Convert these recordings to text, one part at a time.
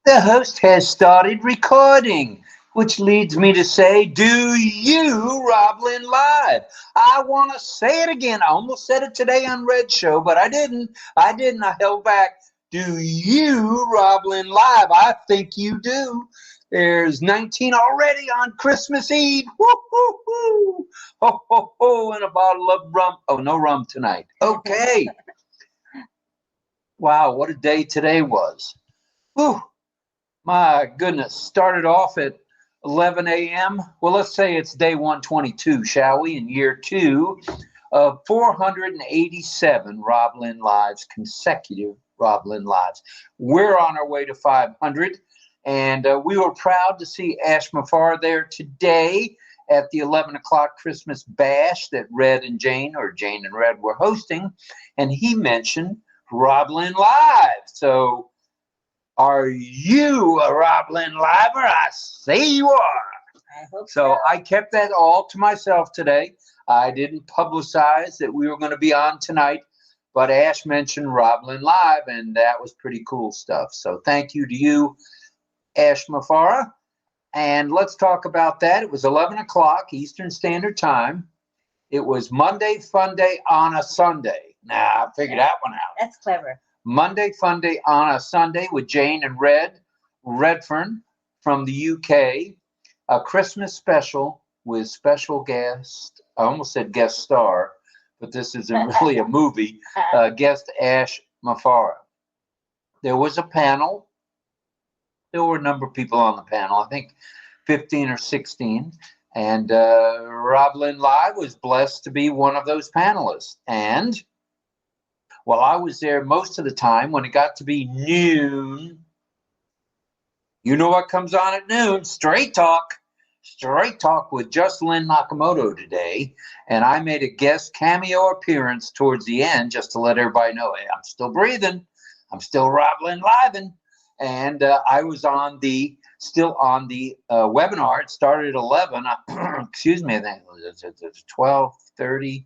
The host has started recording, which leads me to say, do you, RobLynn Live? I want to say it again. I almost said it today on Red Show, but I didn't. I held back. Do you, RobLynn Live? I think you do. There's 19 already on Christmas Eve. Woo, woo, woo. Ho, ho, ho, and a bottle of rum. Oh, no rum tonight. Okay. Wow, what a day today was. Whew. My goodness, started off at 11 a.m. Well, let's say it's day 122, shall we? In year 2 of 487 RobLynn Lives, consecutive RobLynn Lives. We're on our way to 500, and we were proud to see Ash Mafar there today at the 11 o'clock Christmas bash that Red and Jane, or Jane and Red, were hosting, and he mentioned RobLynn Live. So, are you a RobLynn Liver? I say you are. I hope so. I kept that all to myself today. I didn't publicize that we were going to be on tonight, but Ash mentioned RobLynn Live, and that was pretty cool stuff. So thank you to you, Ash Mafara. And let's talk about that. It was 11 o'clock Eastern Standard Time. It was Monday Fun Day on a Sunday. Now, I figured that one out. That's clever. Monday Fun Day on a Sunday with Jane and Redfern from the UK. A Christmas special with special guest. I almost said guest star, but this isn't really a movie. Guest Ash Mafara. There was a panel. There were a number of people on the panel. I think 15 or 16. And RobLynn Live was blessed to be one of those panelists. And well, I was there most of the time. When it got to be noon, you know what comes on at noon? Straight Talk. Straight Talk with Just Lynn Nakamoto today. And I made a guest cameo appearance towards the end just to let everybody know, hey, I'm still breathing. I'm still RobLynn Livin'. And I was still on the webinar. It started at 11. Excuse me, I think it was 12:30.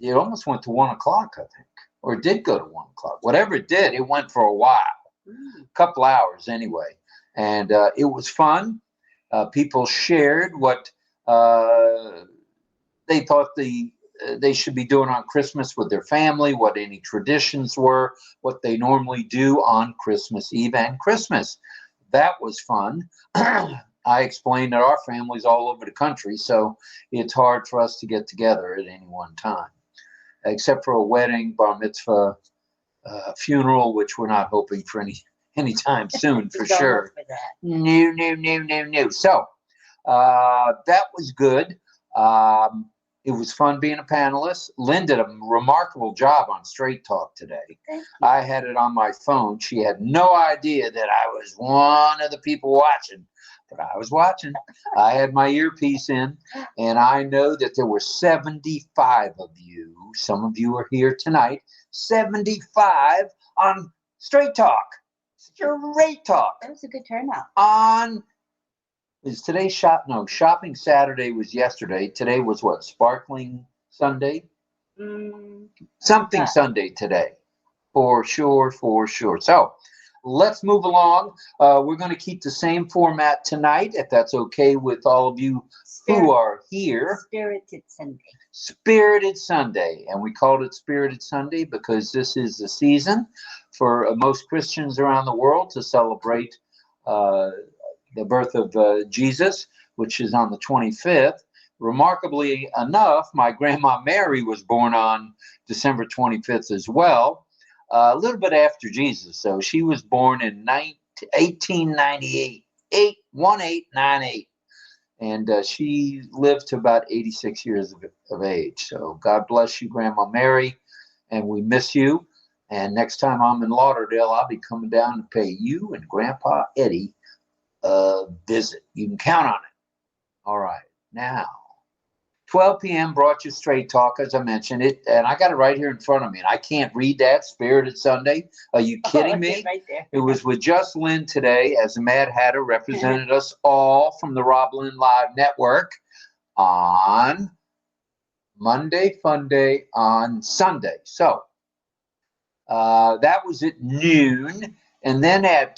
It almost went to 1 o'clock, I think. Or it did go to 1 o'clock. Whatever it did, it went for a while, a couple hours anyway. And it was fun. People shared what they thought they should be doing on Christmas with their family, what any traditions were, what they normally do on Christmas Eve and Christmas. That was fun. I explained that our family's all over the country, so it's hard for us to get together at any one time. Except for a wedding, bar mitzvah, funeral, which we're not hoping for any time soon, for sure. No. So that was good. It was fun being a panelist. Lynn did a remarkable job on Straight Talk today. I had it on my phone. She had no idea that I was one of the people watching. But I was watching. I had my earpiece in, and I know that there were 75 of you. Some of you are here tonight. 75 on Straight Talk. Straight Talk. That was a good turnout. Is today Shopping Saturday was yesterday. Today was what? Sparkling Sunday? Something Sunday today. For sure. So, let's move along. We're going to keep the same format tonight, if that's okay with all of you who are here. Spirited Sunday. Spirited Sunday. And we called it Spirited Sunday because this is the season for most Christians around the world to celebrate the birth of Jesus, which is on the 25th. Remarkably enough, my grandma Mary was born on December 25th as well. A little bit after Jesus, so she was born in 1898, 1898, and she lived to about 86 years of age. So God bless you, Grandma Mary, and we miss you. And next time I'm in Lauderdale, I'll be coming down to pay you and Grandpa Eddie a visit. You can count on it. All right, now. 12 p.m. brought you Straight Talk, as I mentioned it, and I got it right here in front of me, and I can't read that, Spirited Sunday. Are you kidding me? Right there. It was with Just Lynn today, as the Mad Hatter represented us all from the RobLynn Live Network on Monday Fun Day on Sunday. So that was at noon, and then at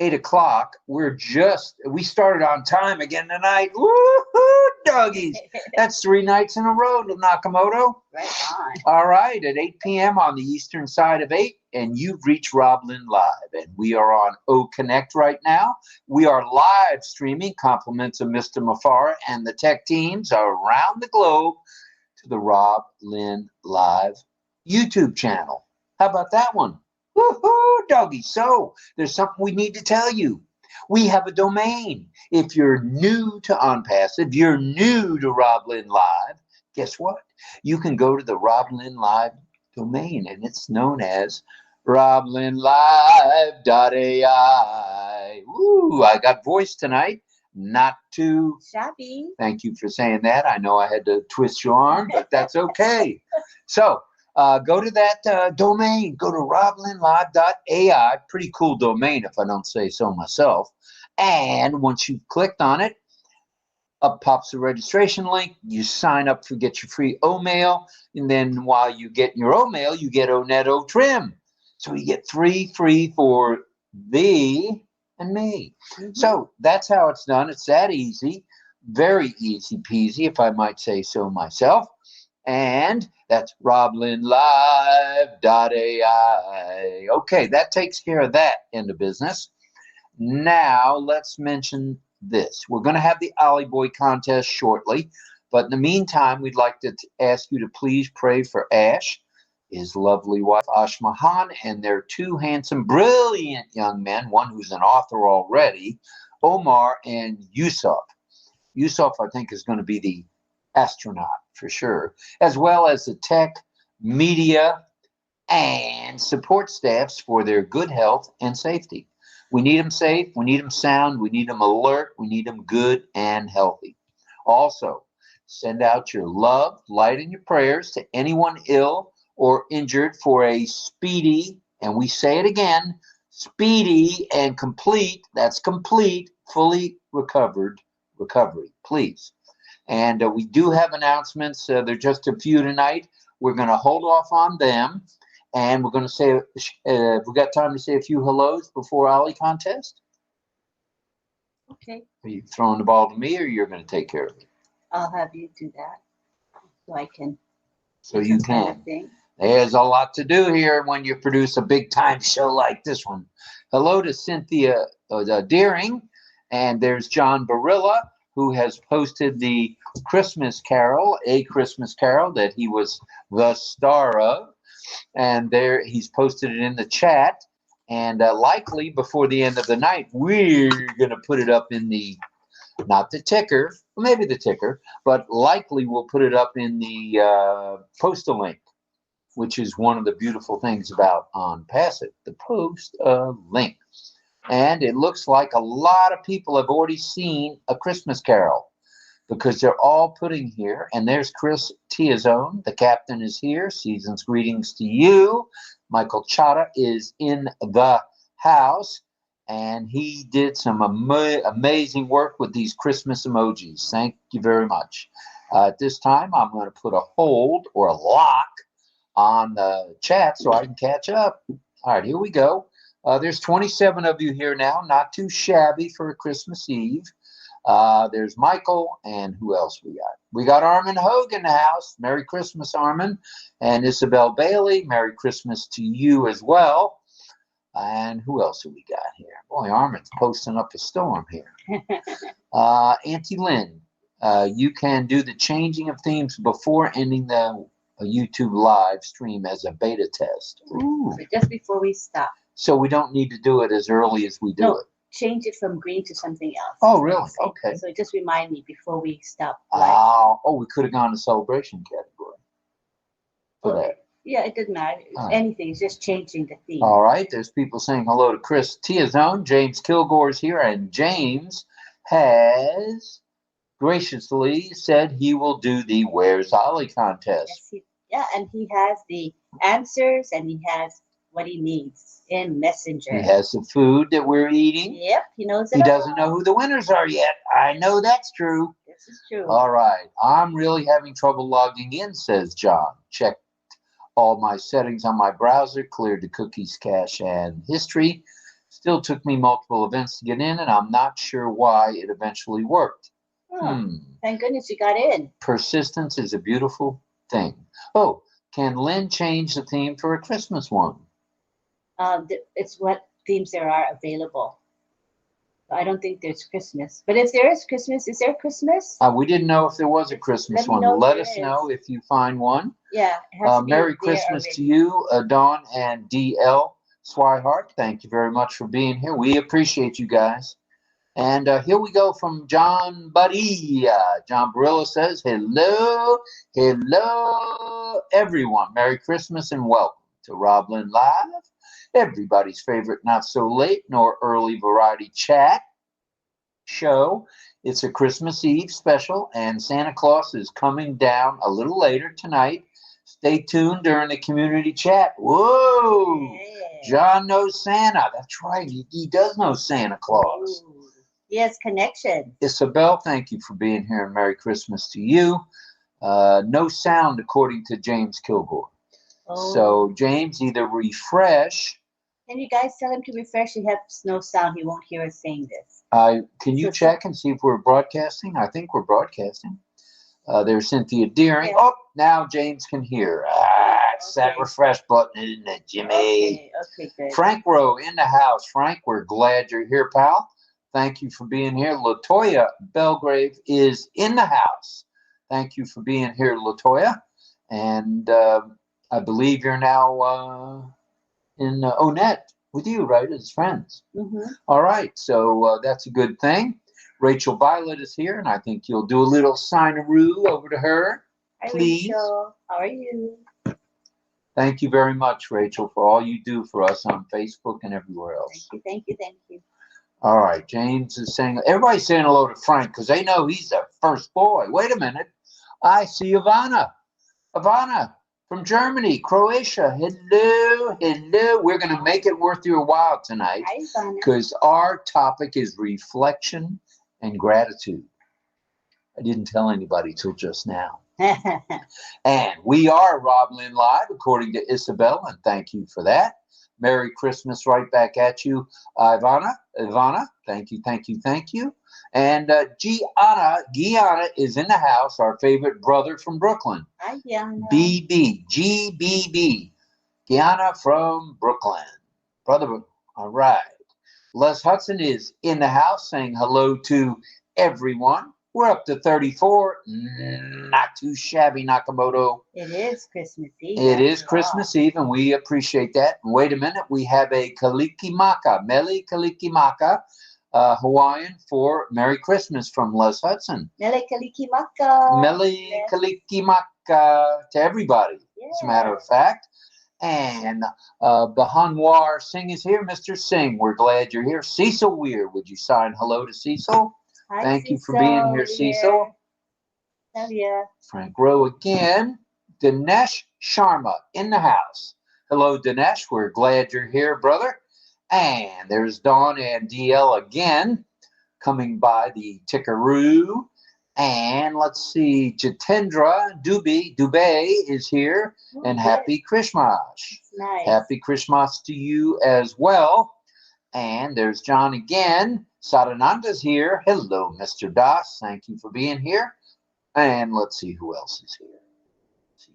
8 o'clock. We started on time again tonight. Woo-hoo, doggies. That's 3 nights in a row, Nakamoto. Right on. All right, at 8 p.m. on the eastern side of 8, and you've reached RobLynn Live. And we are on OConnect right now. We are live streaming compliments of Mr. Mafara and the tech teams around the globe to the RobLynn Live YouTube channel. How about that one? Woohoo, doggy. So there's something we need to tell you. We have a domain. If you're new to ONPASSIVE, you're new to RobLynn Live, guess what? You can go to the RobLynnLive domain, and it's known as RobLynnLive.ai. Woo, I got voice tonight. Not too shabby. Thank you for saying that. I know I had to twist your arm, but that's okay. So go to that domain. Go to RobLynnLive.ai. Pretty cool domain, if I don't say so myself. And once you've clicked on it, up pops the registration link. You sign up to get your free O-mail. And then while you get your O-mail, you get O-Net Trim. So you get 3 free for thee and me. Mm-hmm. So that's how it's done. It's that easy. Very easy peasy, if I might say so myself. And that's RobLynnLive.ai. Okay, that takes care of that end of business. Now let's mention this. We're going to have the Ollie Boy contest shortly, but in the meantime, we'd like to ask you to please pray for Ash, his lovely wife Ash Mahan, and their 2 handsome, brilliant young men, one who's an author already, Omar and Yusuf. Yusuf, I think, is going to be the astronaut for sure, as well as the tech, media, and support staffs for their good health and safety. We need them safe, we need them sound, we need them alert, we need them good and healthy. Also, send out your love, light, and your prayers to anyone ill or injured for a speedy, and we say it again, speedy and complete, that's complete, fully recovery, please. And we do have announcements. There are just a few tonight. We're going to hold off on them. And we're going to say, we've got time to say a few hellos before Ollie contest. Okay. Are you throwing the ball to me, or you're going to take care of it? I'll have you do that so I can. So you can. Kind of There's a lot to do here when you produce a big time show like this one. Hello to Cynthia Deering. And there's John Barilla, who has posted the Christmas Carol, A Christmas Carol, that he was the star of. And there he's posted it in the chat. And likely before the end of the night, we're going to put it up in the, not the ticker, maybe the ticker, but likely we'll put it up in the postal link, which is one of the beautiful things about ONPASSIVE, the post link. And it looks like a lot of people have already seen A Christmas Carol, because they're all putting here. And there's Chris Tiazone. The captain is here. Season's greetings to you. Michael Chata is in the house. And he did some amazing work with these Christmas emojis. Thank you very much. At this time, I'm going to put a hold or a lock on the chat so I can catch up. All right, here we go. There's 27 of you here now. Not too shabby for a Christmas Eve. There's Michael, and who else we got? We got Armin Hogue in the house. Merry Christmas, Armin. And Isabel Bailey, Merry Christmas to you as well. And who else have we got here? Boy, Armin's posting up a storm here. Auntie Lynn, you can do the changing of themes before ending the YouTube live stream as a beta test. Ooh. So just before we stop. So we don't need to do it as early as we do it. Change it from green to something else. Oh, really? Okay. So just remind me before we stop. We could have gone to celebration category for that. Yeah, it doesn't matter. Anything. It's just changing the theme. All right. There's people saying hello to Chris Tiazone. James Kilgore's here, and James has graciously said he will do the Where's Ollie contest. Yes, and he has the answers, and he has what he needs in Messenger. He has the food that we're eating. Yep, he knows it. He doesn't know who the winners are yet. I know that's true. This is true. All right. I'm really having trouble logging in, says John. Checked all my settings on my browser, cleared the cookies, cache, and history. Still took me multiple events to get in, and I'm not sure why it eventually worked. Oh, thank goodness you got in. Persistence is a beautiful thing. Oh, can Lynn change the theme for a Christmas one? It's what themes there are available. I don't think there's Christmas. But if there is Christmas, is there Christmas? We didn't know if there was a Christmas one. Let us know if you find one. Yeah. It has to be Merry Christmas to you, Dawn and DL Swihart. Thank you very much for being here. We appreciate you guys. And here we go from John Buddy. John Barilla says, hello, everyone. Merry Christmas and welcome to RobLynnLive, everybody's favorite not so late nor early variety chat show. It's a Christmas Eve special, and Santa Claus is coming down a little later tonight. Stay tuned during the community chat. Whoa! Yeah. John knows Santa. That's right. He does know Santa Claus. Ooh. He has connections. Isabel, thank you for being here, and Merry Christmas to you. No sound, according to James Kilgore. Oh. So, James, either refresh. Can you guys tell him to refresh? He has no sound. He won't hear us saying this. Can you check and see if we're broadcasting? I think we're broadcasting. There's Cynthia Deering. Yeah. Oh, now James can hear. It's that refresh button, isn't it, Jimmy? Okay, good. Frank Rowe in the house. Frank, we're glad you're here, pal. Thank you for being here. Latoya Belgrave is in the house. Thank you for being here, Latoya. And I believe you're now in Onette with you, right, as friends. Mm-hmm. All right, so that's a good thing. Rachel Violet is here, and I think you'll do a little sign-a-roo over to her, please. Hi, Rachel. How are you? Thank you very much, Rachel, for all you do for us on Facebook and everywhere else. Thank you. All right, James is saying, everybody's saying hello to Frank because they know he's the first boy. Wait a minute. I see Ivana. Ivana from Germany, Croatia. Hello. We're going to make it worth your while tonight because our topic is reflection and gratitude. I didn't tell anybody till just now. And we are RobLynnLive, according to Isabel, and thank you for that. Merry Christmas right back at you, Ivana. Thank you. And Gianna is in the house, our favorite brother from Brooklyn. Hi, Gianna. GBB. Gianna from Brooklyn. Brother, all right. Les Hudson is in the house saying hello to everyone. We're up to 34. Not too shabby, Nakamoto. It is Christmas Eve. It is Christmas Eve, and we appreciate that. Wait a minute. We have a Kalikimaka, Mele Kalikimaka, Hawaiian for Merry Christmas from Les Hudson. Mele Kalikimaka. Mele Kalikimaka to everybody, as a matter of fact. And Bahanwar Singh is here. Mr. Singh, we're glad you're here. Cecil Weir, would you sign hello to Cecil? Hi, Thank Cecil. you for being here, Cecil. Love you. Frank Rowe again. Dinesh Sharma in the house. Hello, Dinesh. We're glad you're here, brother. And there's Dawn and DL again coming by the Tickaroo. And let's see, Jitendra Dubey is here. And happy Christmas. Nice. Happy Christmas to you as well. And there's John again. Sadananda's here. Hello, Mr. Das. Thank you for being here. And let's see who else is here.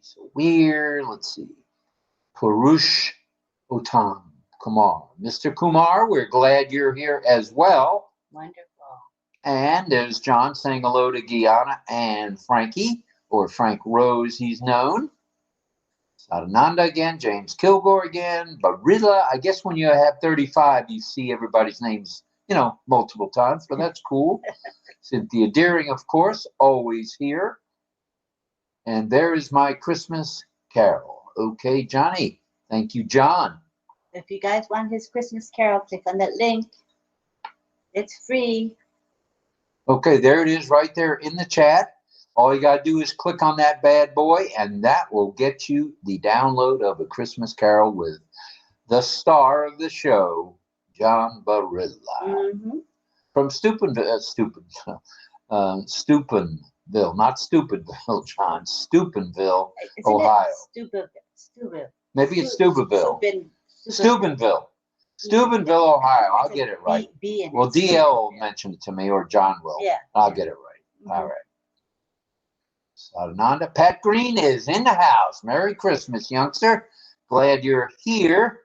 So weird. Let's see. Purush Uttam Kumar. Mr. Kumar, we're glad you're here as well. Wonderful. And there's John saying hello to Gianna and Frankie, or Frank Rose, he's known. Sadananda again, James Kilgore again, Barilla. I guess when you have 35, you see everybody's names, multiple times, but that's cool. Cynthia Deering, of course, always here. And there is my Christmas carol. Okay, Johnny. Thank you, John. If you guys want his Christmas carol, click on that link. It's free. Okay, there it is right there in the chat. All you got to do is click on that bad boy, and that will get you the download of A Christmas Carol with the star of the show, John Barilla. Mm-hmm. From Steubenville, not Stupidville, John, Steubenville, Ohio. Steubenville. Maybe it's Steubenville. Steubenville. Steubenville, Ohio. I'll get it right. Well, DL will mention it to me, or John will. Yeah. I'll get it right. All right. Sadananda. Pat Green is in the house. Merry Christmas, youngster. Glad you're here.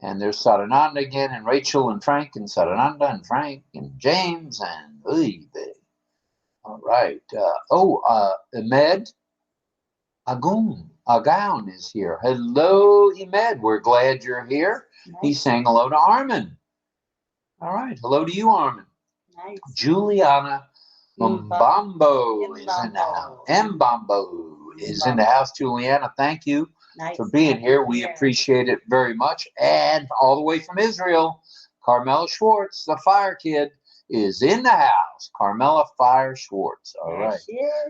And there's Sadananda again, and Rachel and Frank, and Sadananda and Frank and James and all right. Ahmed Agoun is here. Hello, Ahmed. We're glad you're here. Nice. He's saying hello to Armin. All right. Hello to you, Armin. Nice. Juliana Mbambo is in the house. Mbambo is in the house. Juliana, thank you for being here. We appreciate it very much. And all the way from Israel, Carmela Schwartz, the fire kid, is in the house. Carmela Fire Schwartz. All right.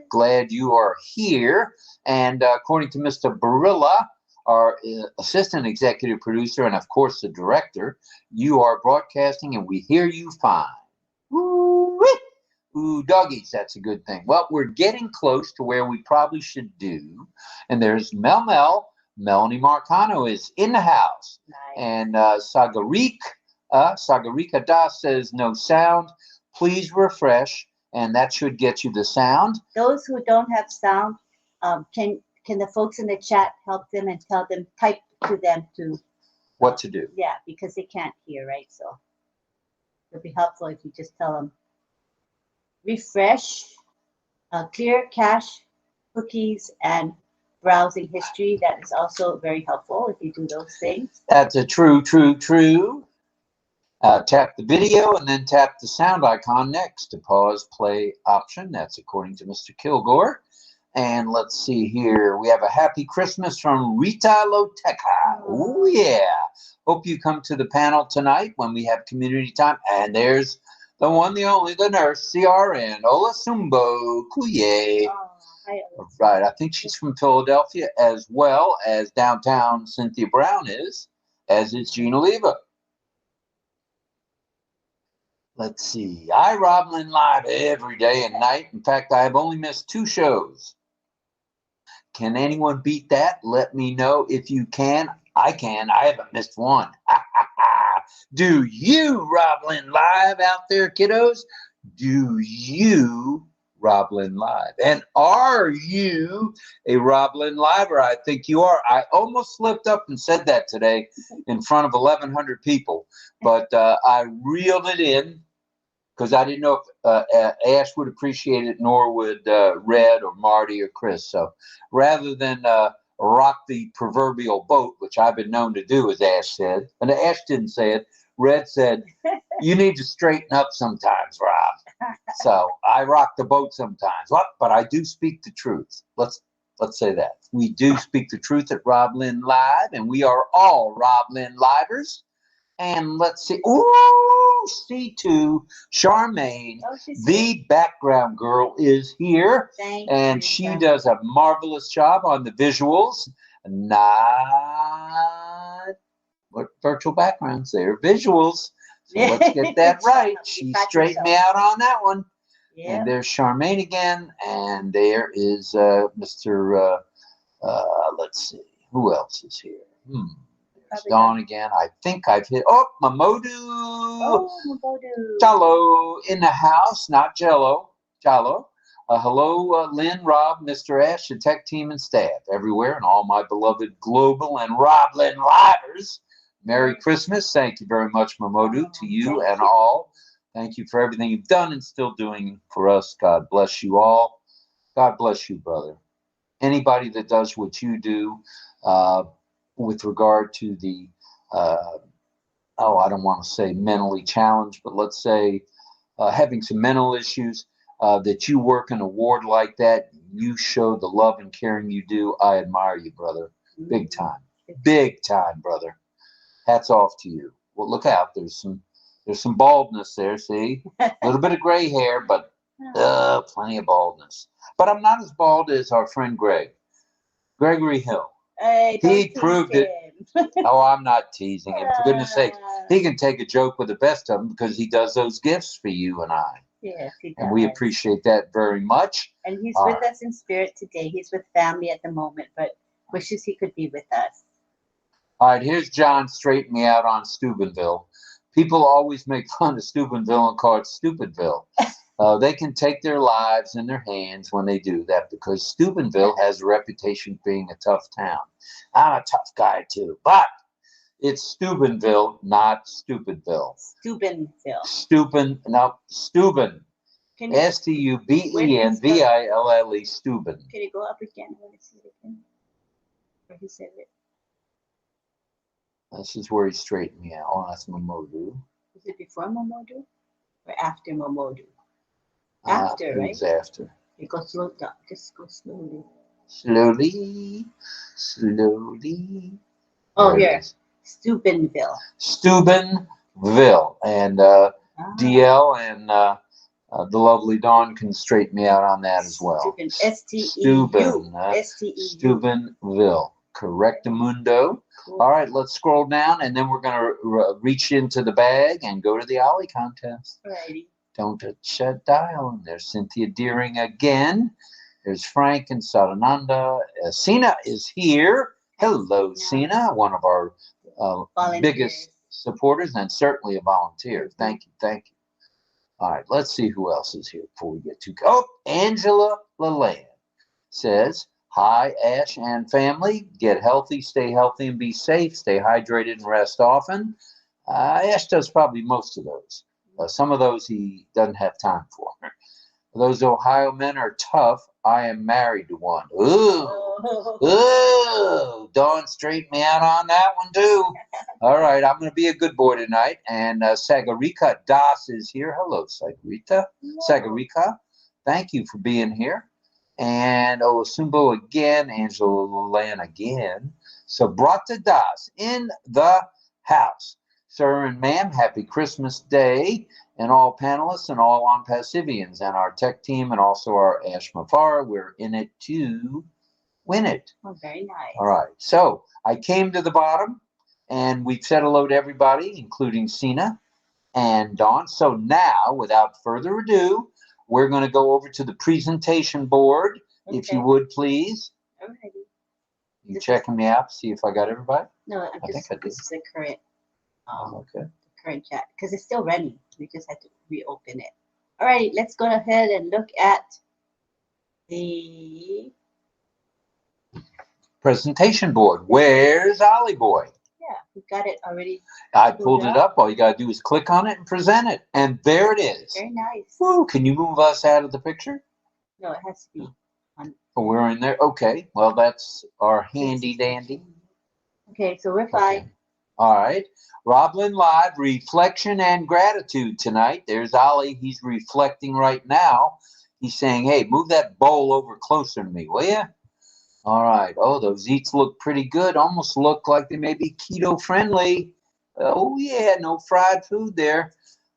Glad you are here. And according to Mr. Barilla, our assistant executive producer, and of course the director, you are broadcasting and we hear you fine. Ooh, doggies, that's a good thing. Well, we're getting close to where we probably should do. And there's Melanie Marcano is in the house. Nice. And Sagarika Das says no sound. Please refresh, and that should get you the sound. Those who don't have sound, can the folks in the chat help them and tell them, type to them to what to do? Yeah, because they can't hear, right? So it'll be helpful if you just tell them refresh, clear cache cookies, and browsing history. That is also very helpful if you do those things. That's a true. Tap the video and then tap the sound icon next to pause play option. That's according to Mr. Kilgore. And let's see here. We have a happy Christmas from Rita Loteca. Oh, yeah. Hope you come to the panel tonight when we have community time. And there's the one, the only, the nurse, CRN, Olasumbo Kuye. Right. I think she's from Philadelphia, as well as downtown Cynthia Brown is, as is Gina Leva. Let's see. I RobLynnLive every day and night. In fact, I have only missed 2 shows. Can anyone beat that? Let me know if you can. I can. I haven't missed one. Do you, RobLynnLive, out there, kiddos? Do you, RobLynnLive? And are you a RobLynnLiver? I think you are. I almost slipped up and said that today in front of 1,100 people, but I reeled it in because I didn't know if Ash would appreciate it, nor would Red or Marty or Chris. So rather than rock the proverbial boat, which I've been known to do, as Ash said, and Ash didn't say it, Red said, you need to straighten up sometimes, Rob. So I rock the boat sometimes. Well, but I do speak the truth. Let's say that. We do speak the truth at RobLynnLive, and we are all RobLynnLivers. And let's see. Ooh, C2, Charmaine, the background girl, is here. And she does a marvelous job on the visuals. Not what virtual backgrounds, they're visuals. So let's get that right. She straightened me out on that one. Yeah. And there's Charmaine again. And there is Mr. Let's see. Who else is here? There's Dawn again. I think I've hit. Oh, Mamodu. Oh, Mamodu. Jalo in the house, not Jello. Jalo. Hello, Lynn, Rob, Mr. Ash, the tech team and staff everywhere, and all my beloved global and RobLynnLivers. Merry Christmas. Thank you very much, Mamodu, to you and all. Thank you for everything you've done and still doing for us. God bless you all. God bless you, brother. Anybody that does what you do with regard to the, I don't want to say mentally challenged, but let's say having some mental issues, that you work in a ward like that, you show the love and caring you do. I admire you, brother. Big time. Big time, brother. Hats off to you. Well, look out. There's some baldness there, see? A little bit of gray hair, but plenty of baldness. But I'm not as bald as our friend Gregory Hill. Hey, he proved it. Oh, I'm not teasing him. For goodness sake, he can take a joke with the best of them because he does those gifts for you and I. Yes, he does. And we appreciate that very much. And he's with us in spirit today. He's with family at the moment, but wishes he could be with us. All right, here's John straighten me out on Steubenville. People always make fun of Steubenville and call it Stupidville. They can take their lives in their hands when they do that because Steubenville has a reputation for being a tough town. I'm a tough guy too, but it's Steubenville, not Stupidville. Steubenville. Steuben. Steubenville, Steuben. Can you go up again? I want to see it again. Where he said it. This is where he straightened me out. Oh, that's Momodu. Is it before Momodu or after Momodu? After, right? It's after. You go slow down. Just go slowly. Slowly. Oh, here. Steubenville. Steubenville. And DL and the lovely Dawn can straighten me out on that as well. Steubenville. Correctamundo. Cool. All right, let's scroll down, and then we're going to reach into the bag and go to the Ollie contest. Alrighty. Don't touch that dial. And there's Cynthia Deering again. There's Frank and Sadananda. Sina is here. Hello, Sina, one of our biggest supporters and certainly a volunteer. Thank you. All right, let's see who else is here before we get too. Oh, Angela Leland says, hi, Ash and family. Get healthy, stay healthy, and be safe. Stay hydrated and rest often. Ash does probably most of those. Some of those he doesn't have time for. Those Ohio men are tough. I am married to one. Ooh. Dawn straightened me out on that one, too. All right, I'm going to be a good boy tonight. And Sagarika Das is here. Hello, Sagarika. Thank you for being here. And Osumbo again, Angela Leland again. Sabrata Das in the house. Sir and ma'am, happy Christmas Day, and all panelists and all ONPASSIVians and our tech team and also our Ash Mafara. We're in it to win it. Oh, very nice. All right. So I came to the bottom, and we've said hello to everybody, including Sina and Dawn. So now, without further ado, we're going to go over to the presentation board, if you would, please. All righty. You checking me out, see if I got everybody? No, I think I did. This is the current. Okay. The current chat because it's still running. We just had to reopen it. All right, let's go ahead and look at the presentation board. Where's Ollie Boy? Yeah, we got it already. I pulled it up. All you got to do is click on it and present it. And there it is. Very nice. Woo, can you move us out of the picture? No, it has to be on. Oh, we're in there? Okay. Well, that's our handy dandy. Okay, so we're fine. Okay. All right. RobLynnLive, reflection and gratitude tonight. There's Ollie. He's reflecting right now. He's saying, hey, move that bowl over closer to me, will you? All right. Oh, those eats look pretty good. Almost look like they may be keto friendly. Oh, yeah. No fried food there.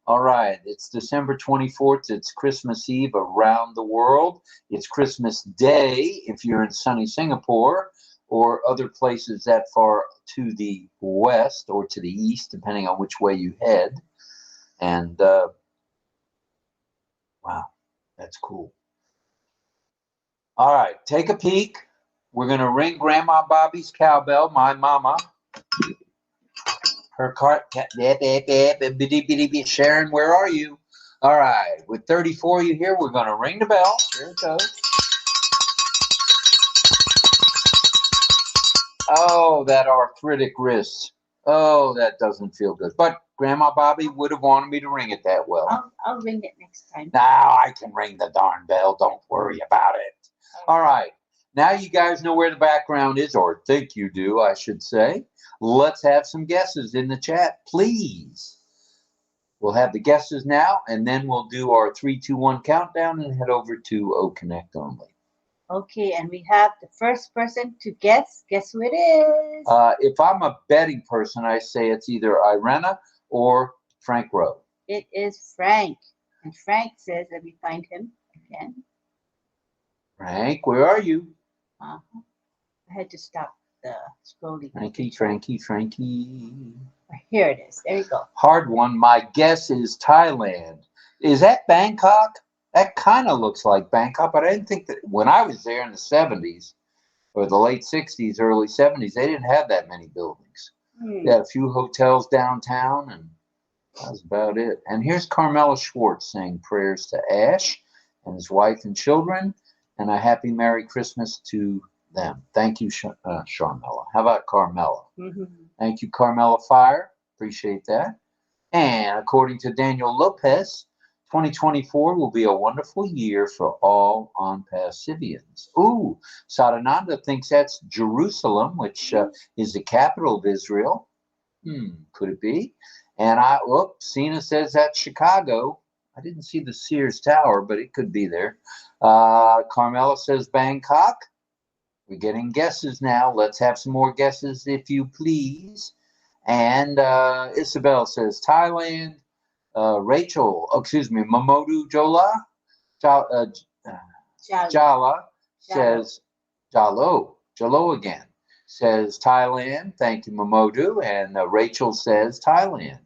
All right. It's December 24th. It's Christmas Eve around the world. It's Christmas Day if you're in sunny Singapore or other places that far to the west or to the east, depending on which way you head. And wow, that's cool. All right, take a peek. We're going to ring Grandma Bobby's cowbell, my mama. Her cart, Sharon, where are you? All right, with 34 you here, we're going to ring the bell. Here it goes. Oh, that arthritic wrist. Oh, that doesn't feel good. But Grandma Bobby would have wanted me to ring it that well. I'll ring it next time. Now I can ring the darn bell. Don't worry about it. All right. Now you guys know where the background is, or think you do, I should say. Let's have some guesses in the chat, please. We'll have the guesses now, and then we'll do our 3, 2, 1 countdown and head over to OConnect only. Okay, and we have the first person to guess. Guess who it is? If I'm a betting person, I say it's either Irena or Frank Rowe. It is Frank. And Frank says, let me find him again. Frank, where are you? I had to stop the scrolling. Frankie. Here it is. There you go. Hard one. My guess is Thailand. Is that Bangkok? That kind of looks like Bangkok, but I didn't think that when I was there in the 70s, or the late 60s, early 70s, they didn't have that many buildings. They had a few hotels downtown, and that was about it. And here's Carmela Schwartz saying prayers to Ash and his wife and children, and a happy Merry Christmas to them. Thank you, Sharmella. How about Carmela? Thank you, Carmela Fire. Appreciate that. And according to Daniel Lopez, 2024 will be a wonderful year for all ONPASSIVians. Ooh, Sadananda thinks that's Jerusalem, which is the capital of Israel. Could it be? And Sina says that's Chicago. I didn't see the Sears Tower, but it could be there. Carmela says Bangkok. We're getting guesses now. Let's have some more guesses, if you please. And Isabel says Thailand. Mamodu Jola. Jala says Jalo again. Says Thailand. Thank you, Mamodu. And Rachel says Thailand.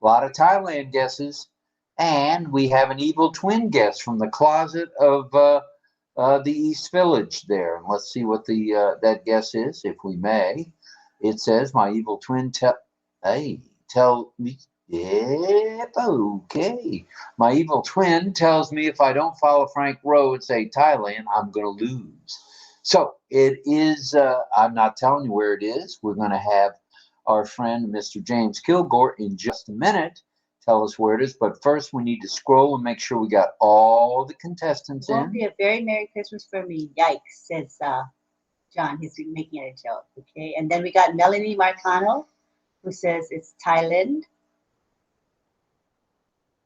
A lot of Thailand guesses. And we have an evil twin guess from the closet of the East Village there. And let's see what that guess is, if we may. It says, my evil twin tell me. Yep, okay. My evil twin tells me if I don't follow Frank Rowe and say Thailand, I'm going to lose. So it is, I'm not telling you where it is. We're going to have our friend, Mr. James Kilgore, in just a minute, tell us where it is. But first, we need to scroll and make sure we got all the contestants in. It won't be a very Merry Christmas for me. Yikes, says John. He's making it a joke, okay? And then we got Melanie Marcano, who says it's Thailand.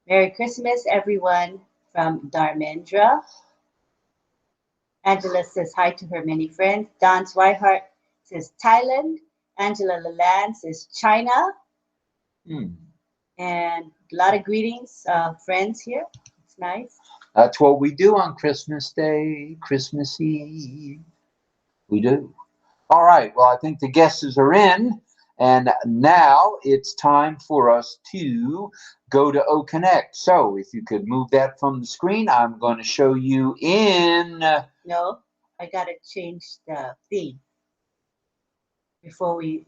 Merry Christmas, everyone, from Dharmendra. Angela says hi to her many friends. Don Swihart says Thailand. Angela Lalande says China. And a lot of greetings, friends here. It's nice. That's what we do on Christmas Day, Christmas Eve. We do. All right. Well, I think the guesses are in. And now it's time for us to go to OConnect. So if you could move that from the screen, I'm going to show you in. No, I got to change the theme before we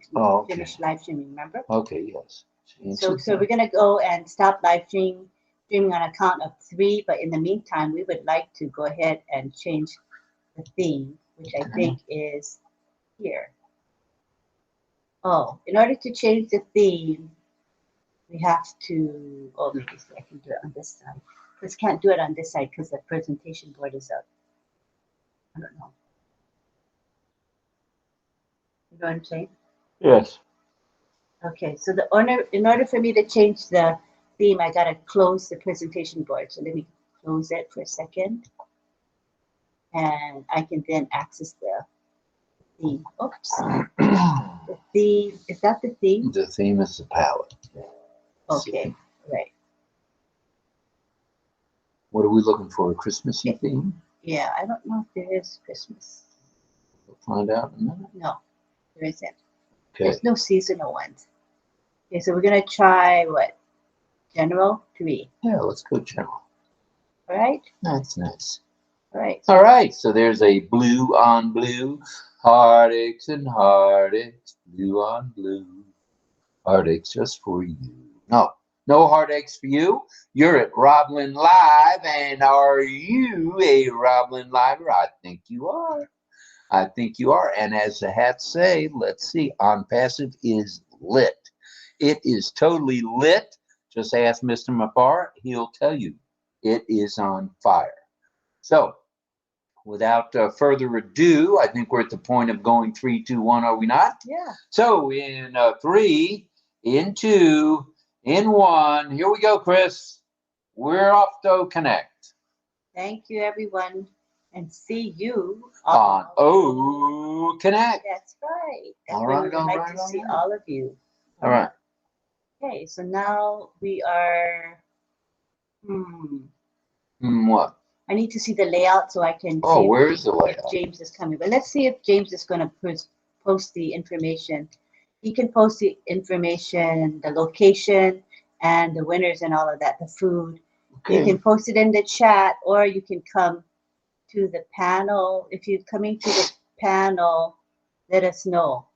finish live streaming, remember? Okay, yes. So we're going to go and stop live streaming on a count of 3. But in the meantime, we would like to go ahead and change the theme, which I think is here. Oh, in order to change the theme, we have to, maybe I can do it on this side. Because can't do it on this side because the presentation board is up. I don't know. You know what I'm saying? Yes. Okay, so in order for me to change the theme, I got to close the presentation board. So let me close it for a second. And I can then access the theme. Oops. The theme, is that the theme? The theme is the palette. Okay, right. What are we looking for? A Christmassy theme? Yeah, I don't know if there is Christmas. We'll find out in a minute. No, there isn't. Okay. There's no seasonal ones. Okay, so we're going to try what? General 3. Yeah, let's go general. All right? That's nice. All right. All right, so there's a blue on blue. Heartaches and heartaches, blue on blue. Heartaches just for you. No heartaches for you. You're at RobLynnLive, and are you a RobLynnLiver? I think you are. I think you are. And as the hats say, let's see, ONPASSIVE is lit. It is totally lit. Just ask Mr. Mapar. He'll tell you it is on fire. So, without further ado, I think we're at the point of going 3, 2, 1, are we not? Yeah. So in 3, in 2, in 1, here we go, Chris. We're off to OConnect. Thank you, everyone, and see you on OConnect. That's right. All right, we'd like to see all of you. All right. Okay, so now we are. What? I need to see the layout so I can. Oh, where is the layout? If James is coming, but let's see if James is going to post the information. He can post the information, the location, and the winners and all of that, the food. Okay. You can post it in the chat, or you can come to the panel. If you're coming to the panel, let us know.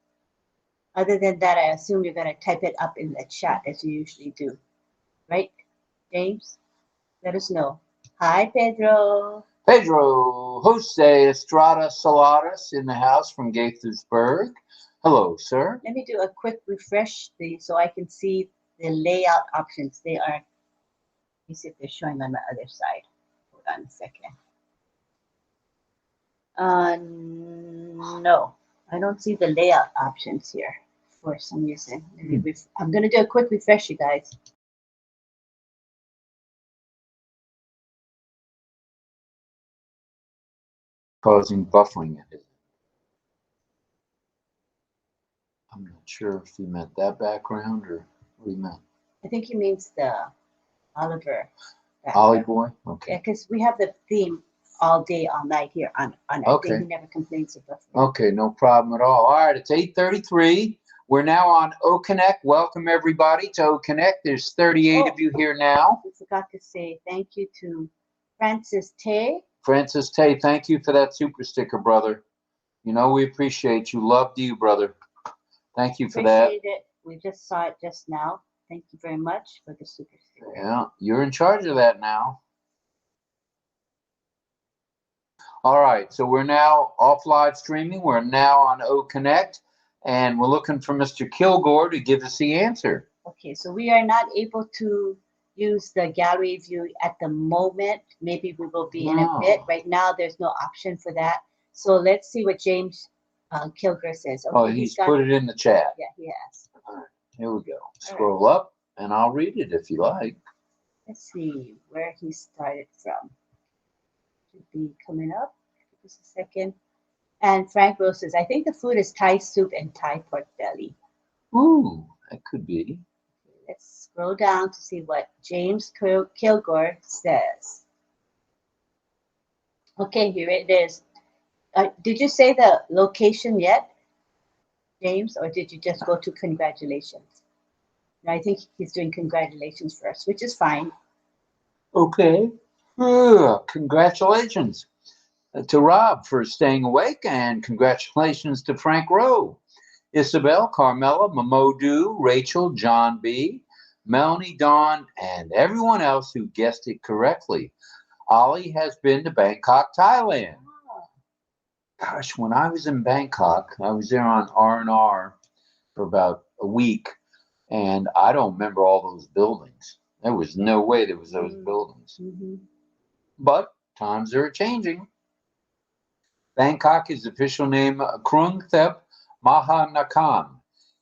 Other than that, I assume you're going to type it up in the chat as you usually do. Right, James? Let us know. Hi, Pedro. Pedro Jose Estrada Saladas in the house from Gaithersburg. Hello, sir. Let me do a quick refresh so I can see the layout options. They are, let me see if they're showing on my other side. Hold on a second. No, I don't see the layout options here for some reason. I'm going to do a quick refresh, you guys. Causing buffering. I'm not sure if he meant that background or what he meant. I think he means the Oliver. Ollie boy? Okay. Yeah, because we have the theme all day, all night here on our thing. He never complains of buffering. Okay, no problem at all. All right, it's 8:33. We're now on OConnect. Welcome, everybody, to OConnect. There's 38 of you here now. We forgot to say thank you to Francis Tay. Francis Tay, thank you for that super sticker, brother. You know we appreciate you. Love to you, brother. Thank you for that. Appreciate it. We just saw it just now. Thank you very much for the super sticker. Yeah, you're in charge of that now. All right, so we're now off live streaming. We're now on OConnect, and we're looking for Mr. Kilgore to give us the answer. Okay, so we are not able to use the gallery view at the moment. Maybe we will be in a bit. Right now, there's no option for that. So let's see what James Kilgore says. Okay, he's put it in the chat. Yeah, he has. All right, here we go. Scroll up, and I'll read it if you like. Let's see where he started from. Should be coming up. Just a second. And Frank Rose says, I think the food is Thai soup and Thai pork belly. Ooh, that could be. Let's scroll down to see what James Kilgore says. Okay, here it is. Did you say the location yet, James, or did you just go to congratulations? No, I think he's doing congratulations first, which is fine. Okay. Congratulations to Rob for staying awake, and congratulations to Frank Rowe, Isabel, Carmela, Mamodu, Rachel, John B., Melanie, Dawn, and everyone else who guessed it correctly. Ollie has been to Bangkok, Thailand. Gosh, when I was in Bangkok, I was there on R&R for about a week, and I don't remember all those buildings. There was no way there was those buildings. But times are changing. Bangkok is the official name Krung Thep Maha Nakhon,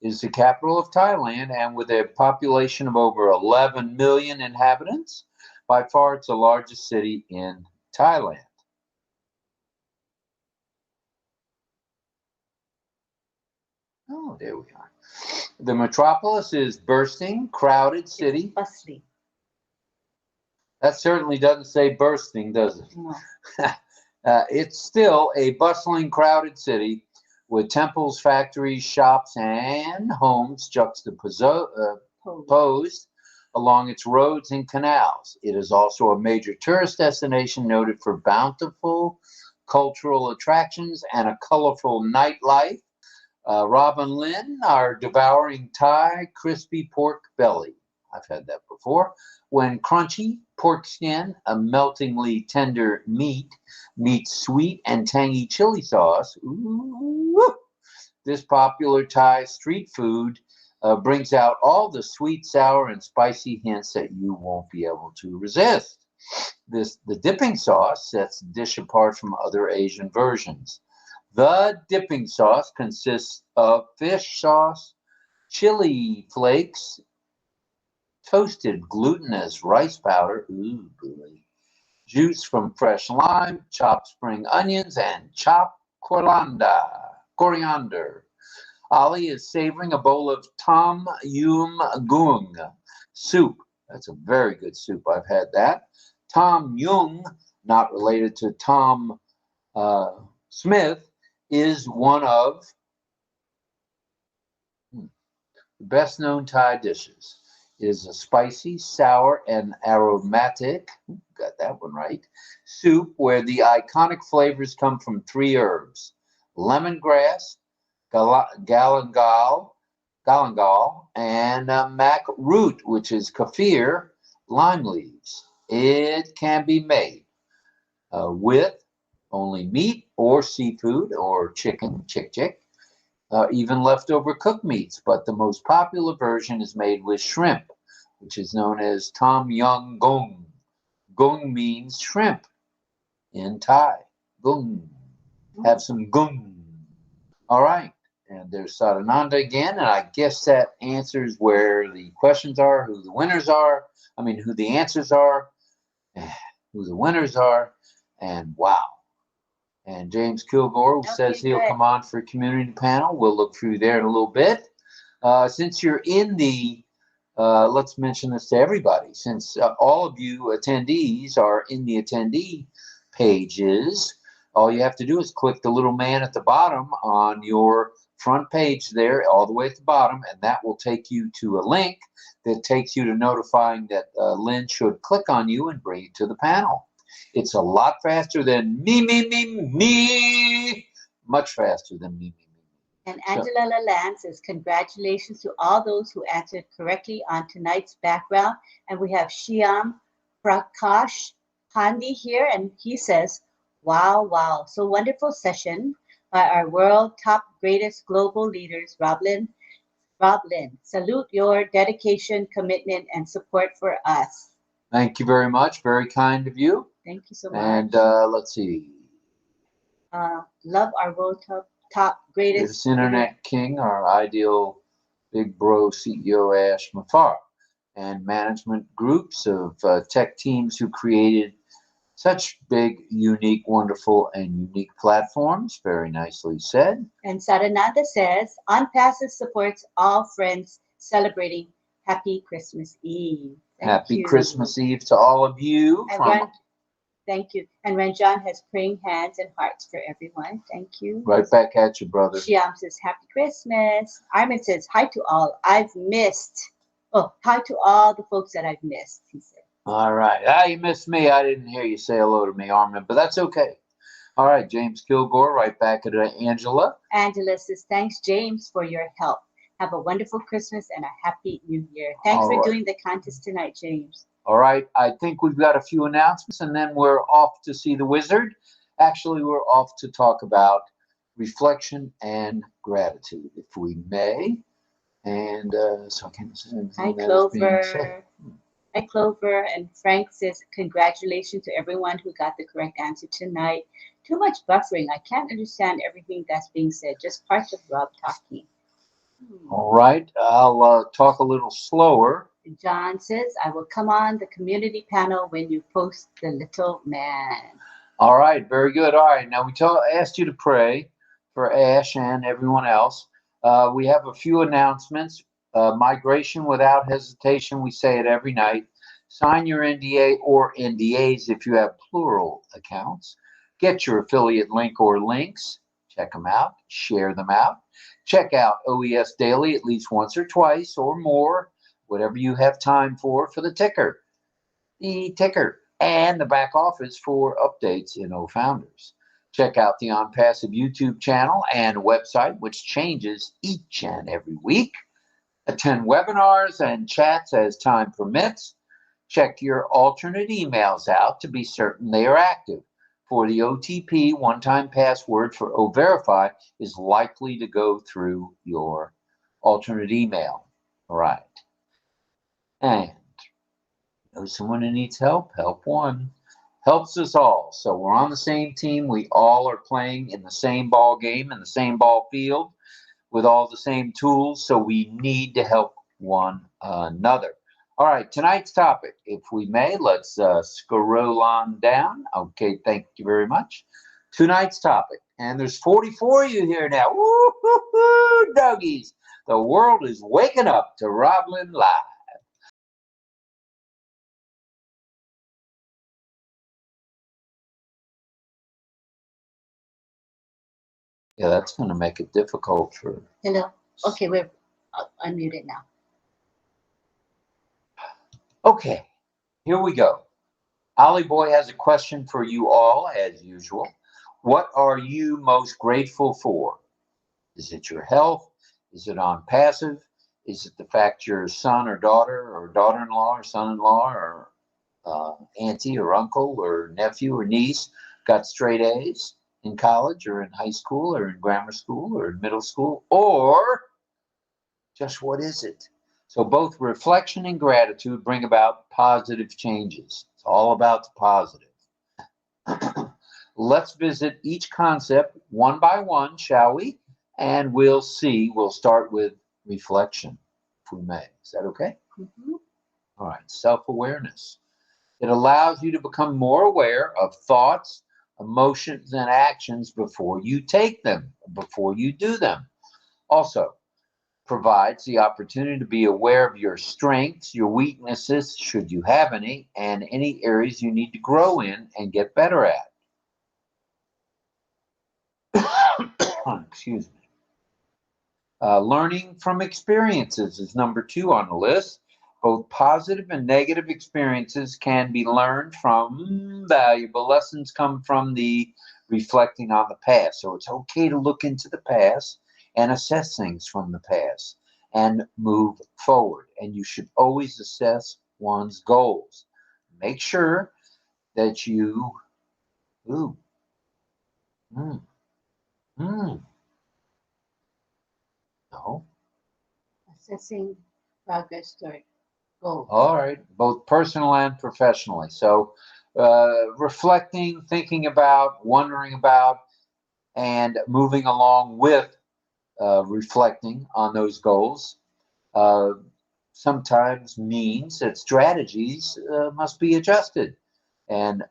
is the capital of Thailand, and with a population of over 11 million inhabitants, by far it's the largest city in Thailand. Oh, there we are. The metropolis is bursting, crowded city. It's bustling. That certainly doesn't say bursting, does it? No. It's still a bustling, crowded city with temples, factories, shops, and homes juxtaposed along its roads and canals. It is also a major tourist destination noted for bountiful cultural attractions and a colorful nightlife. RobLynn, our devouring Thai crispy pork belly. I've had that before. When crunchy pork skin, a meltingly tender meat, meets sweet and tangy chili sauce. Ooh, this popular Thai street food brings out all the sweet, sour, and spicy hints that you won't be able to resist. The dipping sauce sets the dish apart from other Asian versions. The dipping sauce consists of fish sauce, chili flakes, toasted glutinous rice powder, ooh boy, juice from fresh lime, chopped spring onions, and chopped coriander. Ali is savoring a bowl of tom yum goong soup. That's a very good soup. I've had that. Tom Yung, not related to Tom Smith, is one of the best known Thai dishes. is a spicy, sour, and aromatic, got that one right, soup where the iconic flavors come from 3 herbs: lemongrass, galangal, and mac root, which is kaffir, lime leaves. It can be made with only meat or seafood or chicken, chick, even leftover cooked meats, but the most popular version is made with shrimp, which is known as Tom Yum Goong. Goong means shrimp in Thai. Goong. Have some goong. All right. And there's Sadananda again, and I guess that answers where the questions are, who the winners are. I mean, who the answers are, who the winners are, and wow. And James Kilgore says he'll come on for community panel. We'll look through there in a little bit. Since you're in the, let's mention this to everybody, since all of you attendees are in the attendee pages, all you have to do is click the little man at the bottom on your front page there, all the way at the bottom, and that will take you to a link that takes you to notifying that Lynn should click on you and bring you to the panel. It's a lot faster than me, much faster than me. And Angela Lalande says, congratulations to all those who answered correctly on tonight's background. And we have Shyam Prakash Pandey here, and he says, wow, so wonderful session by our world top greatest global leaders, RobLynn. Salute your dedication, commitment, and support for us. Thank you very much. Very kind of you. Thank you so much. And let's see. Love our world top greatest internet king, our ideal big bro CEO Ash Mafar, and management groups of tech teams who created such big, unique, wonderful, and unique platforms. Very nicely said. And Sadananda says, ONPASSIVE supports all friends celebrating Happy Christmas Eve. Happy Christmas Eve to all of you. Thank you. And Ranjan has praying hands and hearts for everyone. Thank you. Right back at you, brother. Shyam says, Happy Christmas. Armin says, hi to all. Hi to all the folks that I've missed, he said. All right. You missed me. I didn't hear you say hello to me, Armin, but that's okay. All right, James Kilgore, right back at Angela. Angela says, thanks, James, for your help. Have a wonderful Christmas and a happy New Year. Thanks for doing the contest tonight, James. All right, I think we've got a few announcements, and then we're off to see the wizard. Actually, we're off to talk about reflection and gratitude, if we may. And so I can't say anything. Hi, Clover. Hi, Clover. And Frank says, congratulations to everyone who got the correct answer tonight. Too much buffering. I can't understand everything that's being said, just parts of Rob talking. All right, I'll talk a little slower. John says, I will come on the community panel when you post the little man. All right, very good. All right, now we asked you to pray for Ash and everyone else. We have a few announcements. Migration without hesitation, we say it every night. Sign your NDA or NDAs if you have plural accounts. Get your affiliate link or links. Check them out. Share them out. Check out OES Daily at least once or twice or more, whatever you have time for the ticker. The ticker and the back office for updates in OFounders. Check out the OnPassive YouTube channel and website, which changes each and every week. Attend webinars and chats as time permits. Check your alternate emails out to be certain they are active. For the OTP, one-time password for OVerify, is likely to go through your alternate email. All right. And someone who needs help, help one. Helps us all. So we're on the same team. We all are playing in the same ball game, in the same ball field, with all the same tools. So we need to help one another. All right, tonight's topic, if we may, let's scroll on down. Okay, thank you very much. Tonight's topic, and there's 44 of you here now. Woo-hoo-hoo, doggies. The world is waking up to RobLynnLive. Yeah, that's going to make it difficult for... Hello. Okay, we're unmuted now. Okay, here we go. Ollie Boy has a question for you all, as usual. What are you most grateful for? Is it your health? Is it on passive? Is it the fact your son or daughter-in-law or son-in-law or auntie or uncle or nephew or niece got straight A's in college or in high school or in grammar school or in middle school? Or just what is it? So both reflection and gratitude bring about positive changes. It's all about the positive. Let's visit each concept one by one, shall we? And we'll see. We'll start with reflection, if we may. Is that okay? Mm-hmm. All right. Self-awareness. It allows you to become more aware of thoughts, emotions, and actions before you take them, before you do them. Also, provides the opportunity to be aware of your strengths, your weaknesses, should you have any, and any areas you need to grow in and get better at. Excuse me. Learning from experiences is number 2 on the list. Both positive and negative experiences can be learned from. Valuable lessons come from the reflecting on the past. So it's okay to look into the past and assess things from the past and move forward. And you should always assess one's goals. Make sure that you, ooh, mm, no. Assessing progress toward goals. All right, both personal and professionally. So reflecting, thinking about, wondering about, and moving along with reflecting on those goals uh, sometimes means that strategies must be adjusted. And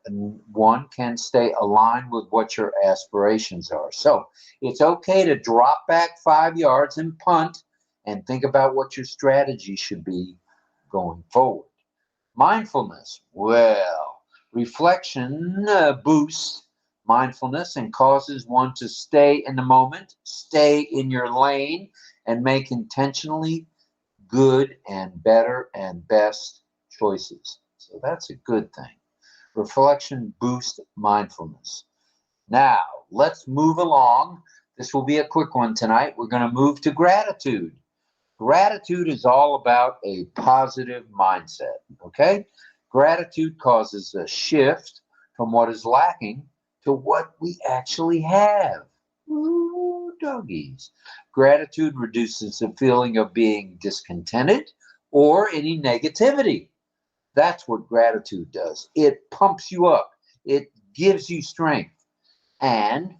one can stay aligned with what your aspirations are. So it's okay to drop back 5 yards and punt and think about what your strategy should be going forward. Mindfulness. Well, reflection boosts mindfulness and causes one to stay in the moment, stay in your lane, and make intentionally good and better and best choices. So that's a good thing. Reflection boosts mindfulness. Now, let's move along. This will be a quick one tonight. We're going to move to gratitude. Gratitude is all about a positive mindset, okay? Gratitude causes a shift from what is lacking to what we actually have. Ooh, doggies. Gratitude reduces the feeling of being discontented or any negativity. That's what gratitude does. It pumps you up. It gives you strength and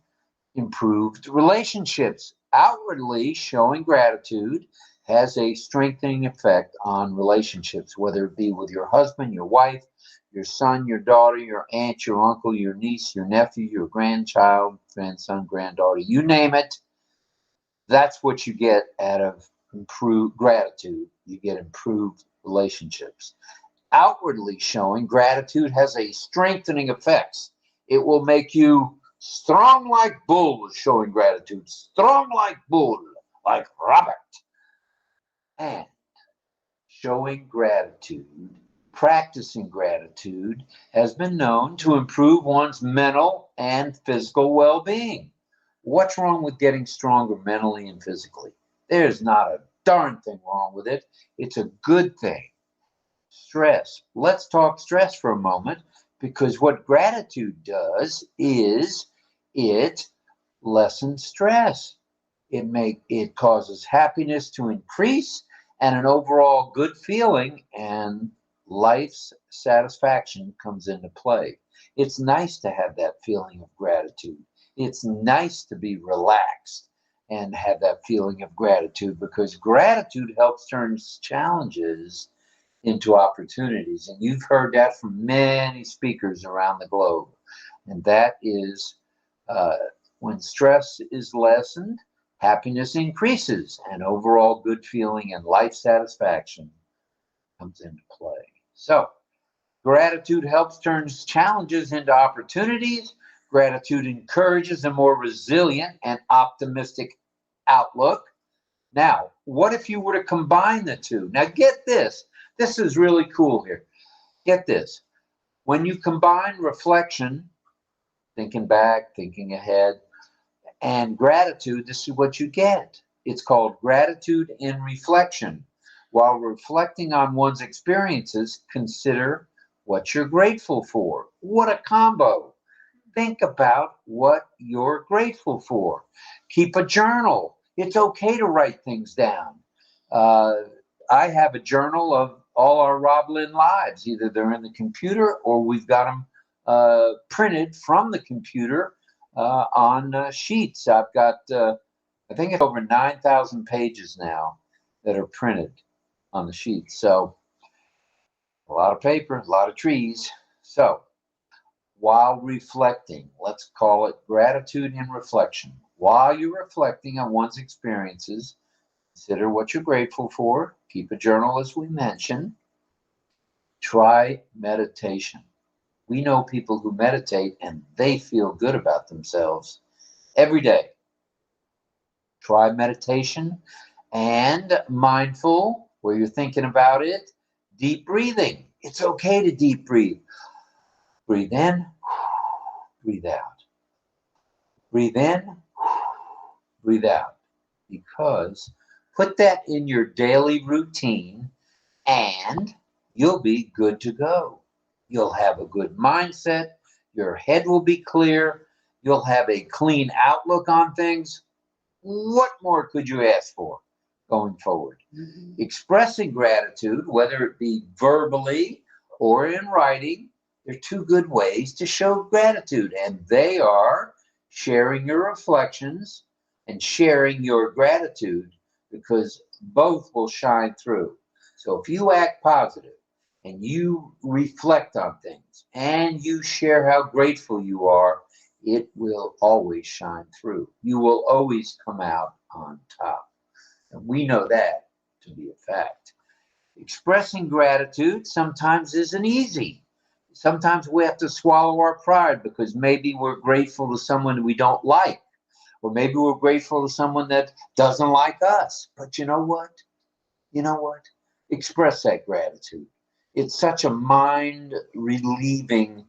improved relationships. Outwardly showing gratitude has a strengthening effect on relationships, whether it be with your husband, your wife, your son, your daughter, your aunt, your uncle, your niece, your nephew, your grandchild, grandson, granddaughter, you name it. That's what you get out of improved gratitude. You get improved relationships. Outwardly showing gratitude has a strengthening effects. It will make you strong like bull showing gratitude. Strong like bull, like Robert. And showing gratitude, practicing gratitude has been known to improve one's mental and physical well-being. What's wrong with getting stronger mentally and physically? There's not a darn thing wrong with it. It's a good thing. Stress. Let's talk stress for a moment, because what gratitude does is it lessens stress. It causes happiness to increase and an overall good feeling, and life's satisfaction comes into play. It's nice to have that feeling of gratitude. It's nice to be relaxed and have that feeling of gratitude, because gratitude helps turn challenges into opportunities. And you've heard that from many speakers around the globe. And that is when stress is lessened, happiness increases, and overall good feeling and life satisfaction comes into play. So, gratitude helps turn challenges into opportunities. Gratitude encourages a more resilient and optimistic outlook. Now, what if you were to combine the two? Now, get this. This is really cool here. Get this. When you combine reflection, thinking back, thinking ahead, and gratitude, this is what you get. It's called gratitude in reflection. While reflecting on one's experiences, consider what you're grateful for. What a combo. Think about what you're grateful for. Keep a journal. It's okay to write things down. I have a journal of all our RobLynn lives. Either they're in the computer or we've got them printed from the computer on sheets. I've got, I think it's over 9,000 pages now that are printed on the sheets. So a lot of paper, a lot of trees. So while reflecting, let's call it gratitude and reflection. While you're reflecting on one's experiences, consider what you're grateful for. Keep a journal, as we mentioned. Try meditation. We know people who meditate and they feel good about themselves every day. Try meditation and mindful, where you're thinking about it. Deep breathing. It's okay to deep breathe. Breathe in, breathe out. Breathe in, breathe out. Because put that in your daily routine and you'll be good to go. You'll have a good mindset. Your head will be clear. You'll have a clean outlook on things. What more could you ask for going forward? Mm-hmm. Expressing gratitude, whether it be verbally or in writing, there are two good ways to show gratitude, and they are sharing your reflections and sharing your gratitude, because both will shine through. So if you act positive and you reflect on things and you share how grateful you are, it will always shine through. You will always come out on top. And we know that to be a fact. Expressing gratitude sometimes isn't easy. Sometimes we have to swallow our pride because maybe we're grateful to someone we don't like, or maybe we're grateful to someone that doesn't like us. But you know what? You know what? Express that gratitude. It's such a mind relieving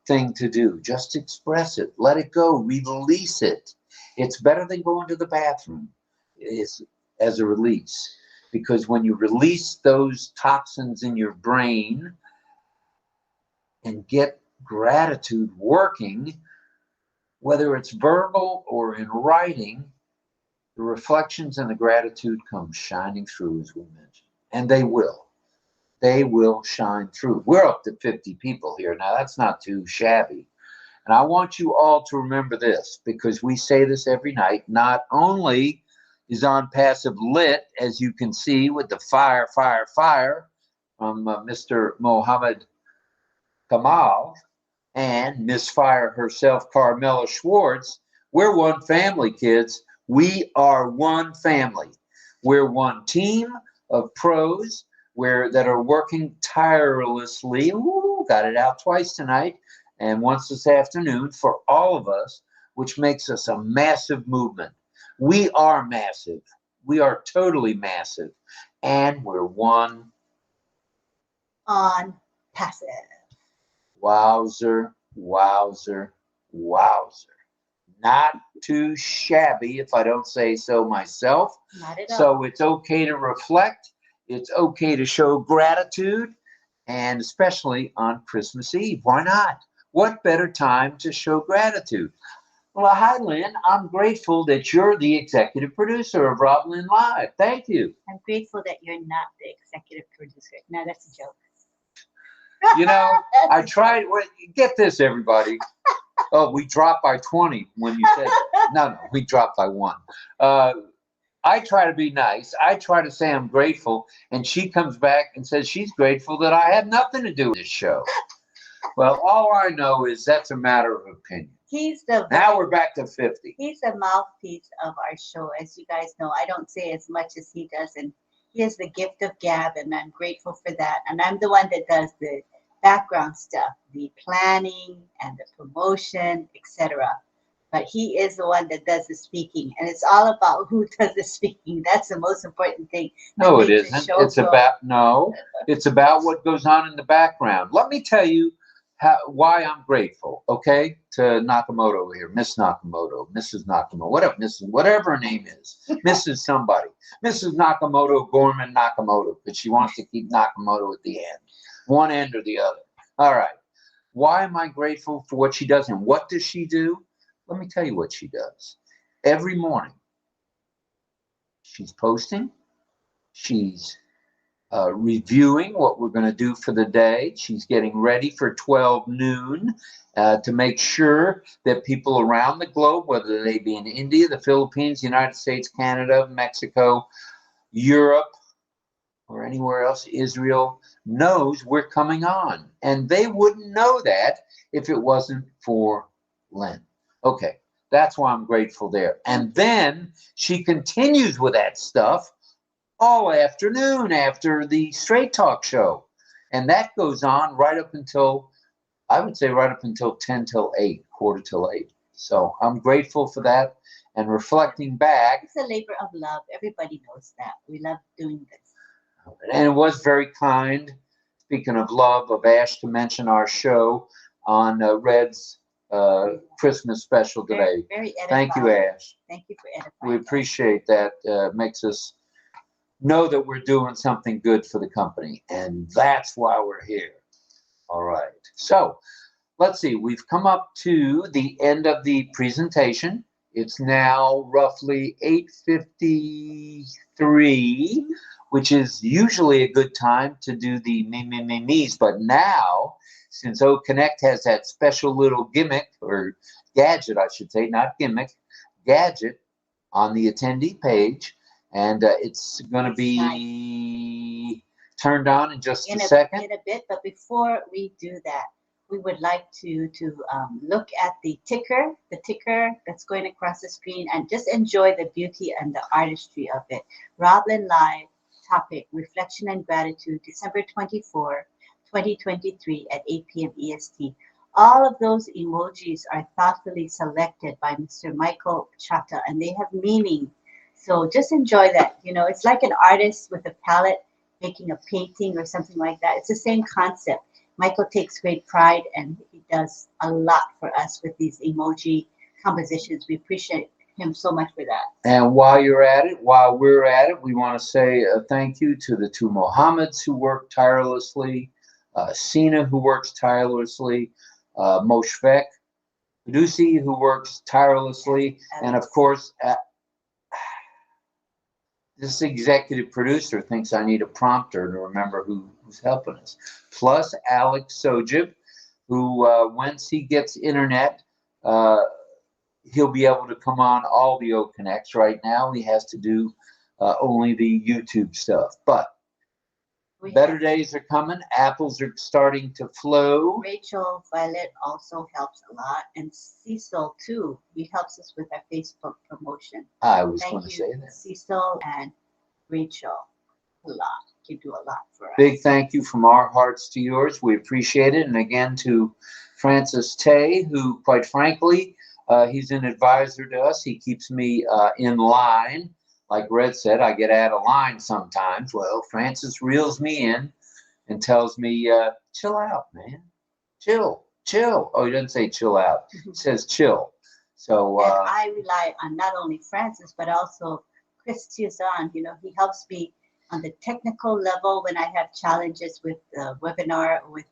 thing to do. Just express it. Let it go. Release it. It's better than going to the bathroom as a release. Because when you release those toxins in your brain and get gratitude working, whether it's verbal or in writing, the reflections and the gratitude come shining through, as we mentioned. And they will. They will shine through. We're up to 50 people here now. That's not too shabby. And I want you all to remember this, because we say this every night. Not only is ONPASSIVE lit, as you can see with the fire from Mr. Mohammed Kamal and Miss Fire herself, Carmela Schwartz. We're one family, kids. We are one family. We're one team of pros that are working tirelessly. Ooh, got it out twice tonight and once this afternoon for all of us, which makes us a massive movement. We are massive. We are totally massive. And we're one ONPASSIVE. Wowzer, wowzer, wowzer. Not too shabby, if I don't say so myself. Not at all. So it's okay to reflect. It's okay to show gratitude, and especially on Christmas Eve. Why not? What better time to show gratitude? Well, hi, Lynn. I'm grateful that you're the executive producer of RobLynnLive. Thank you. I'm grateful that you're not the executive producer. No, that's a joke. You know, I tried. Get this, everybody. Oh, we dropped by 20 when you said that. No, we dropped by 1. I try to be nice. I try to say I'm grateful, and she comes back and says she's grateful that I had nothing to do with this show. Well, all I know is that's a matter of opinion. Now we're back to 50. He's the mouthpiece of our show. As you guys know, I don't say as much as he does, and he has the gift of gab, and I'm grateful for that. And I'm the one that does the background stuff, the planning and the promotion, etc. but he is the one that does the speaking, and it's all about who does the speaking. That's the most important thing. No, it isn't. It's about what goes on in the background. Let me tell you why I'm grateful, okay, to Nakamoto here, Miss Nakamoto, Mrs. Nakamoto, whatever her name is, Mrs. somebody, Mrs. Nakamoto, Gorman Nakamoto, but she wants to keep Nakamoto at the end, one end or the other. All right. Why am I grateful for what she does, and what does she do? Let me tell you what she does. Every morning, she's posting, she's reviewing what we're going to do for the day. She's getting ready for 12 noon to make sure that people around the globe, whether they be in India, the Philippines, United States, Canada, Mexico, Europe, or anywhere else, Israel, knows we're coming on. And they wouldn't know that if it wasn't for Lynn. Okay, that's why I'm grateful there. And then she continues with that stuff all afternoon after the Straight Talk show. And that goes on right up until, I would say right up until 10 till 8, quarter till 8. So I'm grateful for that. And reflecting back. It's a labor of love. Everybody knows that. We love doing this. And it was very kind, speaking of love, of Ash to mention our show on Red's Christmas special today. Very edifying. Thank you, Ash. Thank you for edifying. We appreciate that. Makes us know that we're doing something good for the company, and that's why we're here. All right. So let's see. We've come up to the end of the presentation. It's now roughly 8:53, which is usually a good time to do the me's. But now, since OConnect has that special little gimmick, or gadget, I should say, not gimmick, gadget on the attendee page, and it's going to be turned on in just a second. In a bit, but before we do that, we would like to look at the ticker that's going across the screen, and just enjoy the beauty and the artistry of it. RobLynnLive topic, Reflection and Gratitude, December 24, 2023 at 8 p.m. EST. All of those emojis are thoughtfully selected by Mr. Michael Chata, and they have meaning. So just enjoy that. You know, it's like an artist with a palette making a painting or something like that. It's the same concept. Michael takes great pride, and he does a lot for us with these emoji compositions. We appreciate him so much for that. And while we're at it, we want to say a thank you to the two Mohammeds who work tirelessly, Sina, who works tirelessly, Moshfek Dusi, who works tirelessly, and of course, this executive producer thinks I need a prompter to remember who's helping us. Plus Alex Sojib, who once he gets internet, he'll be able to come on all the OConnects. Right now, he has to do only the YouTube stuff. But better days are coming. Apples are starting to flow. Rachel Violet also helps a lot, and Cecil too. He helps us with our Facebook promotion. I was going to say that. Cecil and Rachel, a lot. You do a lot for us. Big thank you from our hearts to yours. We appreciate it. And again to Francis Tay, who, quite frankly, he's an advisor to us. He keeps me in line. Like Red said, I get out of line sometimes. Well, Francis reels me in and tells me, chill out, man. Chill. Oh, he doesn't say chill out. He says chill. So and I rely on not only Francis, but also Chris Tuzan. You know, he helps me on the technical level when I have challenges with the webinar, with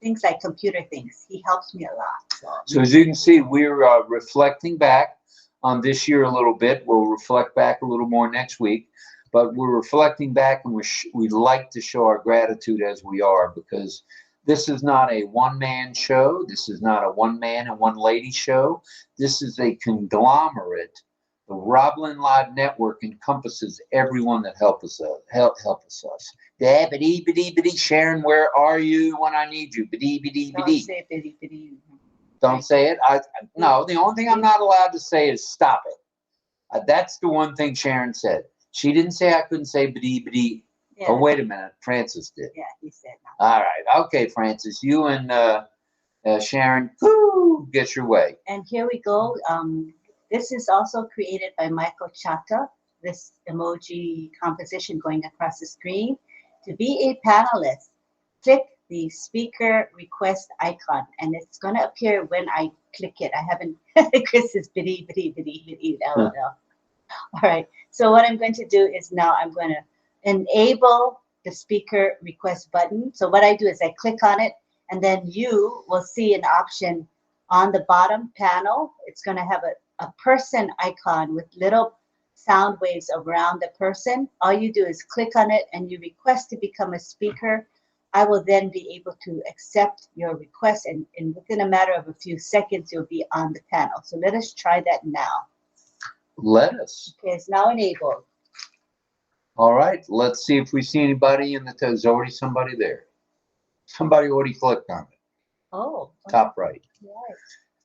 things like computer things. He helps me a lot. So as you can see, we're reflecting back on this year a little bit. We'll reflect back a little more next week, but we're reflecting back, and we like to show our gratitude as we are, because this is not a one-man show. This is not a one-man and one-lady show. This is a conglomerate. The RobLynnLive network encompasses everyone that helps us. Sharon, where are you when I need you? Don't say biddy biddy. Don't say it. No, the only thing I'm not allowed to say is stop it. That's the one thing Sharon said. She didn't say I couldn't say biddy. Yeah. Oh, wait a minute. Francis did. Yeah, he said no. All right. Okay, Francis. You and Sharon, whoo, get your way. And here we go. This is also created by Michael Chata, this emoji composition going across the screen. To be a panelist, click the speaker request icon, and it's going to appear when I click it. I haven't, Chris is bitty, LOL. All right, so what I'm going to do is now I'm going to enable the speaker request button. So what I do is I click on it, and then you will see an option on the bottom panel. It's going to have a person icon with little sound waves around the person. All you do is click on it and you request to become a speaker. I will then be able to accept your request, and within a matter of a few seconds, you'll be on the panel. So let us try that now. Let us. Okay, it's now enabled. All right, let's see if we see anybody in the, there's already somebody there. Somebody already clicked on it. Oh. Top right. Yes.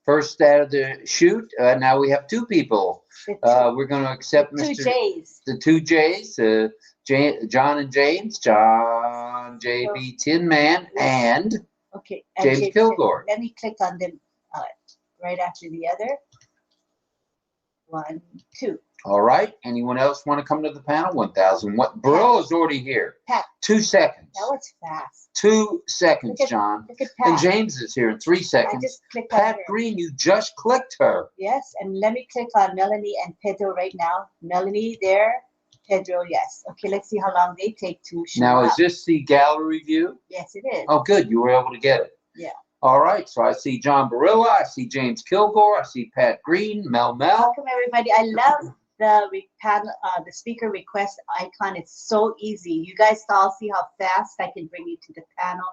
First out of the shoot. Now we have two people. We're going to accept Two Mr. J's. The two J's, John and James, John JB Tin Man, and Okay. James Kilgore. Let me click on them right after the other. 1, 2. All right. Anyone else want to come to the panel? 1,000. What? Burrell is already here. Pat. 2 seconds. That was fast. 2 seconds, John. Look at Pat. And James is here in 3 seconds. I just clicked on Pat her. Green, you just clicked her. Yes, and let me click on Melanie and Pedro right now. Melanie there, Pedro, yes. Okay, let's see how long they take to show Now, up. is this the gallery view? Yes, it is. Oh, good. You were able to get it. Yeah. All right. So I see John Barilla. I see James Kilgore. I see Pat Green, Mel. Welcome, everybody. I love the speaker request icon. It's so easy. You guys all see how fast I can bring you to the panel.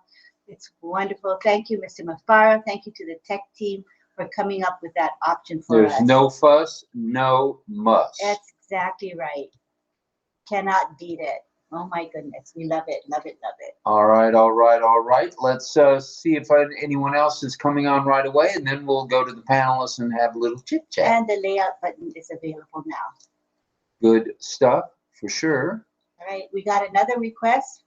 It's wonderful. Thank you, Mr. Mafara. Thank you to the tech team for coming up with that option for us. There's no fuss, no muss. That's exactly right. Cannot beat it. Oh my goodness. We love it, love it, love it. All right, all right, all right. Let's see if anyone else is coming on right away, and then we'll go to the panelists and have a little chit chat. And the layout button is available now. Good stuff, for sure. All right, we got another request.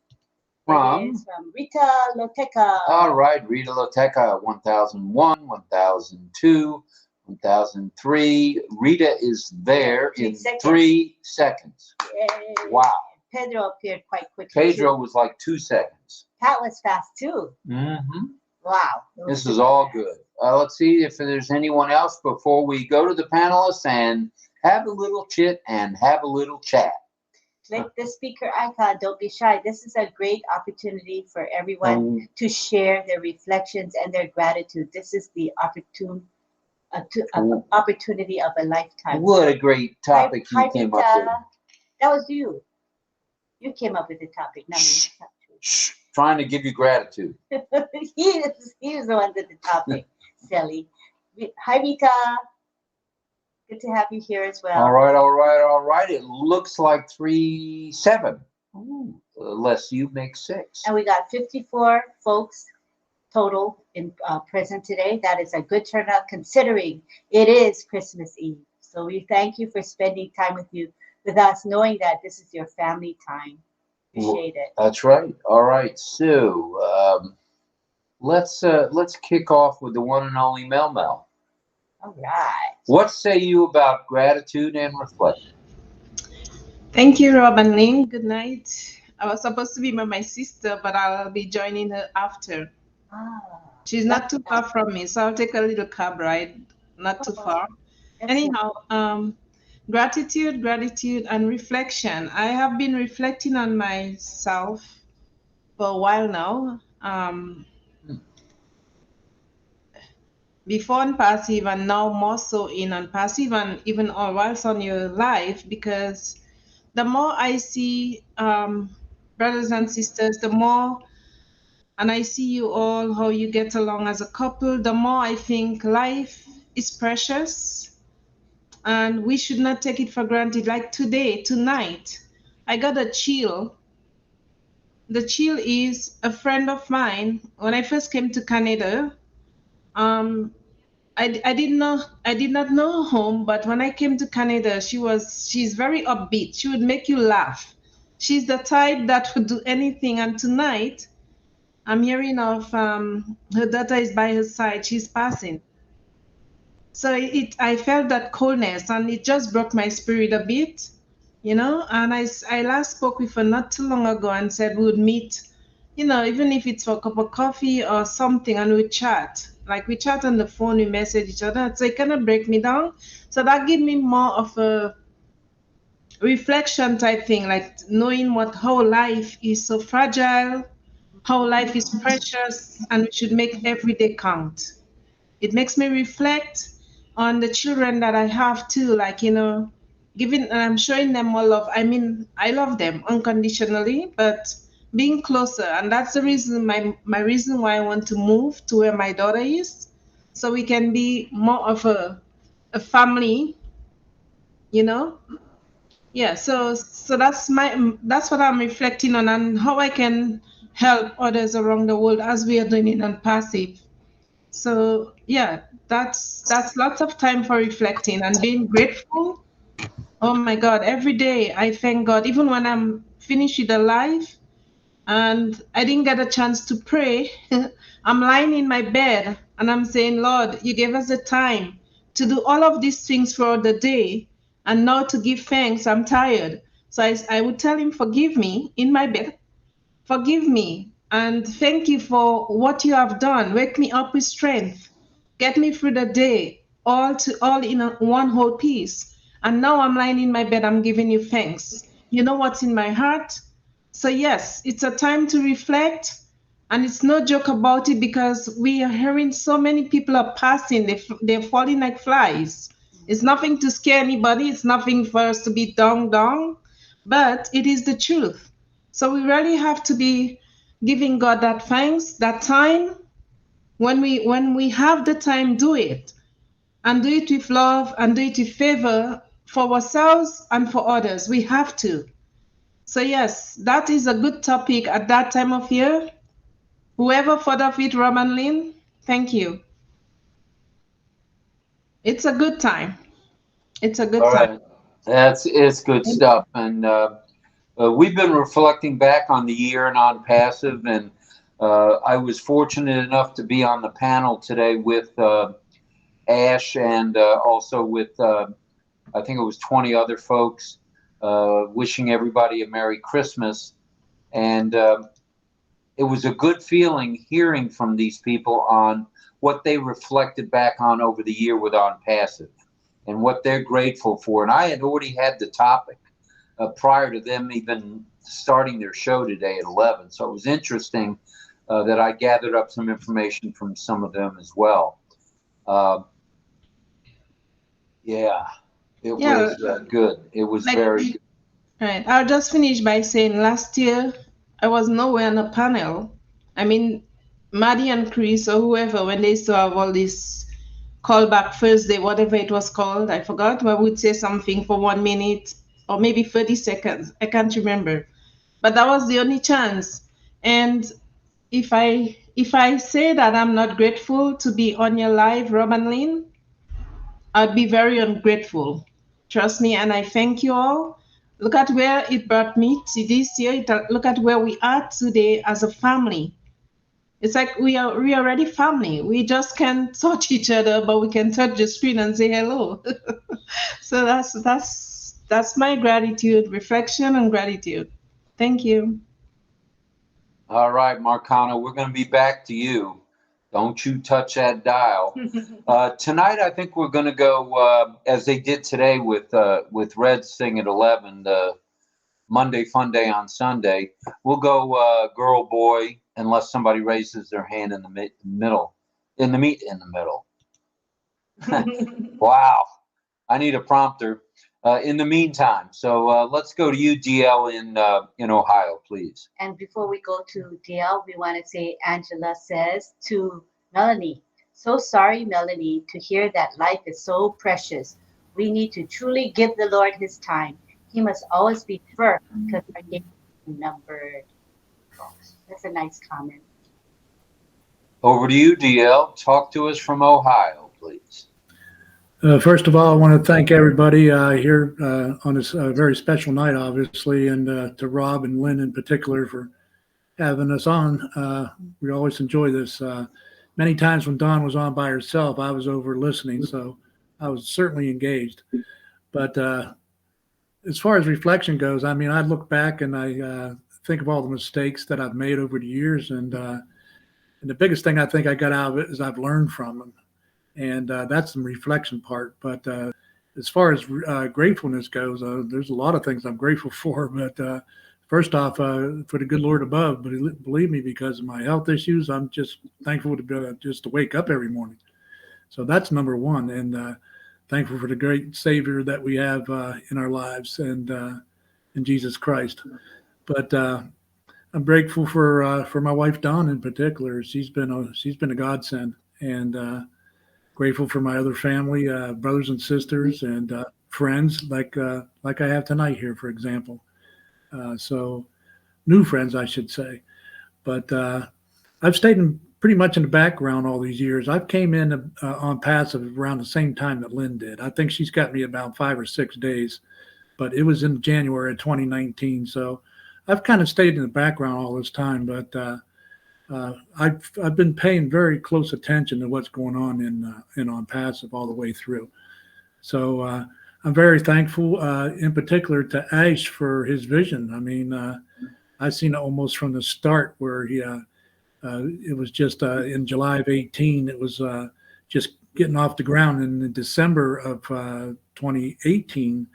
From? It is from Rita Loteca. All right, Rita Loteca, 1001, 1002, 1003. Rita is there in 3 seconds. Yay. Wow. Pedro appeared quite quickly. Pedro was like 2 seconds. Pat was fast too. Mm-hmm. Wow. This is all good. Let's see if there's anyone else before we go to the panelists and have a little chit and have a little chat. Click the speaker icon. Don't be shy. This is a great opportunity for everyone to share their reflections and their gratitude. This is the opportunity of a lifetime. What a great topic you came up with. That was you. You came up with the topic, not me. Shh. Trying to give you gratitude. he was the one with the topic, silly. Hi, Rita. Good to have you here as well. All right, all right, all right. It looks like 3-7. Ooh, unless you make 6. And we got 54 folks total in present today. That is a good turnout considering it is Christmas Eve. So we thank you for spending time with us, knowing that this is your family time. Appreciate it. That's right. All right. So let's kick off with the one and only Mel. All right. What say you about gratitude and reflection? Thank you, Rob and Lynn. Good night. I was supposed to be with my sister, but I'll be joining her after. She's not too far from me, so I'll take a little cab ride, not too far. Anyhow, gratitude, and reflection. I have been reflecting on myself for a while now. Before ONPASSIVE and now more so in ONPASSIVE and even whilst on your live, because the more I see brothers and sisters, the more, and I see you all, how you get along as a couple, the more I think life is precious and we should not take it for granted. Like tonight, I got a chill. The chill is a friend of mine. When I first came to Canada, I did not know home, but when I came to Canada, she's very upbeat. She would make you laugh. She's the type that would do anything. And tonight, I'm hearing of her daughter is by her side. She's passing. So I felt that coldness, and it just broke my spirit a bit, you know. And I last spoke with her not too long ago and said we would meet, you know, even if it's for a cup of coffee or something, and we chat. Like we chat on the phone, we message each other. So it kind of break me down. So that gave me more of a reflection type thing, like knowing how life is so fragile, how life is precious, and we should make every day count. It makes me reflect on the children that I have too, like, you know, giving and I'm showing them more love. I mean, I love them unconditionally, but being closer, and that's the reason my reason why I want to move to where my daughter is, so we can be more of a family, you know. Yeah, so that's what I'm reflecting on, and how I can help others around the world as we are doing it on passive. So yeah, that's lots of time for reflecting and being grateful. Oh my God, every day I thank God, even when I'm finished with the life and I didn't get a chance to pray. I'm lying in my bed and I'm saying, Lord, you gave us the time to do all of these things for the day, and now to give thanks, I'm tired. So I would tell him, forgive me in my bed. Forgive me and thank you for what you have done. Wake me up with strength. Get me through the day, all in one whole piece. And now I'm lying in my bed, I'm giving you thanks. You know what's in my heart? So yes, it's a time to reflect, and it's no joke about it, because we are hearing so many people are passing, they're falling like flies. It's nothing to scare anybody, it's nothing for us to be down, but it is the truth. So we really have to be giving God that thanks, that time. When we have the time, do it, and do it with love, and do it with favor for ourselves and for others. We have to. So yes, that is a good topic at that time of year. Whoever thought of it, RobLynn, thank you. It's a good time. It's a good All time. right. It's good stuff. And we've been reflecting back on the year and on passive. And I was fortunate enough to be on the panel today with Ash, and also with, I think it was 20 other folks, wishing everybody a Merry Christmas. And it was a good feeling hearing from these people on what they reflected back on over the year with On Passive and what they're grateful for. And I had already had the topic prior to them even starting their show today at 11. So it was interesting that I gathered up some information from some of them as well. Yeah, it was good. It was very good. Right. I'll just finish by saying last year I was nowhere on a panel. I mean, Maddie and Chris or whoever, when they used to have all this callback Thursday, whatever it was called, I forgot, but would say something for 1 minute or maybe 30 seconds. I can't remember. But that was the only chance. And if I say that I'm not grateful to be on your live, RobLynn, I'd be very ungrateful. Trust me, and I thank you all. Look at where it brought me to this year. Look at where we are today as a family. It's like we are already family. We just can't touch each other, but we can touch the screen and say hello. So that's my gratitude, reflection, and gratitude. Thank you. All right, Marcano, we're going to be back to you. Don't you touch that dial. Tonight, I think we're going to go as they did today with Red's thing at 11, the Monday Fun Day on Sunday. We'll go girl, boy, unless somebody raises their hand in the middle. In the middle. Wow, I need a prompter. In the meantime, so let's go to you, DL, in Ohio, please. And before we go to DL, we want to say Angela says to Melanie, so sorry, Melanie, to hear that life is so precious. We need to truly give the Lord his time. He must always be first because our days are numbered. That's a nice comment. Over to you, DL. Talk to us from Ohio, please. First of all, I want to thank everybody here on this very special night, obviously, and to Rob and Lynn in particular for having us on. We always enjoy this. Many times when Dawn was on by herself, I was over listening, so I was certainly engaged. But as far as reflection goes, I mean, I look back and I think of all the mistakes that I've made over the years, and the biggest thing I think I got out of it is I've learned from them, and that's the reflection part. But as far as gratefulness goes, there's a lot of things I'm grateful for. But first off, for the good Lord above, but believe me, because of my health issues, I'm just thankful to be able just to wake up every morning. So that's number one, and thankful for the great Savior that we have in our lives, and in Jesus Christ. But I'm grateful for my wife Dawn in particular. She's been a godsend, and grateful for my other family, brothers and sisters, and friends like I have tonight here, for example. So new friends, I should say. But I've stayed pretty much in the background all these years. I've came in on passive around the same time that Lynn did. I think she's got me about 5 or 6 days, but it was in January of 2019. So I've kind of stayed in the background all this time, but I've been paying very close attention to what's going on in on passive all the way through. So I'm very thankful, in particular, to Ash for his vision. I mean, I've seen it almost from the start, where he it was just in July of 18. It was just getting off the ground. And in December of 2018,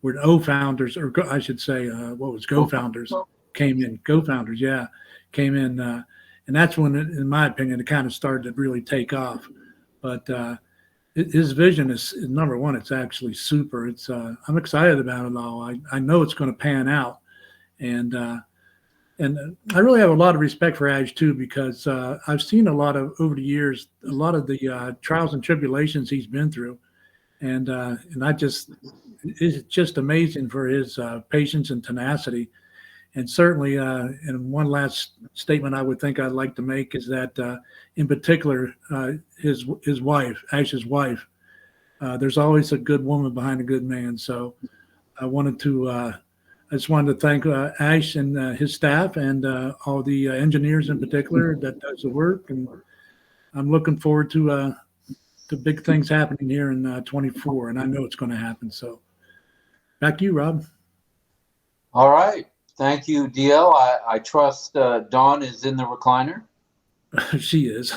where the O founders, or I should say, what was Go founders came in. Go founders, yeah, came in, and that's when, in my opinion, it kind of started to really take off. But his vision is number one. It's actually super. It's I'm excited about it all. I know it's going to pan out, and I really have a lot of respect for Ash too, because I've seen a lot of, over the years, a lot of the trials and tribulations he's been through, and I just, it's just amazing for his patience and tenacity. And certainly, and one last statement I would think I'd like to make is that, in particular, his wife, Ash's wife, there's always a good woman behind a good man. So I just wanted to thank Ash and his staff, and all the engineers in particular that does the work. And I'm looking forward to big things happening here in 24, and I know it's going to happen. So back to you, Rob. All right. Thank you, DL. I trust Dawn is in the recliner. She is.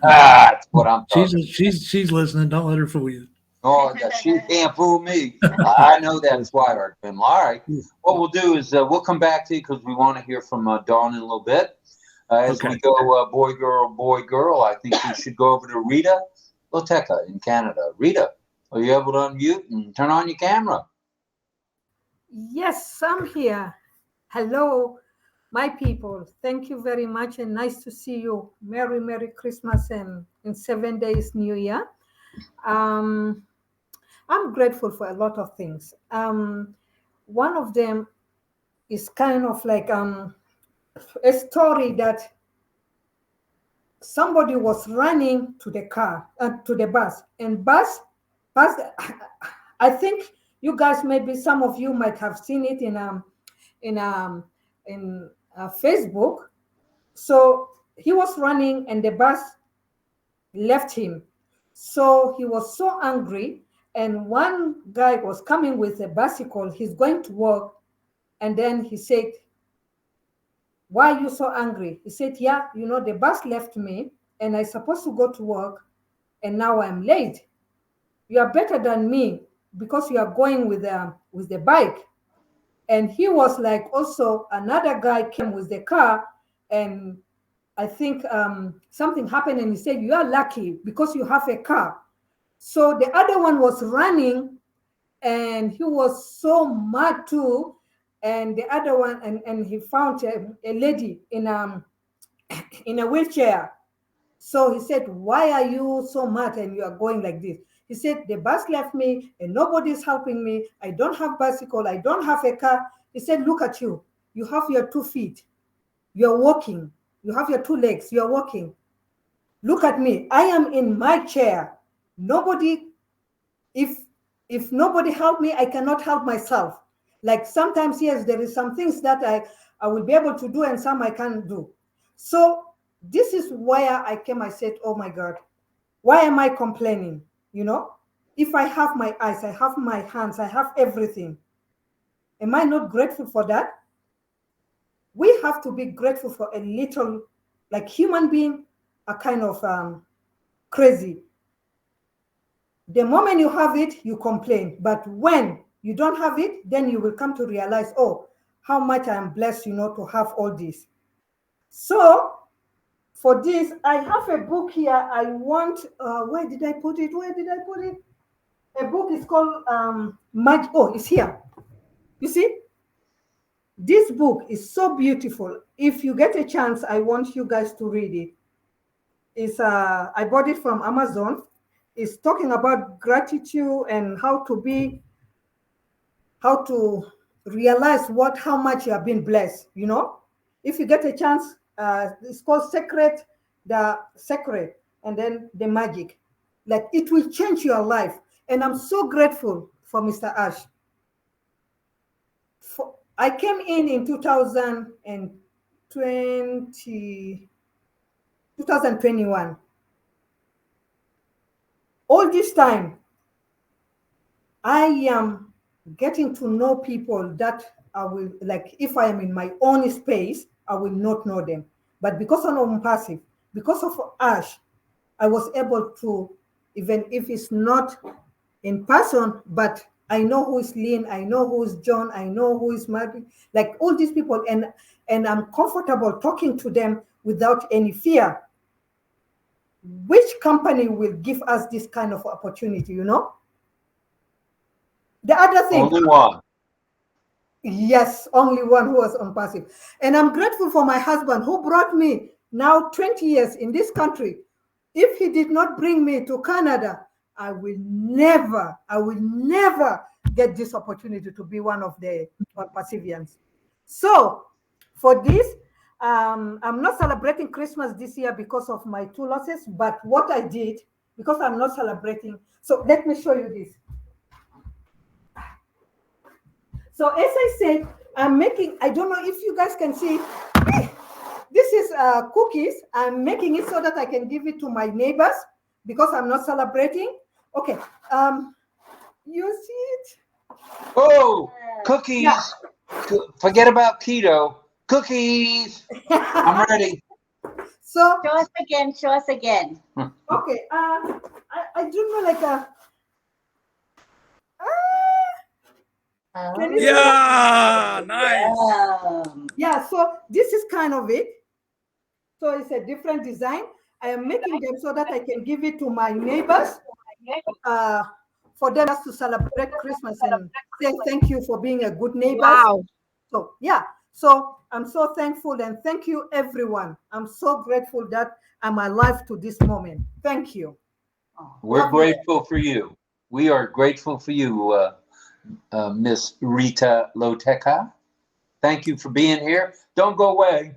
That's what I'm talking. She's listening. Don't let her fool you. Oh, she can't fool me. I know that sweetheart. All right. What we'll do is we'll come back to you, because we want to hear from Dawn in a little bit. As we go boy, girl, I think we should go over to Rita Loteca in Canada. Rita, are you able to unmute and turn on your camera? Yes, I'm here. Hello, my people. Thank you very much, and nice to see you. Merry Christmas, and in 7 days, New Year. I'm grateful for a lot of things. One of them is kind of like a story that somebody was running to the car, to the bus, and bus. I think you guys, maybe some of you might have seen it in Facebook. So he was running, and the bus left him. So he was so angry, and one guy was coming with a bicycle. He's going to work, and then he said, "Why are you so angry?" He said, "Yeah, the bus left me, and I'm supposed to go to work, and now I'm late. You are better than me because you are going with the bike." And he was like, also another guy came with the car, and I think something happened, and he said, "You are lucky because you have a car." So the other one was running, and he was so mad too. And the other one, and he found a lady in a wheelchair. So he said, "Why are you so mad and you are going like this?" He said, "The bus left me and nobody's helping me. I don't have bicycle. I don't have a car." He said, "Look at you. You have your 2 feet. You're walking. You have your 2 legs. You're walking. Look at me. I am in my chair. Nobody, if nobody help me, I cannot help myself. Like sometimes, yes, there is some things that I will be able to do and some I can't do. So this is where I came. I said, oh my God, why am I complaining? You know, if I have my eyes, I have my hands, I have everything. Am I not grateful for that? We have to be grateful for a little, like human being are kind of crazy. The moment you have it, you complain. But when you don't have it, then you will come to realize, oh, how much I am blessed, you know, to have all this. So for this, I have a book here. I want, where did I put it? Where did I put it? A book is called oh, it's here. You see? This book is so beautiful. If you get a chance, I want you guys to read it. It's I bought it from Amazon. It's talking about gratitude and how to realize how much you have been blessed. You know, if you get a chance, it's called the Secret, and then the Magic. Like it will change your life. And I'm so grateful for Mr. Ash. I came in 2021. All this time, I am getting to know people that I will, like, if I am in my own space, I will not know them. But because of ONPASSIVE, because of Ash, I was able to, even if it's not in person, but I know who is Lynn, I know who is John, I know who is Marvin, like all these people, and I'm comfortable talking to them without any fear. Which company will give us this kind of opportunity, you know? The other thing. Only one. Yes, only one who was ONPASSIVE. And I'm grateful for my husband who brought me now 20 years in this country. If he did not bring me to Canada, I will never get this opportunity to be one of the ONPASSIVians. So for this, I'm not celebrating Christmas this year because of my 2 losses, but what I did, because I'm not celebrating, so let me show you this. So as I said, I'm making, I don't know if you guys can see, this is cookies. I'm making it so that I can give it to my neighbors because I'm not celebrating. Okay, you see it? Oh, cookies. Yeah. Forget about keto. Cookies. I'm ready. So show us again. Show us again. Okay. I do know like a. Yeah, nice. Yeah. So this is kind of it. So it's a different design. I am making them so that I can give it to my neighbors. For them just to celebrate Christmas and say thank you for being a good neighbor. Wow. So yeah, so I'm so thankful and thank you everyone. I'm so grateful that I'm alive to this moment. Thank you. We're grateful for you. We are grateful for you, Miss Rita Loteca. Thank you for being here. Don't go away.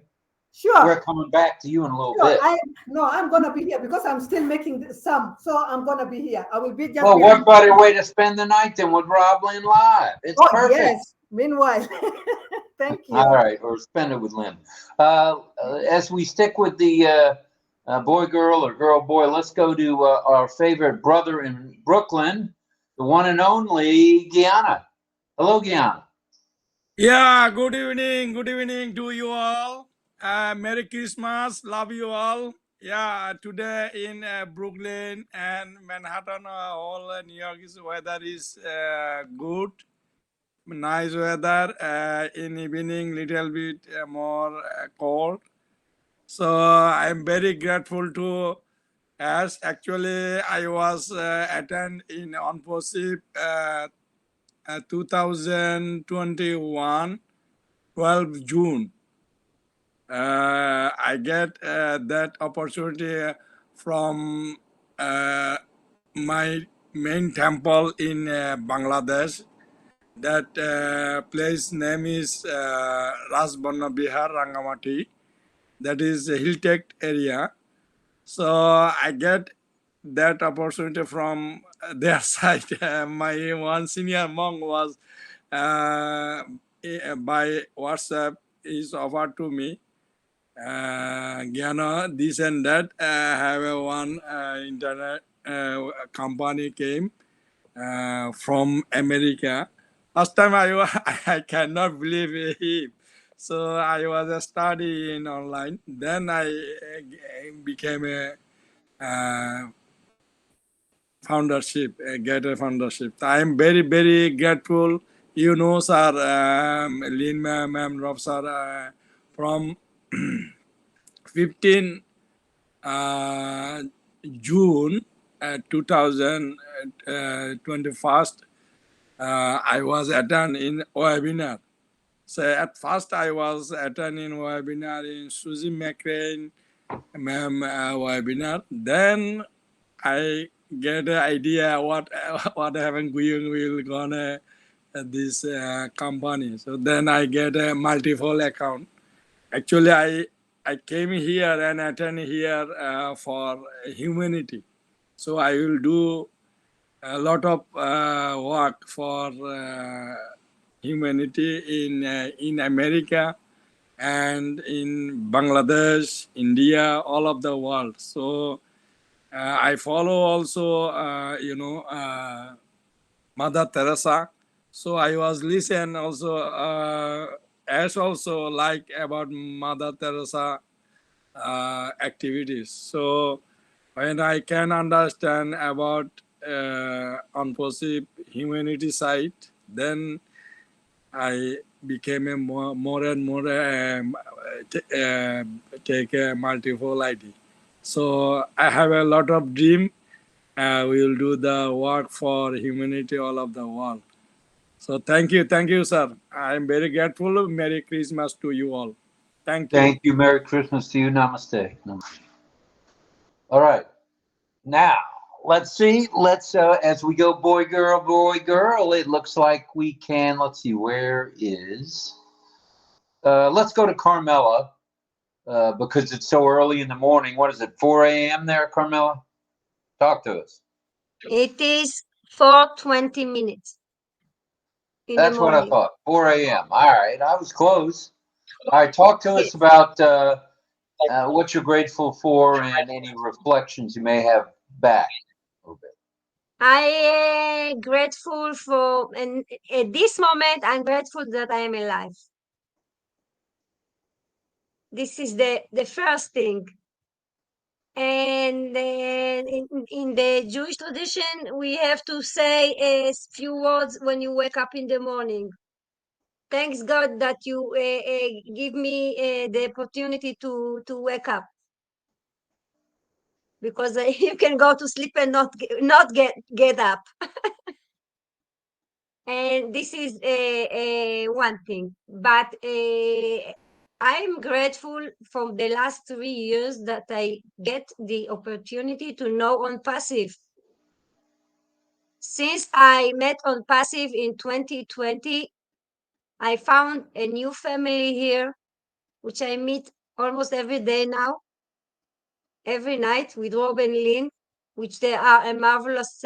Sure. We're coming back to you in a little bit. I'm going to be here because I'm still making some. So I'm going to be here. I will be just. Well, what better way to spend the night than with RobLynnLive? It's perfect. Yes. Meanwhile, thank you. All right, or spend it with Lynn. As we stick with the boy, girl, or girl, boy, let's go to our favorite brother in Brooklyn, the one and only Guyana. Hello, Guyana. Yeah, good evening to you all. Merry Christmas, love you all. Yeah, today in Brooklyn and Manhattan, all New York weather is good, nice weather. In evening, little bit more cold. So I'm very grateful to us. Actually, I was attend in ONPASSIVE 2021. 12 June. I get that opportunity from my main temple in Bangladesh. That place name is Rajbanna Bihar Rangamati. That is a Hilltech area. So I get that opportunity from their side. My one senior monk was by WhatsApp is offered to me. Gyana, this and that. Have one internet company came from America. Last time I cannot believe him. So I was studying online. Then I became a foundership, get a foundership. I am very, very grateful. You know, sir, Lynn ma'am, Rob sir, from 15 June 2021, I was attending webinar. So at first I was attending webinar in Susie McCrane ma'am webinar. Then I get an idea what happened going will gonna this company. So then I get a multiple account. Actually, I came here and attend here for humanity. So I will do a lot of work for humanity in America and in Bangladesh, India, all of the world. So I follow also, Mother Teresa. So I was listen also, as also like about Mother Teresa activities. So when I can understand about ONPASSIVE humanity side, then I became a more and more take a multiple ID. So I have a lot of dream. We will do the work for humanity all of the world. So thank you, sir. I am very grateful. Merry Christmas to you all. Thank you. Thank you. Merry Christmas to you. Namaste. Namaste. All right. Now, let's see. Let's, as we go boy, girl, it looks like we can, let's see, where is, let's go to Carmela, because it's so early in the morning. What is it, 4 a.m. there, Carmela? Talk to us. It is 4:20 minutes in That's the what I morning. thought, 4 a.m. All right, I was close. All right, talk to us about what you're grateful for and any reflections you may have back a little bit. I am grateful for, and at this moment, I'm grateful that I am alive. This is the first thing. And then in the Jewish tradition, we have to say a few words when you wake up in the morning. Thanks God that you give me the opportunity to wake up, because you can go to sleep and not get up. And this is one thing. But I'm grateful for the last 3 years that I get the opportunity to know ONPASSIVE. Since I met ONPASSIVE in 2020, I found a new family here, which I meet almost every day now, every night with Rob and Lynn, which they are a marvelous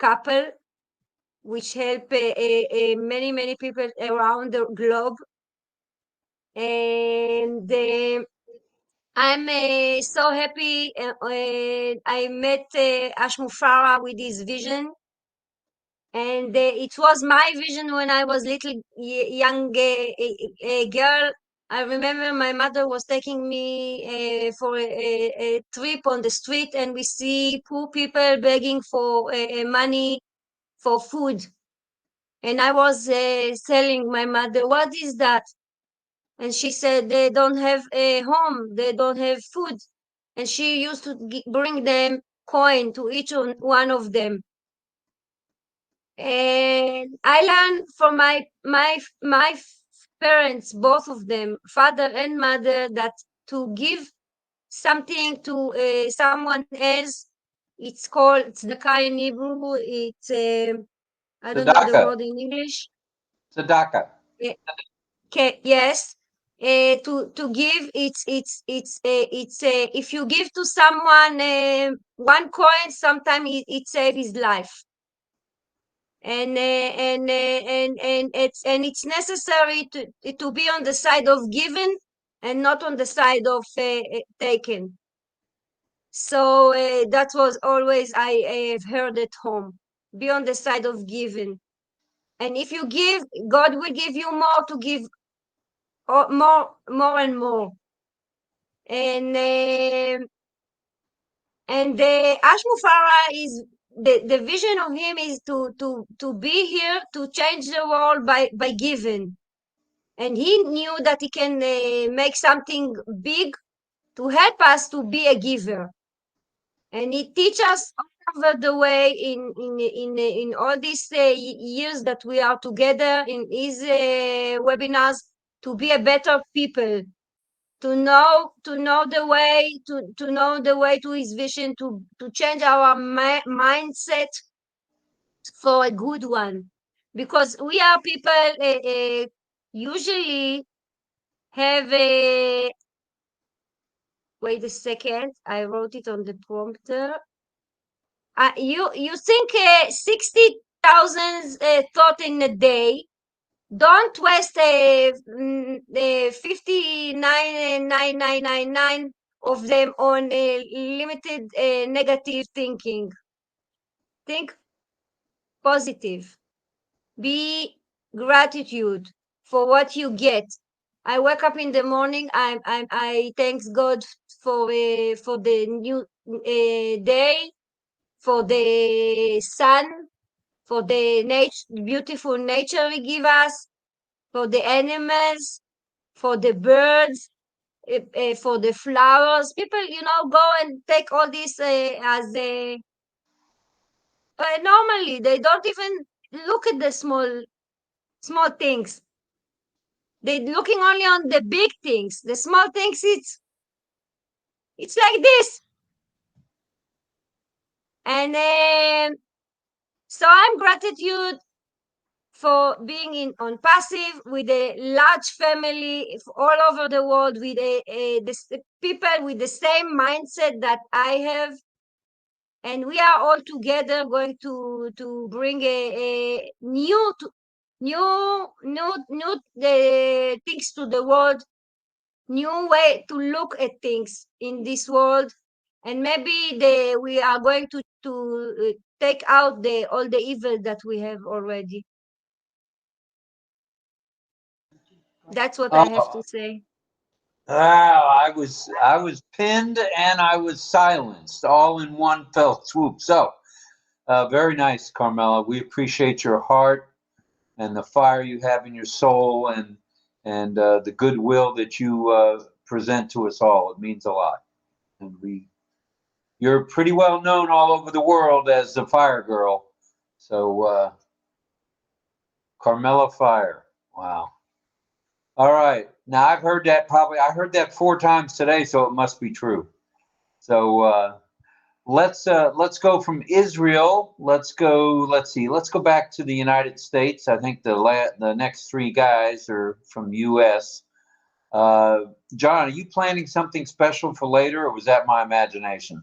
couple, which help many people around the globe. And I'm so happy. I met Ashmufara with his vision, and it was my vision when I was little young girl. I remember my mother was taking me for a trip on the street, and we see poor people begging for money for food. And I was telling my mother, what is that? And she said, they don't have a home, they don't have food. And she used to bring them coin to each one of them. And I learned from my parents, both of them, father and mother, that to give something to someone else, it's tzedakah in Hebrew. It's I don't know the Tzedakah. word in English. Tzedakah. Okay, yes. To give, it's if you give to someone one coin, sometimes it saves his life. and it's necessary to be on the side of giving and not on the side of taken. So that was always I have heard at home. Be on the side of giving, and if you give, God will give you more to give, more and more. And the Ashmufara is the vision of him is to be here to change the world by giving, and he knew that he can make something big to help us to be a giver, and he teach us all over the way in all these years that we are together in his webinars to be a better people, to know the way to his vision, to change our mindset for a good one, because we are people usually have a wait a second, I wrote it on the prompter. You think 60,000 thought in a day. Don't waste 59,999 of them on limited negative thinking. Think positive. Be gratitude for what you get. I wake up in the morning. I thanks God for the new day, for the sun, for the beautiful nature He give us, for the animals, for the birds, for the flowers. People, go and take all this as a normally. They don't even look at the small things. They're looking only on the big things. The small things, it's like this. And so I'm gratitude for being on passive with a large family all over the world, with the people with the same mindset that I have, and we are all together going to bring a new things to the world, new way to look at things in this world, and maybe we are going to take out all the evil that we have already. That's what I have to say. I was pinned and I was silenced all in one fell swoop. So very nice, Carmela. We appreciate your heart and the fire you have in your soul, and the goodwill that you present to us all. It means a lot. And you're pretty well known all over the world as the Fire Girl. So Carmela Fire. Wow. All right. Now I heard that 4 times today, so it must be true. So let's go from Israel. Let's go back to the United States. I think the next 3 guys are from US. John, are you planning something special for later, or was that my imagination?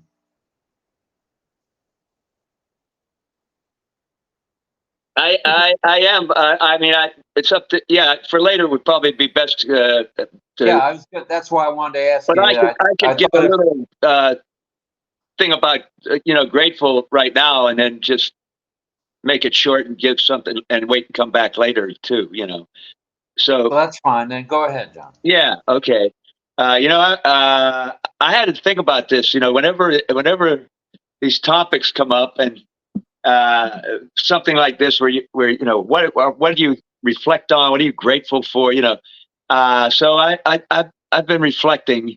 I am. I mean, it's up to, for later would probably be best. That's why I wanted to ask you. But I could give a little thing about, grateful right now, and then just make it short and give something and wait and come back later too, So well, that's fine. Then go ahead, John. Yeah. Okay. I had to think about this, whenever these topics come up, and something like this where what do you reflect on, what are you grateful for, so I've been reflecting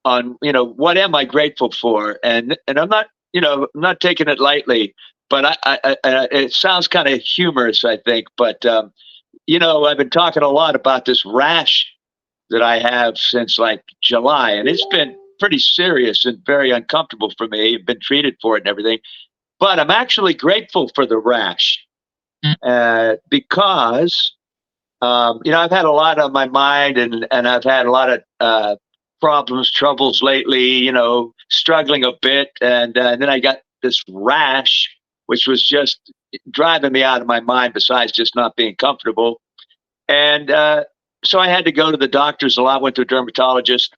on what am I grateful for, and I'm not I'm not taking it lightly, but I it sounds kind of humorous, I think, but I've been talking a lot about this rash that I have since like July, and it's been pretty serious and very uncomfortable for me. I've been treated for it and everything. But I'm actually grateful for the rash because, I've had a lot on my mind, and I've had a lot of troubles lately, struggling a bit. And then I got this rash, which was just, driving me out of my mind besides just not being comfortable. And so I had to go to the doctors a lot, went to a dermatologist,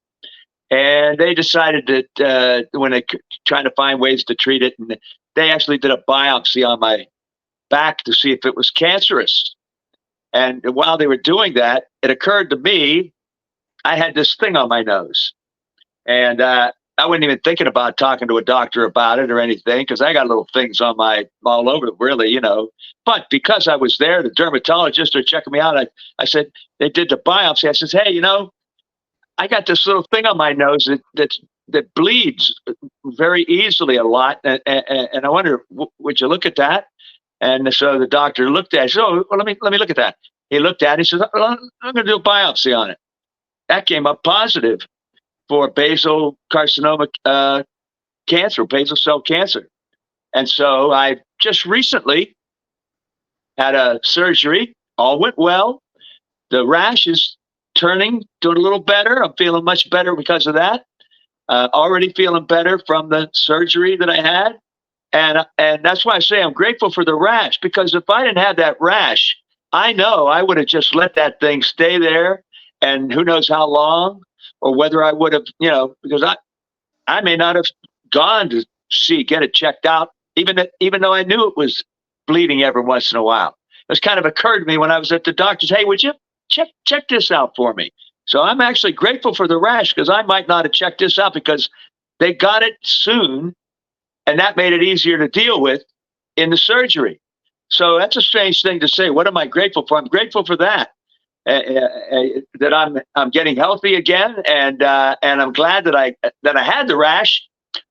and they decided that when they trying to find ways to treat it, and they actually did a biopsy on my back to see if it was cancerous. And while they were doing that, it occurred to me I had this thing on my nose. And I wasn't even thinking about talking to a doctor about it or anything, because I got little things on all over, really, you know. But because I was there, the dermatologist are checking me out. I said, they did the biopsy. I said, hey, you know, I got this little thing on my nose that bleeds very easily a lot. And I wonder, would you look at that? And so the doctor looked at it. He said, oh, well, let me look at that. He looked at it. He says, well, I'm going to do a biopsy on it. That came up positive for basal carcinoma cancer, basal cell cancer. And so I just recently had a surgery. All went well. The rash is doing a little better. I'm feeling much better because of that. Already feeling better from the surgery that I had. And that's why I say I'm grateful for the rash, because if I didn't have that rash, I know I would have just let that thing stay there, and who knows how long, or whether I would have, you know, because I may not have gone to get it checked out, even though I knew it was bleeding every once in a while. It's kind of occurred to me when I was at the doctor's, hey, would you check this out for me? So I'm actually grateful for the rash, because I might not have checked this out because they got it soon. And that made it easier to deal with in the surgery. So that's a strange thing to say. What am I grateful for? I'm grateful for that, that I'm getting healthy again, and I'm glad that I had the rash,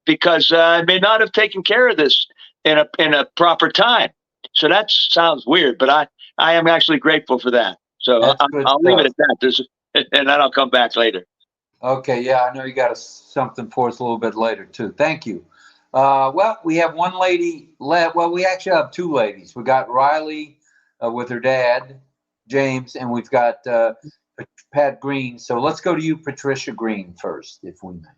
because I may not have taken care of this in a proper time. So that sounds weird, but I am actually grateful for that. So I'll leave it at that. And then I'll come back later. Okay, yeah, I know you got something for us a little bit later too. Thank you. Well, we have one lady left. Well, we actually have two ladies. We got Riley with her dad, James, and we've got Pat Green. So let's go to you, Patricia Green, first, if we may.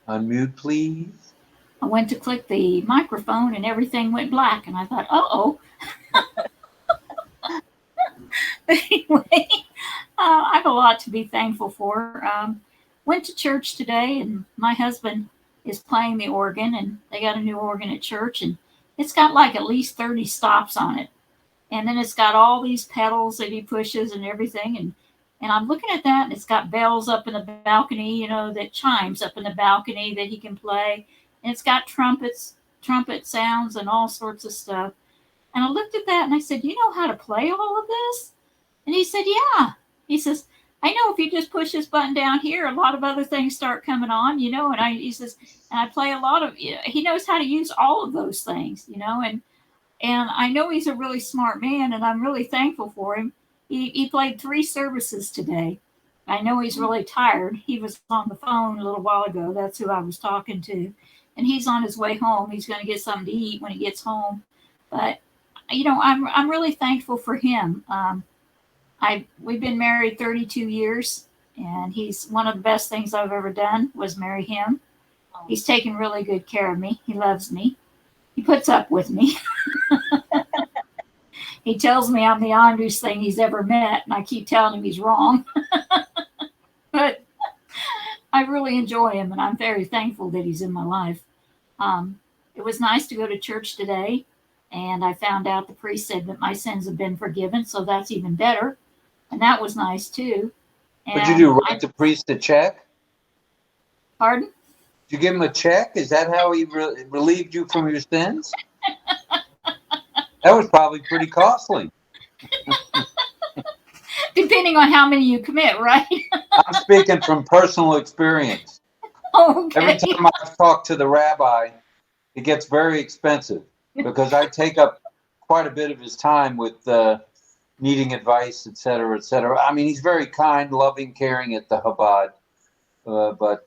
Unmute, please. I went to click the microphone and everything went black, and I thought, uh-oh. Anyway, I have a lot to be thankful for. Went to church today, and my husband is playing the organ, and they got a new organ at church, and it's got like at least 30 stops on it. And then it's got all these pedals that he pushes and everything. And I'm looking at that, and it's got bells up in the balcony, you know, that chimes up in the balcony that he can play. And it's got trumpet sounds and all sorts of stuff. And I looked at that and I said, you know how to play all of this? And he said, yeah. He says, I know if you just push this button down here, a lot of other things start coming on, you know. And he says, and I play a lot of, you know, he knows how to use all of those things, you know. And I know he's a really smart man, and I'm really thankful for him. He played 3 services today. I know he's really tired. He was on the phone a little while ago. That's who I was talking to. And he's on his way home. He's going to get something to eat when he gets home. But, you know, I'm really thankful for him. We've been married 32 years, and he's one of the best things I've ever done was marry him. He's taken really good care of me. He loves me. He puts up with me. He tells me I'm the honest thing he's ever met, and I keep telling him he's wrong. But I really enjoy him, and I'm very thankful that he's in my life. It was nice to go to church today, and I found out the priest said that my sins have been forgiven, so that's even better. And that was nice, too. What'd you do, write the priest a check? Pardon? Did you give him a check? Is that how he relieved you from your sins? That was probably pretty costly. Depending on how many you commit, right? I'm speaking from personal experience. Okay. Every time I talk to the rabbi, it gets very expensive because I take up quite a bit of his time with needing advice, et cetera, et cetera. I mean, he's very kind, loving, caring at the Chabad, but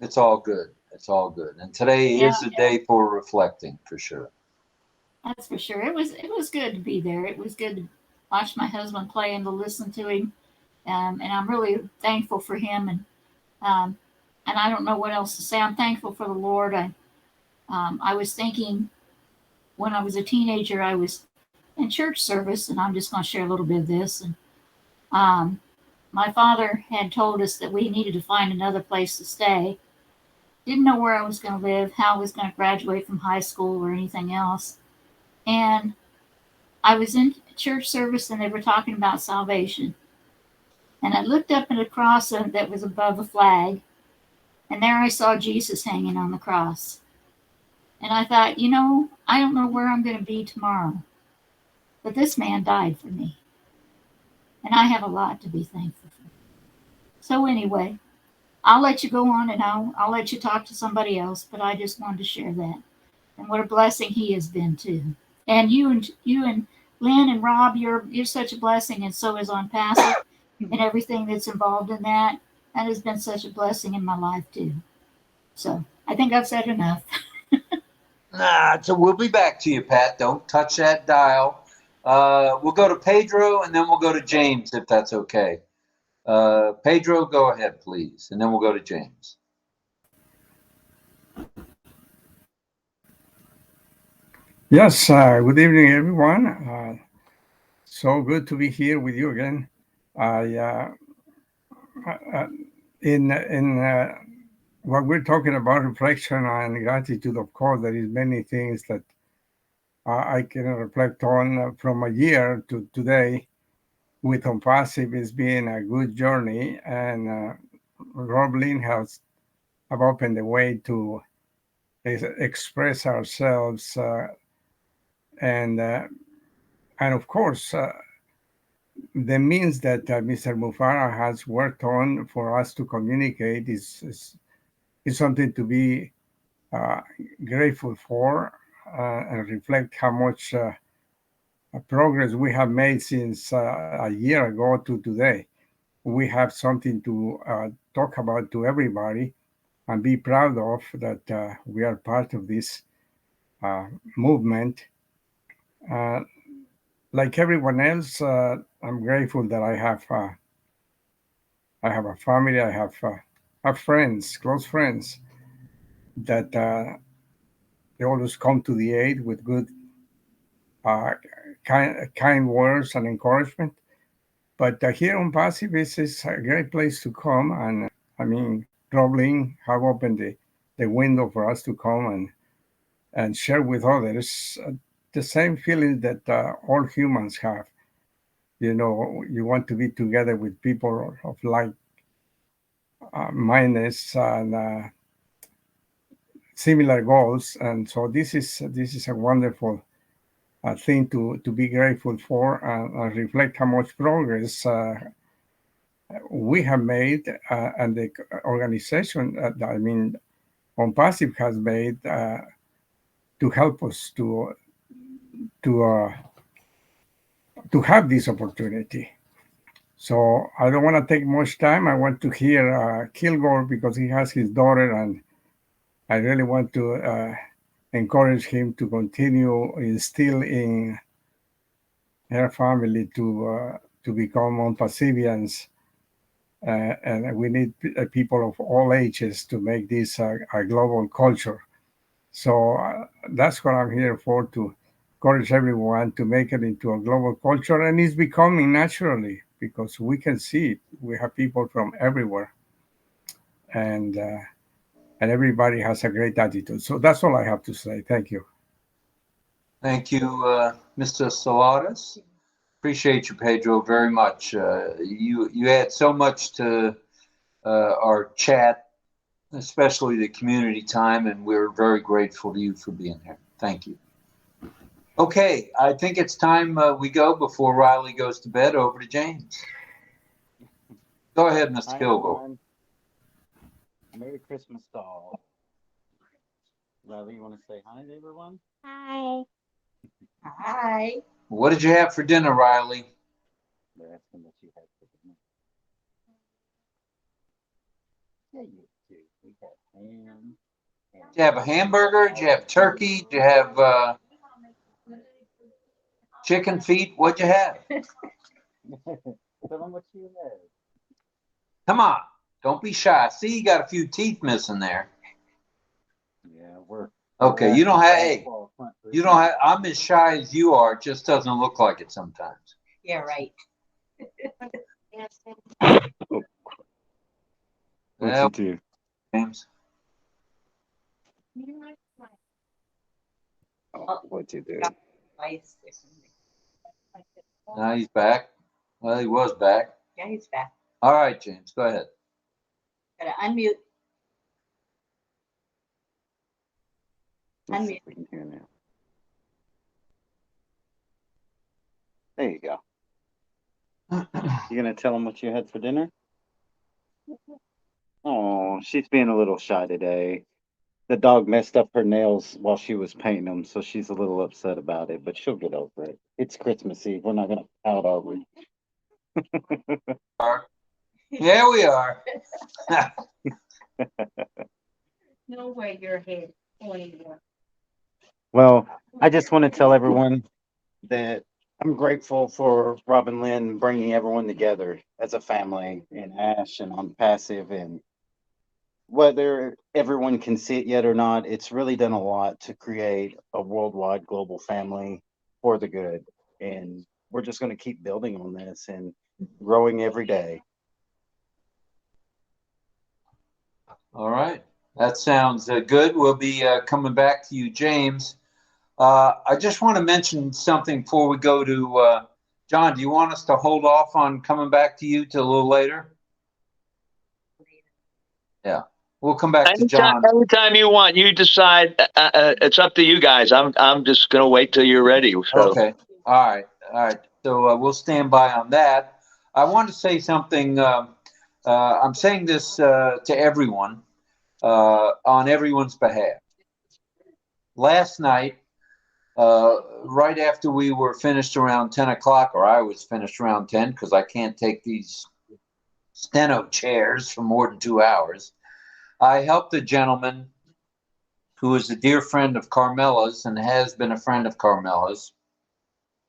it's all good. It's all good. And today is the day for reflecting, for sure. That's for sure. It was good to be there. It was good to watch my husband play and to listen to him. And I'm really thankful for him. And and I don't know what else to say. I'm thankful for the Lord. I was thinking when I was a teenager, I was in church service, and I'm just going to share a little bit of this. And my father had told us that we needed to find another place to stay. Didn't know where I was going to live, how I was going to graduate from high school or anything else. And I was in church service, and they were talking about salvation. And I looked up at a cross that was above a flag, and there I saw Jesus hanging on the cross. And I thought, you know, I don't know where I'm going to be tomorrow, but this man died for me. And I have a lot to be thankful for. So anyway, I'll let you go on, and I'll let you talk to somebody else, but I just wanted to share that. And what a blessing he has been too. And you and Lynn and Rob, you're such a blessing, and so is ONPASSIVE and everything that's involved in that. That has been such a blessing in my life too. So I think I've said enough. So we'll be back to you, Pat. Don't touch that dial. We'll go to Pedro, and then we'll go to James, if that's okay. Pedro, go ahead, please, and then we'll go to James. Yes, good evening, everyone. So good to be here with you again. In what we're talking about, reflection and gratitude, of course, there is many things that I can reflect on from a year to today. With ONPASSIVE, it's been a good journey, and RobLynn have opened the way to express ourselves, and of course, the means that Mr. Mufara has worked on for us to communicate is something to be grateful for, and reflect how much progress we have made since a year ago to today. We have something to talk about to everybody and be proud of, that we are part of this movement. Like everyone else, I'm grateful that I have a family. I have friends, close friends, that they always come to the aid with good, kind words and encouragement. But here on Passive is a great place to come, and I mean, RobLynn have opened the window for us to come and share with others the same feeling that all humans have. You know, you want to be together with people of like mindedness and similar goals, and so this is a wonderful thing to be grateful for, and reflect how much progress we have made, and the organization, I mean, ONPASSIVE has made to help us to have this opportunity. So I don't want to take much time. I want to hear Kilgore, because he has his daughter, and I really want to encourage him to continue instilling her family to become ONPASSIVians. And we need people of all ages to make this a global culture. So that's what I'm here for, to encourage everyone to make it into a global culture. And it's becoming naturally, because we can see it. We have people from everywhere. And everybody has a great attitude. So that's all I have to say. Thank you. Thank you, Mr. Saladas. Appreciate you, Pedro, very much. You add so much to our chat, especially the community time, and we're very grateful to you for being here. Thank you. Okay, I think it's time we go before Riley goes to bed. Over to James. Go ahead, Mr. Kilgore. Merry Christmas to all. Riley, you want to say hi to everyone? Hi. Hi. What did you have for dinner, Riley? They're asking what you had for dinner. Yeah, you do. We had ham. Did you have a hamburger? Did you have turkey? Did you have chicken feet? What'd you have? Tell them what you had. Come on. Don't be shy. See, you got a few teeth missing there. Yeah, we're Okay, you don't have. Hey, you don't have. have. I'm as shy as you are. It just doesn't look like it sometimes. Yeah, right. What'd you do? James. Oh, what'd you do? Now he's back. Well, he was back. Yeah, he's back. All right, James, go ahead. Gotta unmute. Let's see if we can hear now. There you go. You gonna tell him what you had for dinner? Oh, she's being a little shy today. The dog messed up her nails while she was painting them, so she's a little upset about it, but she'll get over it. It's Christmas Eve. We're not gonna pout, are we? Yeah, we are. No way your head anymore. Well, I just want to tell everyone that I'm grateful for RobLynn bringing everyone together as a family in Ash and ONPASSIVE, and whether everyone can see it yet or not, it's really done a lot to create a worldwide global family for the good. And we're just going to keep building on this and growing every day. All right. That sounds good. We'll be coming back to you, James. I just want to mention something before we go to John. Do you want us to hold off on coming back to you till a little later? Yeah. We'll come back to John. Anytime you want. You decide. It's up to you guys. I'm just going to wait till you're ready. So. Okay. All right. All right. So we'll stand by on that. I want to say something. I'm saying this to everyone on everyone's behalf. Last night, right after we were finished around 10 o'clock, or I was finished around 10 because I can't take these steno chairs for more than 2 hours, I helped a gentleman who is a dear friend of Carmela's and has been a friend of Carmela's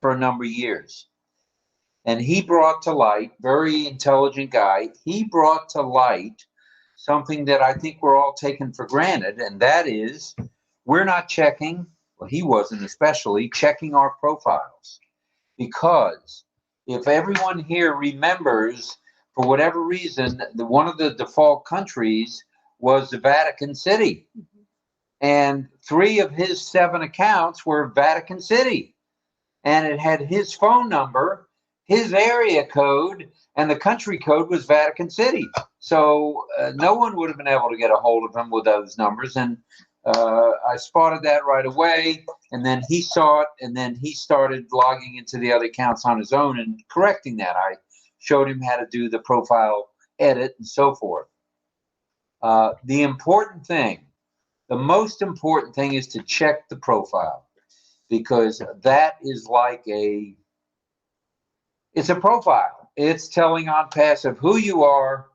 for a number of years. And he brought to light, very intelligent guy, he brought to light something that I think we're all taking for granted, and that is we're not checking, well, he wasn't especially, checking our profiles. Because if everyone here remembers, for whatever reason, one of the default countries was the Vatican City. And 3 of his 7 accounts were Vatican City. And it had his phone number, his area code, and the country code was Vatican City. So no one would have been able to get a hold of him with those numbers. And I spotted that right away. And then he saw it, and then he started logging into the other accounts on his own and correcting that. I showed him how to do the profile edit and so forth. The important thing, the most important thing is to check the profile, because that is like it's a profile. It's telling ONPASSIVE who you are,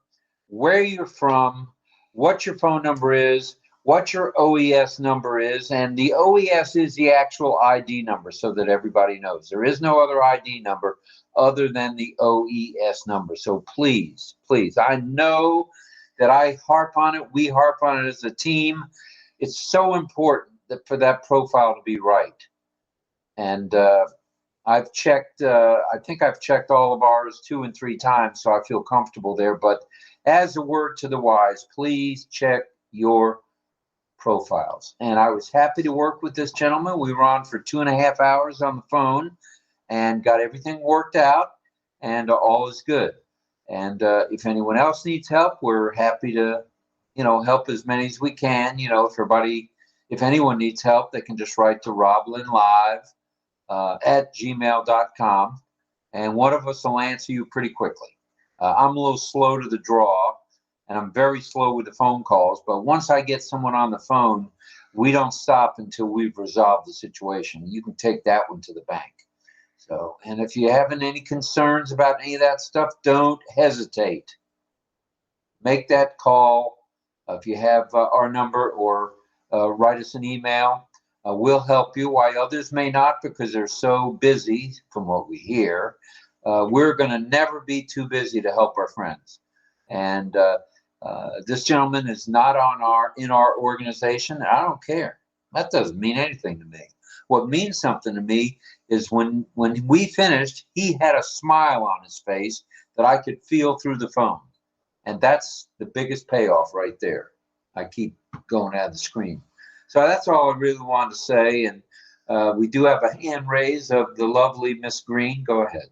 where you're from, what your phone number is, what your OES number is, and the OES is the actual ID number so that everybody knows. There is no other ID number other than the OES number. So please, please, I know that I harp on it. We harp on it as a team. It's so important that for that profile to be right. And I've checked, I think I've checked all of ours 2 and 3 times, so I feel comfortable there. But as a word to the wise, please check your profiles. And I was happy to work with this gentleman. We were on for 2.5 hours on the phone and got everything worked out, and all is good. And if anyone else needs help, we're happy to, help as many as we can. If anyone needs help, they can just write to RobLynnLive at gmail.com, and one of us will answer you pretty quickly. I'm a little slow to the draw, and I'm very slow with the phone calls, but once I get someone on the phone, we don't stop until we've resolved the situation. You can take that one to the bank. So, and if you have any concerns about any of that stuff, don't hesitate. Make that call. If you have our number, or write us an email. We'll help you, while others may not, because they're so busy, from what we hear. We're going to never be too busy to help our friends. And This gentleman is not in our organization. I don't care. That doesn't mean anything to me. What means something to me is when we finished, he had a smile on his face that I could feel through the phone. And that's the biggest payoff right there. I keep going out of the screen. So that's all I really wanted to say. And we do have a hand raise of the lovely Miss Green. Go ahead.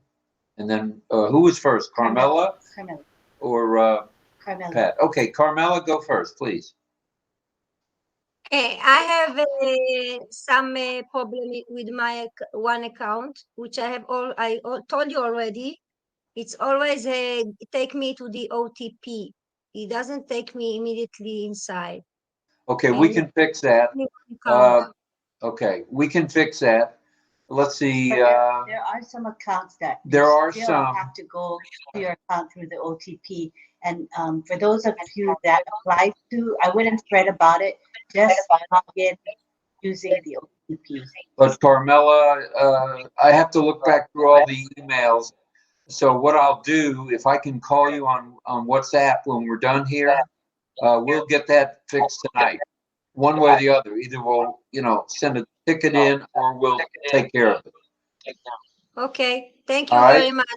And then who was first, Carmela? Carmela. Or Carmela. Pat? Okay, Carmela, go first, please. Okay, I have some problem with my one account, which I told you already. It's always take me to the OTP. It doesn't take me immediately inside. Okay, we And can fix that. Okay, we can fix that. Let's see. There are some accounts that There are still some. have to go to your account through the OTP. And for those of you that apply to, I wouldn't fret about it. Just log in using the OTP. But Carmela, I have to look back through all the emails. So what I'll do, if I can call you on WhatsApp when we're done here, we'll get that fixed tonight. One way or the other. Either we'll, send a ticket in or we'll take care of it. Okay, thank you All right. very much.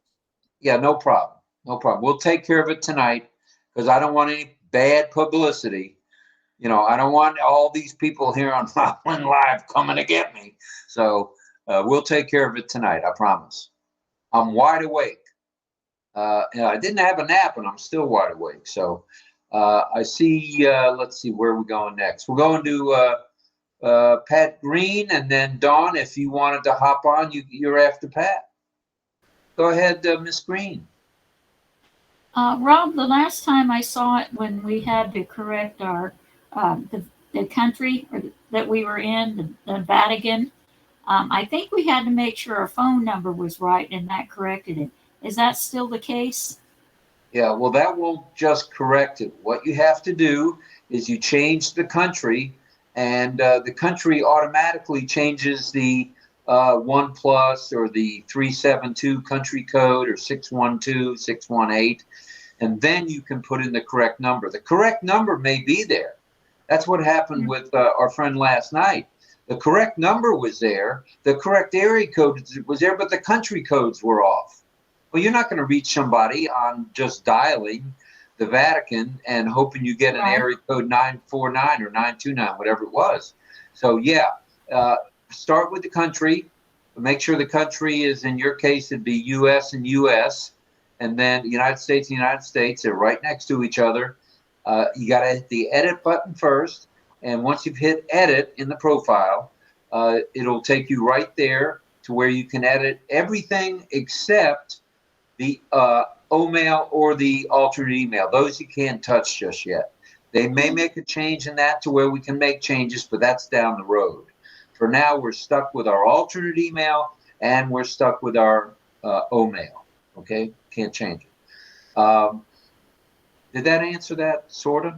Yeah, no problem. No problem. We'll take care of it tonight because I don't want any bad publicity. I don't want all these people here on RobLynnLive coming to get me. So we'll take care of it tonight. I promise. I'm wide awake. And I didn't have a nap and I'm still wide awake. So I see, let's see, where are we going next? We're going to Pat Green, and then Dawn, if you wanted to hop on, you're after Pat. Go ahead, Miss Green. Rob, the last time I saw it when we had to correct our the country that we were in, the Vatican, I think we had to make sure our phone number was right, and that corrected it. Is that still the case? Yeah, well, that will just correct it. What you have to do is you change the country, and the country automatically changes the 1+ or the 372 country code or 612, 618, and then you can put in the correct number. The correct number may be there. That's what happened with our friend last night. The correct number was there. The correct area code was there, but the country codes were off. Well, you're not going to reach somebody on just dialing the Vatican and hoping you get an area code 949 or 929, whatever it was. So, yeah, start with the country. Make sure the country is, in your case, it'd be U.S. and U.S., and then United States and United States. They're right next to each other. You got to hit the edit button first. And once you've hit edit in the profile, it'll take you right there to where you can edit everything except the OMail or the alternate email. Those you can't touch just yet. They may make a change in that to where we can make changes, but that's down the road. For now, we're stuck with our alternate email and we're stuck with our OMail. Okay? Can't change it. Did that answer that, sort of?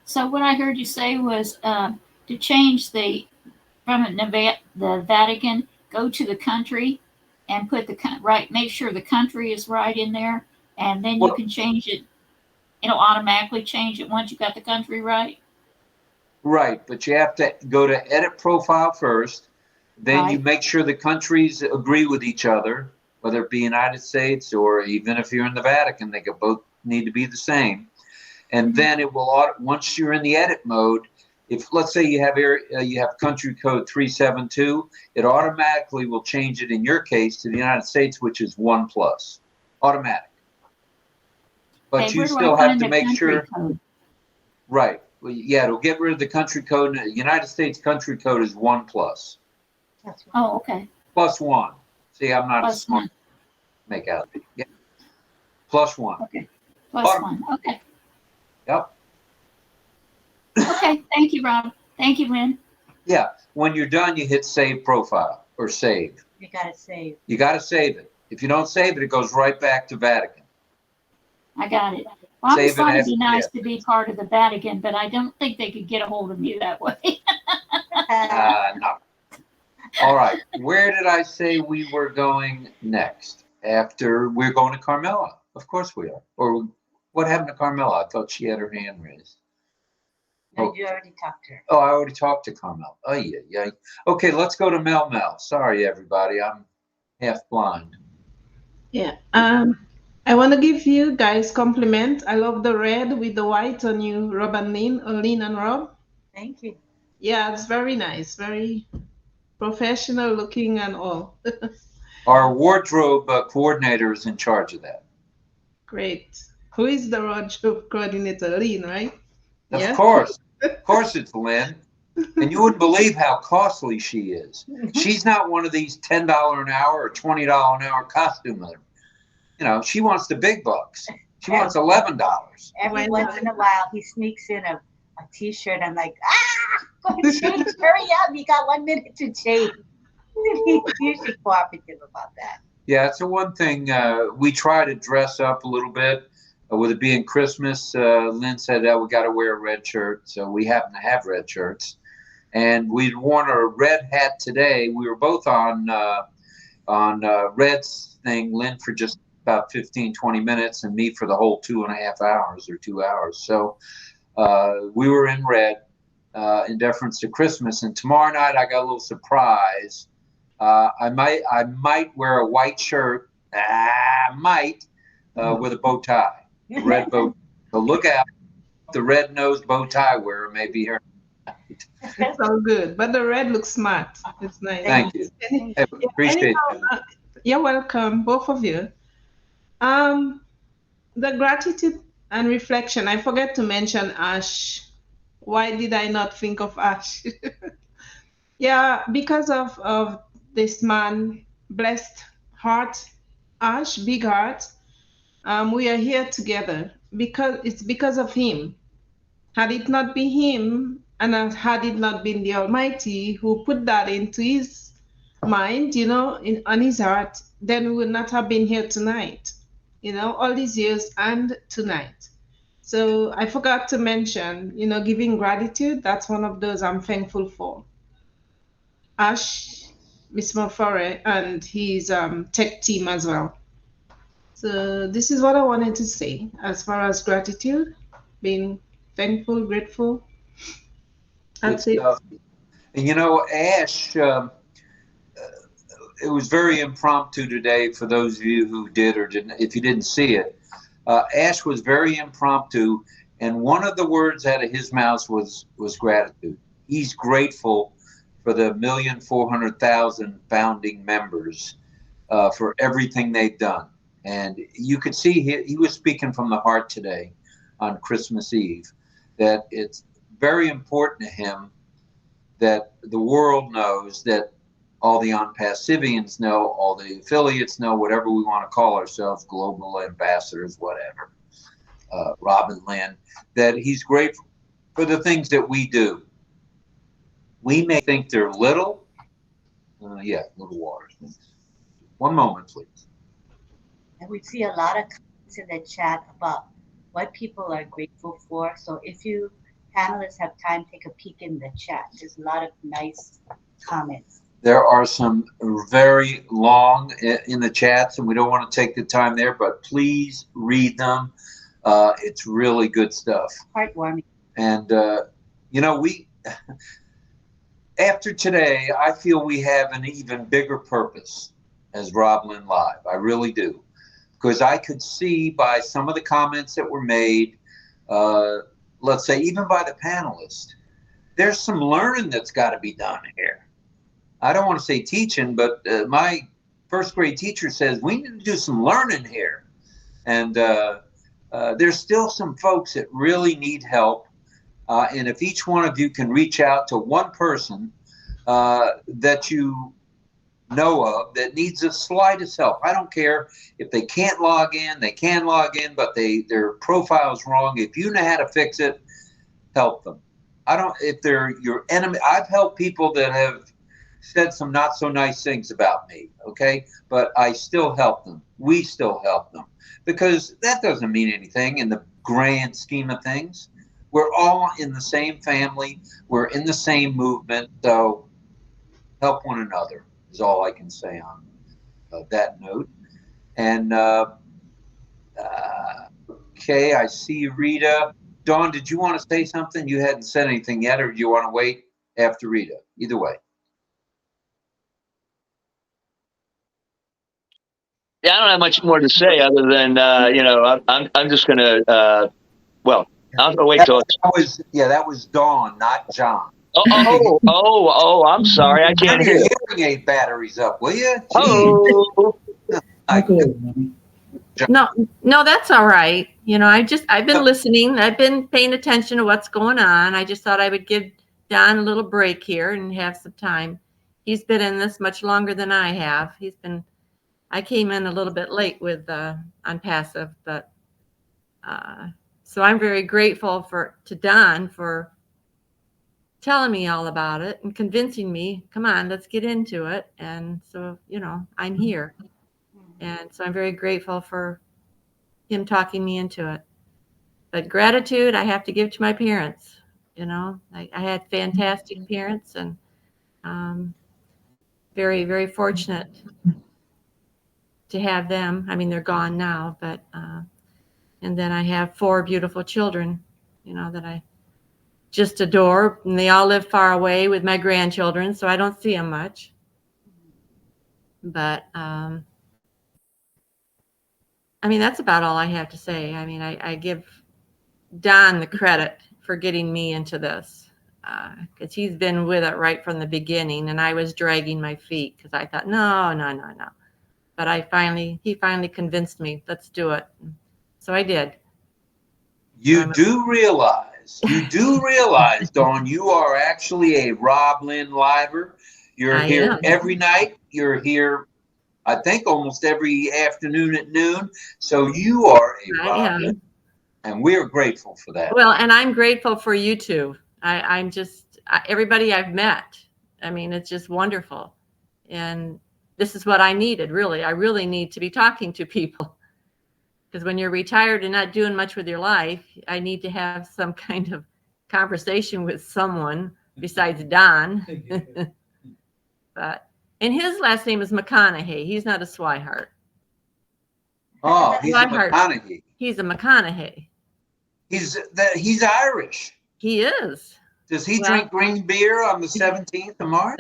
So what I heard you say was to change from the Vatican, go to the country and put make sure the country is right in there, and then you can change it. It'll automatically change it once you got the country right. Right, but you have to go to edit profile first. Then you make sure the countries agree with each other, whether it be United States or even if you're in the Vatican, they could both need to be the same. And then it will, once you're in the edit mode, if let's say you have country code 372, it automatically will change it in your case to the United States, which is 1+, automatic. But you still have to make sure. Code? Right. Well, yeah, it'll get rid of the country code. The United States country code is 1+. Oh, okay. +1. See, I'm not a smart. Make out. Yeah. +1. Okay. +1. Okay. Yep. Okay. Thank you, Rob. Thank you, Lynn. Yeah. When you're done, you hit save profile or save. You gotta save. You gotta save it. If you don't save it, it goes right back to Vatican. I got it. Well, I always thought it'd be nice to be part of the Vatican, but I don't think they could get a hold of me that way. No. All right. Where did I say we were going next? After we're going to Carmela. Of course we are. Or What happened to Carmela? I thought she had her hand raised. No, you already talked to her. Oh, I already talked to Carmel. Oh, yeah. Okay, let's go to Mel. Sorry, everybody. I'm half blind. Yeah. I want to give you guys compliment. I love the red with the white on you, Rob and Lynn, or Lynn and Rob. Thank you. Yeah, it's very nice, very professional looking and all. Our wardrobe coordinator is in charge of that. Great. Who is the wardrobe coordinator? Lynn, right? Of Yeah. course it's Lynn. And you wouldn't believe how costly she is. She's not one of these $10 an hour or $20 an hour costume. You know, she wants the big bucks. She wants $11. Every once in a while, he sneaks in a T-shirt. I'm like, change, hurry up. You got 1 minute to change. He's usually cooperative about that. Yeah, it's the one thing we try to dress up a little bit. With it being Christmas, Lynn said that we got to wear a red shirt. So we happen to have red shirts. And we'd worn a red hat today. We were both on Red's thing, Lynn for just about 15, 20 minutes, and me for the whole 2.5 hours or 2 hours. So we were in red in deference to Christmas. And tomorrow night I got a little surprise. I might wear a white shirt. With a bow tie, red bow. So look out, the red nosed bow tie wearer may be here. It's all good, but the red looks smart. It's nice. Thank you. Appreciate it. You're welcome, both of you. The gratitude and reflection. I forget to mention Ash. Why did I not think of Ash? Yeah, because of this man, blessed heart, Ash, big heart. We are here together because of him. Had it not been him, and had it not been the Almighty who put that into his mind, on his heart, then we would not have been here tonight, all these years and tonight. So I forgot to mention, giving gratitude. That's one of those I'm thankful for. Ash, Miss Morfore, and his tech team as well. So this is what I wanted to say as far as gratitude, being thankful, grateful. That's it. And Ash, it was very impromptu today for those of you who did or didn't. If you didn't see it, Ash was very impromptu, and one of the words out of his mouth was gratitude. He's grateful for the 1,400,000 founding members for everything they've done. And you could see he was speaking from the heart today on Christmas Eve, that it's very important to him that the world knows, that all the ONPASSIVians know, all the affiliates know, whatever we want to call ourselves, global ambassadors, whatever, RobLynn, that he's grateful for the things that we do. We may think they're little. Little water. One moment, please. And we see a lot of comments in the chat about what people are grateful for. So if you panelists have time, take a peek in the chat. There's a lot of nice comments. There are some very long in the chats, and we don't want to take the time there, but please read them. It's really good stuff. Heartwarming. And, we, after today, I feel we have an even bigger purpose as RobLynnLive. I really do. Because I could see by some of the comments that were made, let's say even by the panelists, there's some learning that's got to be done here. I don't want to say teaching, but my first grade teacher says we need to do some learning here. And there's still some folks that really need help. And if each one of you can reach out to one person that you know of that needs the slightest help. I don't care if they can't log in, they can log in, but their profile's wrong. If you know how to fix it, help them. If they're your enemy, I've helped people that have said some not so nice things about me, okay? But I still help them. We still help them because that doesn't mean anything in the grand scheme of things. We're all in the same family. We're in the same movement. So help one another is all I can say on that note. And Okay, I see Rita. Dawn, did you want to say something? You hadn't said anything yet, or do you want to wait after Rita? Either way. Yeah, I don't have much more to say other than I'm just gonna well, I'll wait till it's. That was Dawn, not John. I'm sorry, I can't Turn hear. your hearing aid batteries up, will you? Oh. No, that's all right. I've been listening. I've been paying attention to what's going on. I just thought I would give Don a little break here and have some time. He's been in this much longer than I have. I came in a little bit late with ONPASSIVE, but so I'm very grateful to Don for telling me all about it and convincing me, come on, let's get into it. And so, I'm here. And so I'm very grateful for him talking me into it. But gratitude I have to give to my parents. I had fantastic parents, and very, very fortunate to have them. I mean, they're gone now, but and then I have 4 beautiful children, that I just adore, and they all live far away with my grandchildren, so I don't see them much. But I mean, that's about all I have to say. I mean, I give Don the credit for getting me into this, because he's been with it right from the beginning, and I was dragging my feet because I thought, no. But he finally convinced me, let's do it. So I did. You do realize, Dawn, you are actually a RobLynnLiver. You're here every night. You're here, I think, almost every afternoon at noon. So you are a RobLynn, and we're grateful for that. Well, and I'm grateful for you too. I'm just everybody I've met. I mean, it's just wonderful, and this is what I needed. Really, I really need to be talking to people. Because when you're retired and not doing much with your life, I need to have some kind of conversation with someone besides Don. And his last name is McConaughey. He's not a Swihart. Oh, he's a McConaughey. He's a McConaughey. He's Irish. He is. Does he drink green beer on the 17th of March?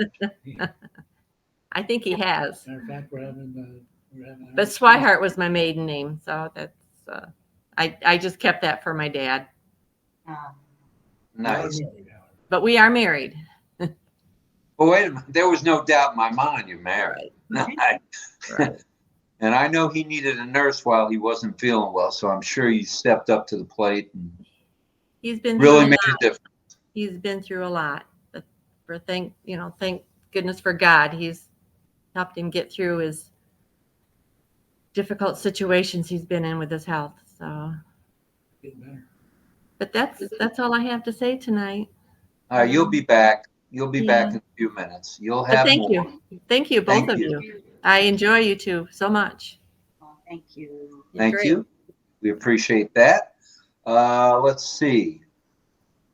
I think he has. Matter of fact, we're having but Swihart was my maiden name, so that's I just kept that for my dad. Nice. But we are married. Well, wait a minute. There was no doubt in my mind you're married. Right. And I know he needed a nurse while he wasn't feeling well, so I'm sure you stepped up to the plate and he's been really made a difference. He's been through a lot, but thank goodness for God, he's helped him get through his difficult situations he's been in with his health. So, but that's all I have to say tonight. You'll be back. You'll be back in a few minutes. You'll have thank more. Thank you, both of you. I enjoy you two so much. Oh, thank you. Thank you. We appreciate that. Let's see.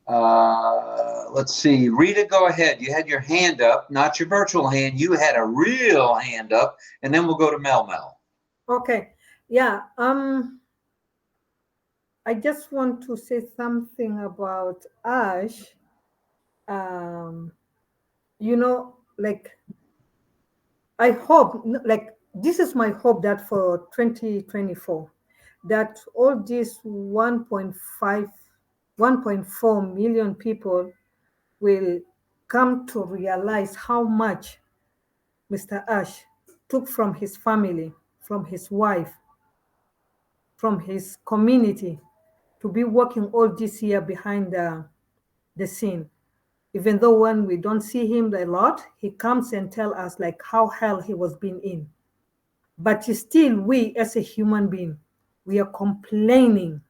Rita, go ahead. You had your hand up, not your virtual hand. You had a real hand up, and then we'll go to Mel. Okay. Yeah. I just want to say something about Ash. Like, I hope, like, this is my hope that for 2024, that all these 1.4 million people will come to realize how much Mr. Ash took from his family, from his wife, from his community, to be working all this year behind the scene. Even though when we don't see him a lot, he comes and tell us like how hell he was being in. But still, we as a human being, we are complaining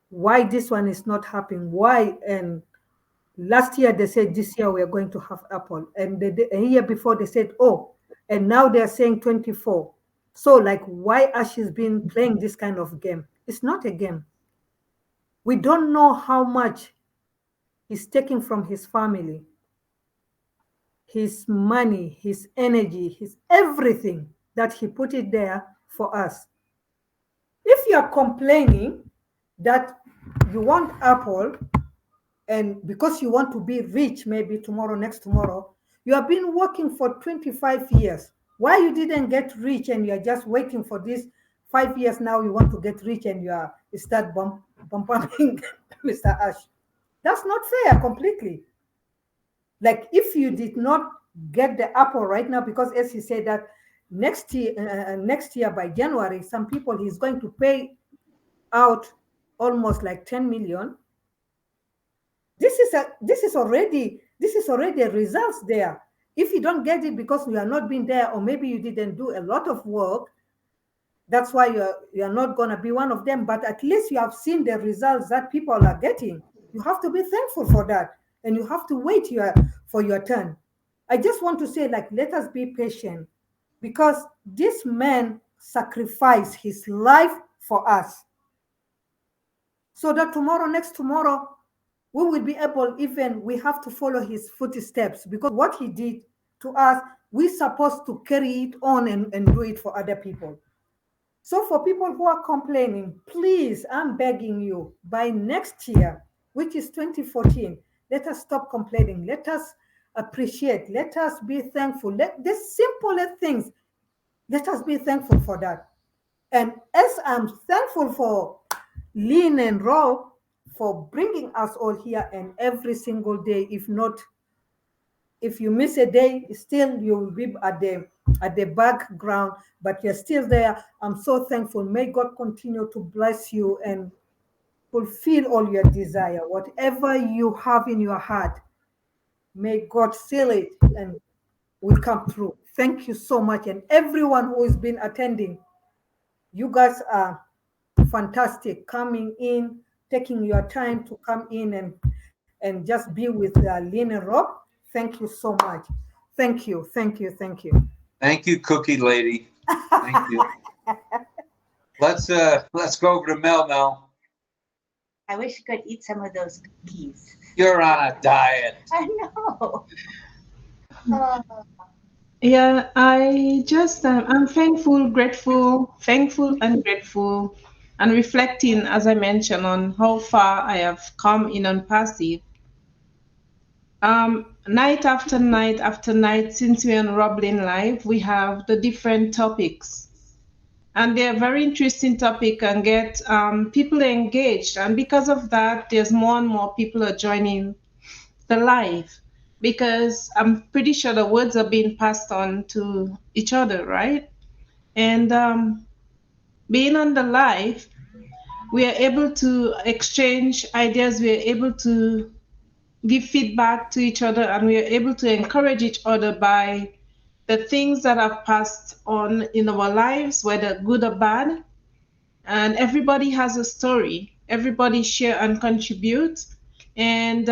why this one is not happening. Why? And last year they said this year we are going to have Apple, and a year before they said, oh, and now they're saying 24. So like, why Ash is been playing this kind of game? It's not a game. We don't know how much he's taking from his family, his money, his energy, his everything that he put it there for us. If you are complaining that you want apple, and because you want to be rich, maybe tomorrow, next tomorrow, you have been working for 25 years. Why you didn't get rich and you're just waiting for this 5 years now you want to get rich and you start bumping Mr. Ash? That's not fair completely. Like if you did not get the apple right now, because as he said that next year by January, some people he's going to pay out almost like 10 million. This is already a results there. If you don't get it because you are not been there, or maybe you didn't do a lot of work, that's why you're not going to be one of them. But at least you have seen the results that people are getting. You have to be thankful for that, and you have to wait for your turn. I just want to say, like, let us be patient, because this man sacrificed his life for us, so that tomorrow, next tomorrow, we will be able, even we have to follow his footsteps, because what he did to us, we're supposed to carry it on and do it for other people. So for people who are complaining, please, I'm begging you, by next year, which is 2014, let us stop complaining. Let us appreciate. Let us be thankful. Let the simplest things, let us be thankful for that. And as I'm thankful for Lynn and Rob for bringing us all here, and every single day, if you miss a day, still you will be at the background, but you're still there. I'm so thankful. May God continue to bless you and fulfill all your desire. Whatever you have in your heart, may God seal it and will come through. Thank you so much. And everyone who has been attending, you guys are fantastic, coming in, taking your time to come in and just be with Lynn and Rob. Thank you so much. Thank you. Thank you. Thank you. Thank you, Cookie Lady. Thank you. Let's go over to Mel. I wish I could eat some of those cookies. You're on a diet. I know. Yeah, I just, I'm thankful, grateful, and grateful, and reflecting, as I mentioned, on how far I have come in ONPASSIVE. Night after night after night, since we're on RobLynnLive, we have the different topics. And they're very interesting topic and get people engaged. And because of that, there's more and more people are joining the live, because I'm pretty sure the words are being passed on to each other, right? And being on the live, we are able to exchange ideas, we are able to give feedback to each other, and we are able to encourage each other by the things that have passed on in our lives, whether good or bad. And everybody has a story. Everybody share and contribute. And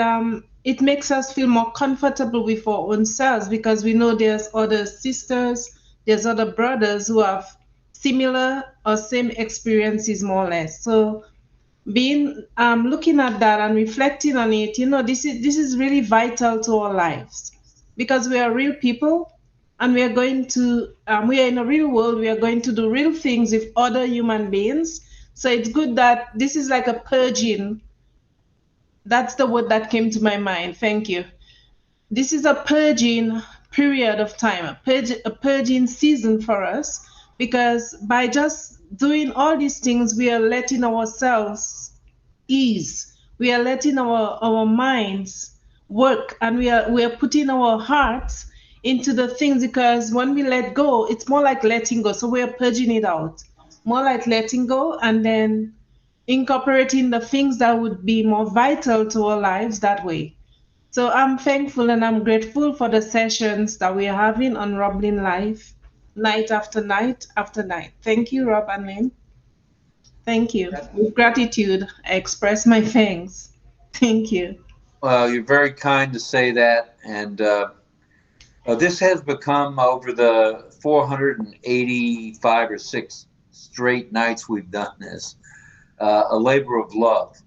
it makes us feel more comfortable with our own selves, because we know there's other sisters, there's other brothers who have similar or same experiences, more or less. So being looking at that and reflecting on it, this is really vital to our lives, because we are real people, and we are going to we are in a real world. We are going to do real things with other human beings. So it's good that this is like a purging. That's the word that came to my mind. Thank you. This is a purging period of time, a purging season for us, because by just doing all these things, we are letting ourselves ease. We are letting our minds work, and we are putting our hearts into the things, because when we let go, it's more like letting go. So we are purging it out, more like letting go, and then incorporating the things that would be more vital to our lives that way. So I'm thankful and I'm grateful for the sessions that we are having on RobLynnLive, night after night after night. Thank you, Rob and Lynn. Thank you. With gratitude, I express my thanks. Thank you. Well, you're very kind to say that. And this has become, over the 485 or 6 straight nights we've done this, a labor of love.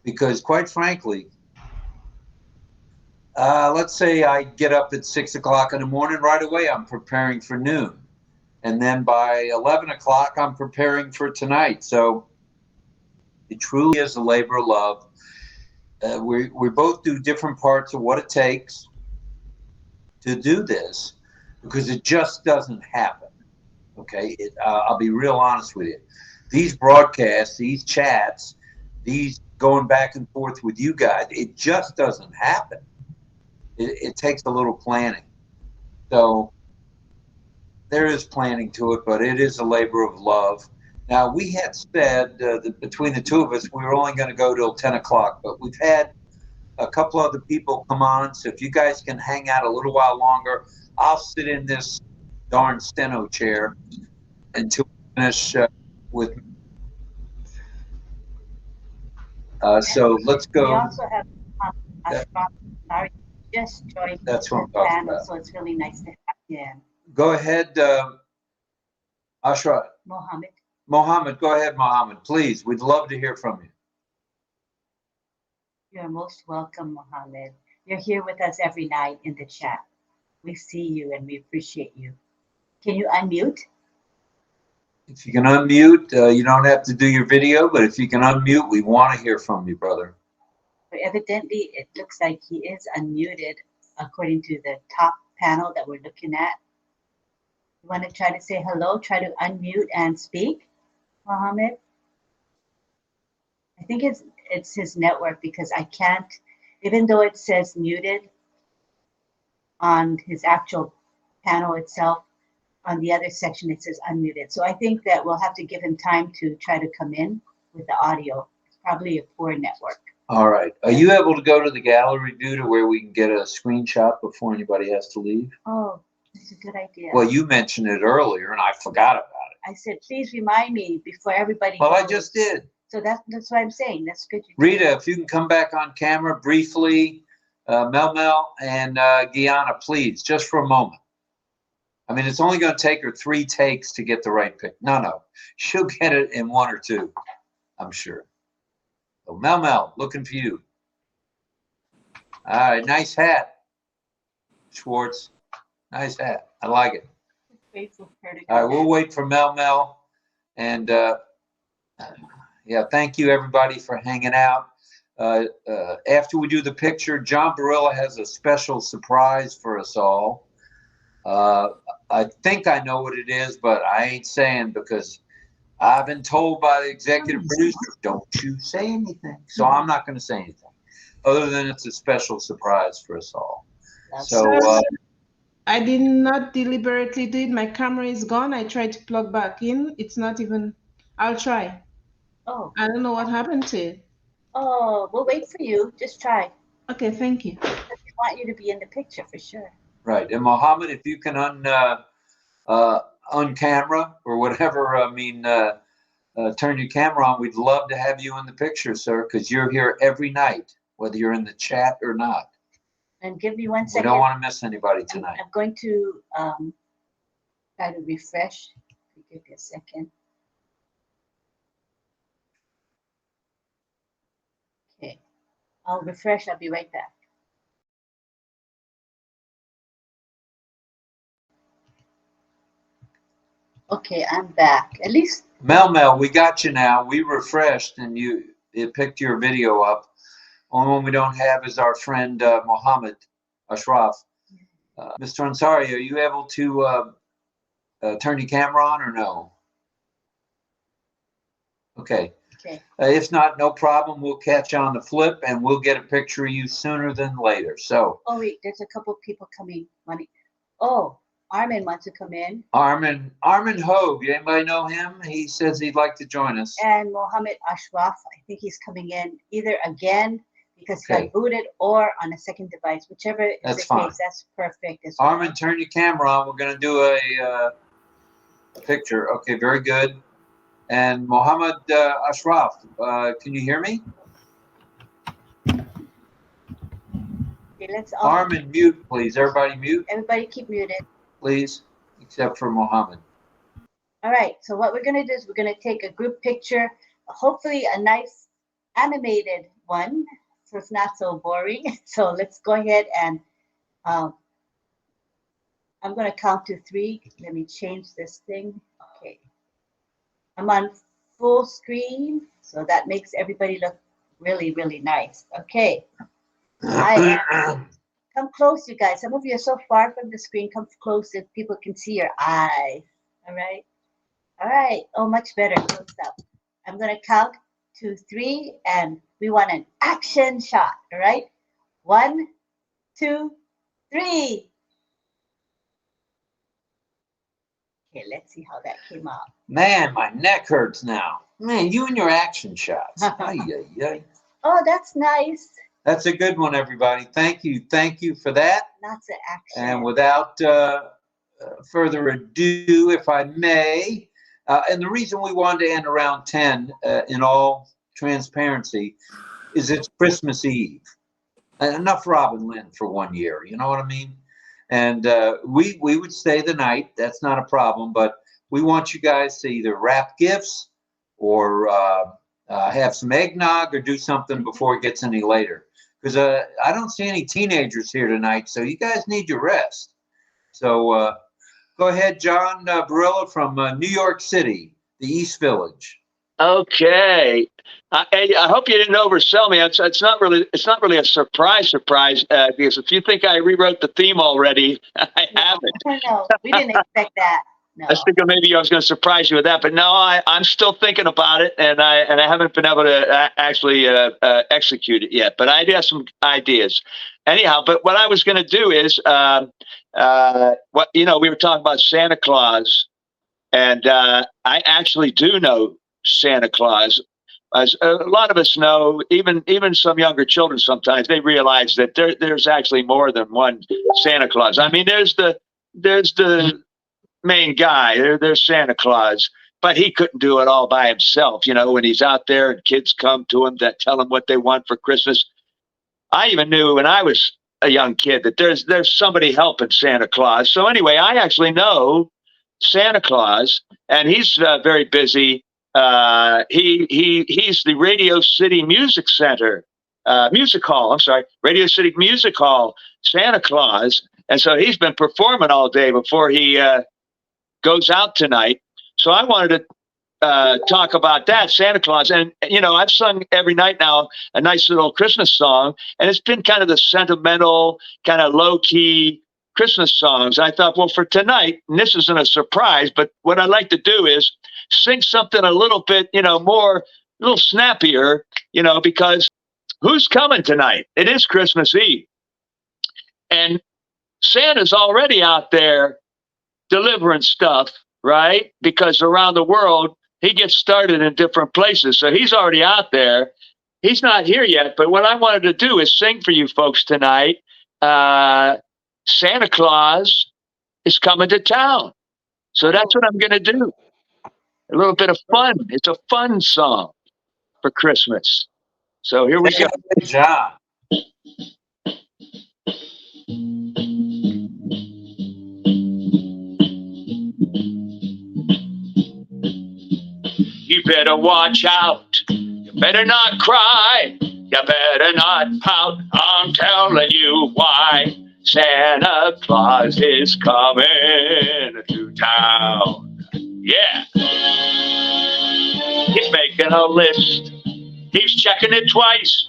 Because quite frankly, let's say I get up at 6 o'clock in the morning, right away I'm preparing for noon. And then by 11 o'clock, I'm preparing for tonight. So It truly is a labor of love. We both do different parts of what it takes to do this, because it just doesn't happen. Okay, I'll be real honest with you. These broadcasts, these chats, these going back and forth with you guys, it just doesn't happen. It takes a little planning. So there is planning to it, but it is a labor of love. Now, we had said that between the two of us, we were only going to go till 10 o'clock, but we've had a couple other people come on. So if you guys can hang out a little while longer, I'll sit in this darn steno chair until we finish with. So let's go. We also have sorry, just joined That's what I'm the talking panel, about. so it's really nice to have him. Go ahead, Ashra. Mohammed, go ahead, Mohammed, please. We'd love to hear from you. You're most welcome, Mohammed. You're here with us every night in the chat. We see you and we appreciate you. Can you unmute? If you can unmute, you don't have to do your video, but if you can unmute, we want to hear from you, brother. But evidently, it looks like he is unmuted according to the top panel that we're looking at. You want to try to say hello, try to unmute and speak, Mohammed? I think it's his network, because I can't, even though it says muted on his actual panel itself, on the other section it says unmuted. So I think that we'll have to give him time to try to come in with the audio. It's probably a poor network. All right. Are you able to go to the gallery view to where we can get a screenshot before anybody has to leave? Oh, that's a good idea. Well, you mentioned it earlier and I forgot about it. I said, please remind me before everybody Well, goes. I just did. So that's what I'm saying. That's good. Rita, if you can come back on camera briefly, Mel and Guyana, please, just for a moment. I mean, it's only going to take her 3 takes to get the right pick. No, she'll get it in 1 or 2, I'm sure. So Mel, looking for you. All right, nice hat, Schwartz. Nice hat. I like it. All right, we'll wait for Mel. And yeah, thank you everybody for hanging out. After we do the picture, John Barilla has a special surprise for us all. I think I know what it is, but I ain't saying, because I've been told by the executive producer, don't you say anything. So I'm not going to say anything other than it's a special surprise for us all. So I did not deliberately do it. My camera is gone. I tried to plug back in. It's not even, I'll try. Oh. I don't know what happened to it. Oh, we'll wait for you. Just try. Okay, thank you. We want you to be in the picture for sure. right. And Mohammed, if you can on camera or whatever, turn your camera on, we'd love to have you in the picture, sir, because you're here every night, whether you're in the chat or not. And give me 1 second. We don't want to miss anybody tonight. I'm going to try to refresh. Give me a second. Okay, I'll refresh. I'll be right back. Okay, I'm back. At least Mel, we got you now. We refreshed and it picked your video up. Only one we don't have is our friend Mohammed Ashraf. Mr. Ansari, are you able to turn your camera on or no? Okay. If not, no problem. We'll catch on the flip and we'll get a picture of you sooner than later. So. Oh wait, there's a couple of people coming. Oh, Armin wants to come in. Armin Hogue. Anybody know him? He says he'd like to join us. And Mohammed Ashraf, I think he's coming in either again because he got booted or on a second device, whichever is the case. That's perfect. Armin, turn your camera on. We're going to do a picture. Okay, very good. And Mohammed Ashraf, can you hear me? Okay, let's Armin, mute, please. Everybody mute. Everybody keep muted. Please, except for Mohammed. All right, so what we're going to do is we're going to take a group picture, hopefully a nice animated one, so it's not so boring. So let's go ahead and I'm going to count to 3. Let me change this thing. Okay. I'm on full screen. So that makes everybody look really, really nice. Okay. Come close, you guys. Some of you are so far from the screen. Come close so people can see your eyes. All right. All right. Oh, much better. Close up. I'm going to count 2, 3, and we want an action shot. All right. 1, 2, 3. Okay, let's see how that came out. Man, my neck hurts now. Man, you and your action shots. Ay, ay, ay. Oh, that's nice. That's a good one, everybody. Thank you. Thank you for that. Lots of action. And without further ado, if I may, and the reason we wanted to end around 10 in all transparency is it's Christmas Eve. Enough RobLynn for 1 year, you know what I mean? And we would stay the night. That's not a problem, but we want you guys to either wrap gifts or have some eggnog or do something before it gets any later. Because I don't see any teenagers here tonight, so you guys need your rest. So go ahead, John Barilla from New York City, the East Village. Okay. I hope you didn't oversell me. It's not really a surprise because if you think I rewrote the theme already, I haven't. No, we didn't expect that. No. I was thinking maybe I was going to surprise you with that, but no, I'm still thinking about it, and I haven't been able to actually execute it yet. But I do have some ideas. Anyhow, but what I was going to do is, we were talking about Santa Claus, and I actually do know Santa Claus. As a lot of us know, even some younger children sometimes they realize that there's actually more than one Santa Claus. I mean, there's the main guy. There's Santa Claus, but he couldn't do it all by himself. You know, when he's out there and kids come to him that tell him what they want for Christmas. I even knew when I was a young kid that there's somebody helping Santa Claus. So anyway, I actually know Santa Claus, and he's very busy. He's the Radio City Music Center, Music Hall. I'm sorry, Radio City Music Hall, Santa Claus, and so he's been performing all day before he goes out tonight. So I wanted to talk about that, Santa Claus. And, I've sung every night now a nice little Christmas song, and it's been kind of the sentimental, kind of low-key Christmas songs. I thought, well, for tonight, and this isn't a surprise, but what I'd like to do is sing something a little bit, more, a little snappier, because who's coming tonight? It is Christmas Eve. And Santa's already out there delivering stuff, right? Because around the world, he gets started in different places. So he's already out there. He's not here yet. But what I wanted to do is sing for you folks tonight. Santa Claus is coming to town. So that's what I'm going to do. A little bit of fun. It's a fun song for Christmas. So here we go. Good job. You better watch out. You better not cry. You better not pout. I'm telling you why. Santa Claus is coming to town. Yeah. He's making a list. He's checking it twice.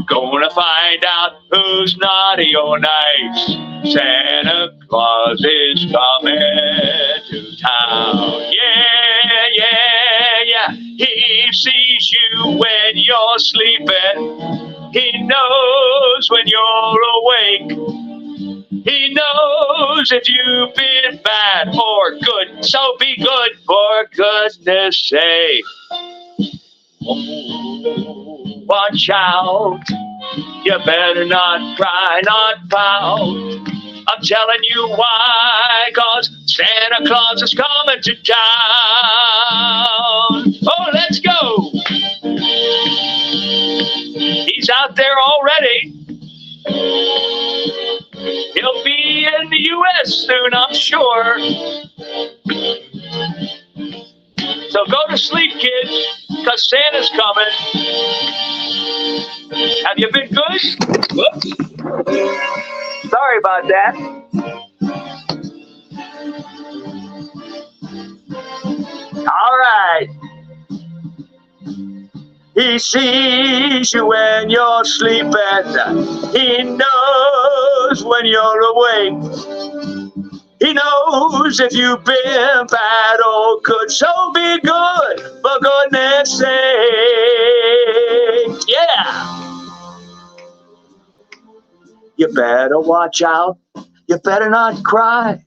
Gonna find out who's naughty or nice. Santa Claus is coming to town. Yeah, yeah, yeah. He sees you when you're sleeping. He knows when you're awake. He knows if you've been bad or good. So be good for goodness sake. Oh, watch out. You better not cry, not pout. I'm telling you why, 'cause Santa Claus is coming to town. Oh, let's go. He's out there already. He'll be in the U.S. soon, I'm sure. So go to sleep, kids, 'cause Santa's coming. Have you been good? Whoops. Sorry about that. All right. He sees you when you're sleeping. He knows when you're awake. He knows if you've been bad or good. So be good for goodness sake. Yeah. You better watch out. You better not cry.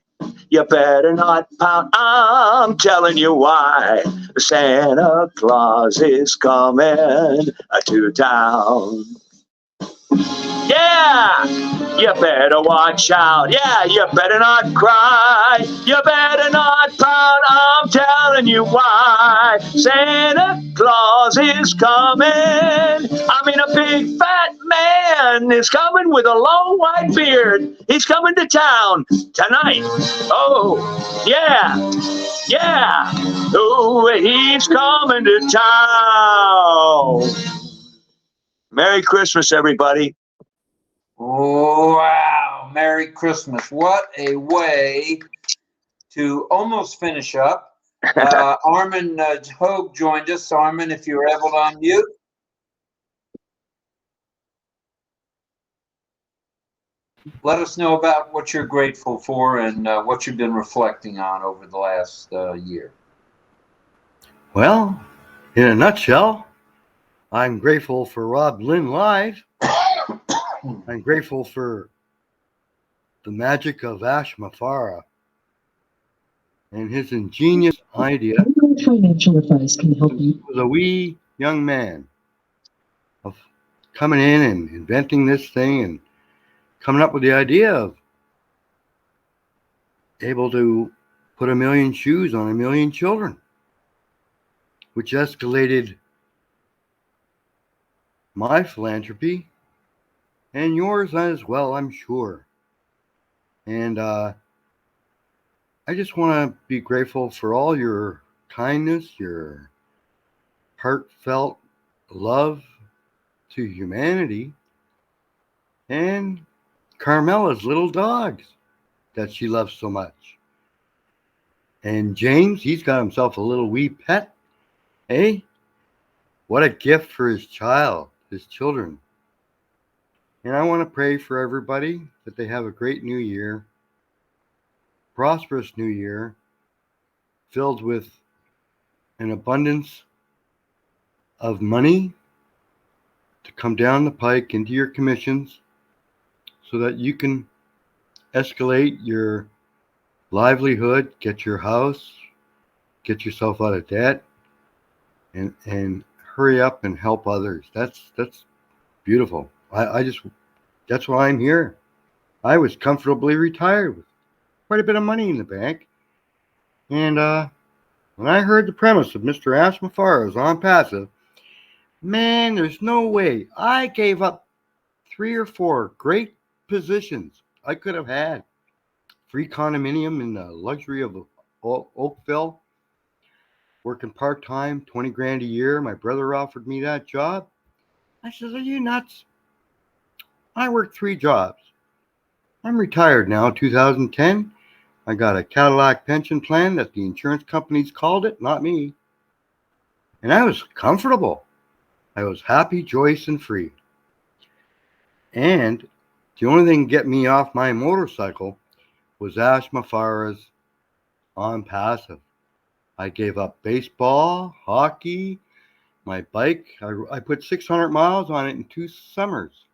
You better not pout. I'm telling you why. Santa Claus is coming to town. Yeah, you better watch out. Yeah, you better not cry. You better not pout. I'm telling you why. Santa Claus is coming. I mean, a big fat man is coming with a long white beard. He's coming to town tonight. Oh, yeah, yeah. Oh, he's coming to town. Merry Christmas, everybody. Wow, Merry Christmas. What a way to almost finish up. Armin Hogue joined us. Armin, if you're able to unmute. Let us know about what you're grateful for and what you've been reflecting on over the last year. Well, in a nutshell, I'm grateful for RobLynnLive. I'm grateful for the magic of Ash Mafara and his ingenious idea. Financial advice can help you. He was a wee young man of coming in and inventing this thing and coming up with the idea of able to put 1 million shoes on 1 million children, which escalated my philanthropy and yours as well, I'm sure. And I just want to be grateful for all your kindness, your heartfelt love to humanity, and Carmela's little dogs that she loves so much. And James, he's got himself a little wee pet. Hey, what a gift for his children. And I want to pray for everybody that they have a great new year, prosperous new year, filled with an abundance of money to come down the pike into your commissions so that you can escalate your livelihood, get your house, get yourself out of debt, and hurry up and help others. That's beautiful. That's why I'm here. I was comfortably retired with quite a bit of money in the bank. And when I heard the premise of Mr. Ash Mafara's ONPASSIVE, man, there's no way. I gave up 3 or 4 great positions I could have had. Free condominium in the luxury of Oakville, working part-time, 20 grand a year. My brother offered me that job. I said, are you nuts? I worked 3 jobs. I'm retired now, 2010. I got a Cadillac pension plan that the insurance companies called it, not me. And I was comfortable. I was happy, joyous, and free. And the only thing to get me off my motorcycle was Ash Mafara's ONPASSIVE. I gave up baseball, hockey, my bike. I put 600 miles on it in 2 summers.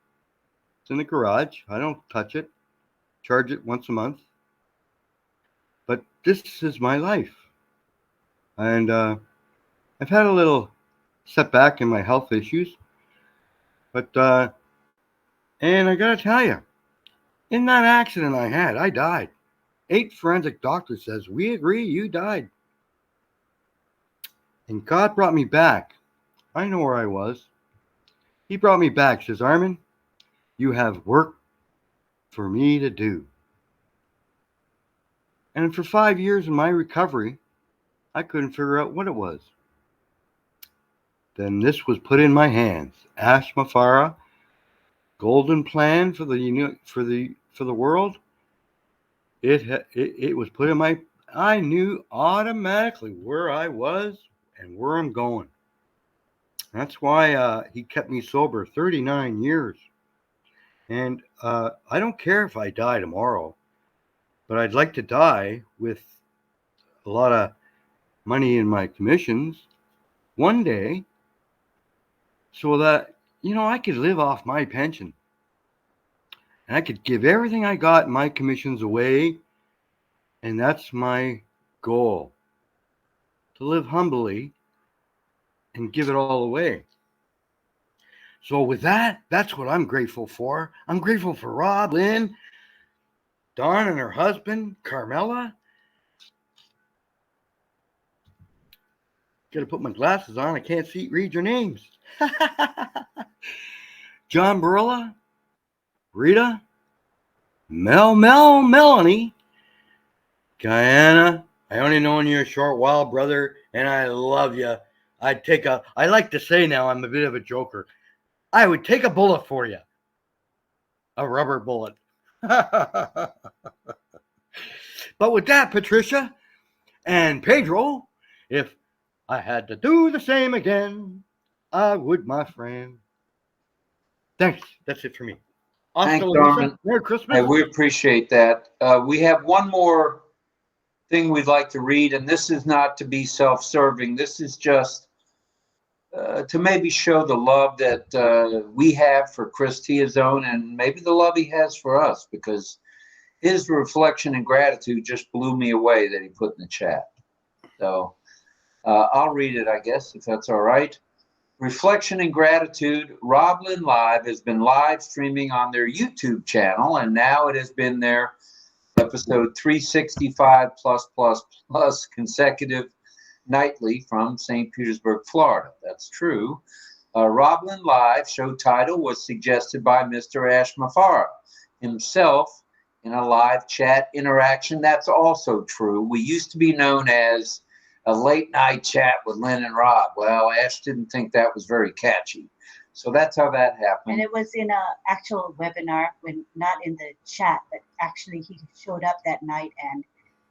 It's in the garage. I don't touch it. Charge it once a month. But this is my life. And I've had a little setback in my health issues. But, and I got to tell you, in that accident I had, I died. 8 forensic doctors says, we agree you died. And God brought me back. I know where I was. He brought me back. Says, Armin, you have work for me to do. And for 5 years in my recovery, I couldn't figure out what it was. Then this was put in my hands. Ash Mafara, golden plan for the world. It was put in my. I knew automatically where I was and where I'm going. That's why he kept me sober 39 years. And I don't care if I die tomorrow, but I'd like to die with a lot of money in my commissions one day so that, I could live off my pension. And I could give everything I got in my commissions away. And that's my goal, to live humbly and give it all away. So with that, that's what I'm grateful for. I'm grateful for RobLynn, Dawn and her husband, Carmela. Got to put my glasses on. I can't read your names. John Barilla, Rita, Melanie, Guyana. I only known you a short while, brother, and I love you. I like to say now, I'm a bit of a joker. I would take a bullet for you. A rubber bullet. But with that, Patricia and Pedro, if I had to do the same again, I would, my friend. Thanks. That's it for me. Thanks, Hasta la Norman. vista. Merry Christmas. Hey, we appreciate that. We have one more thing we'd like to read, and this is not to be self-serving. This is just to maybe show the love that we have for Chris Tiazone and maybe the love he has for us, because his reflection and gratitude just blew me away that he put in the chat. So I'll read it, I guess, if that's all right. Reflection and gratitude. RobLynnLive has been live streaming on their YouTube channel, and now it has been their episode 365 plus consecutive nightly from St. Petersburg, Florida. That's true. RobLynnLive show title was suggested by Mr. Ash Mafara himself in a live chat interaction. That's also true. We used to be known as a late night chat with Lynn and Rob. Well, Ash didn't think that was very catchy. So that's how that happened. And it was in an actual webinar, when not in the chat, but actually he showed up that night and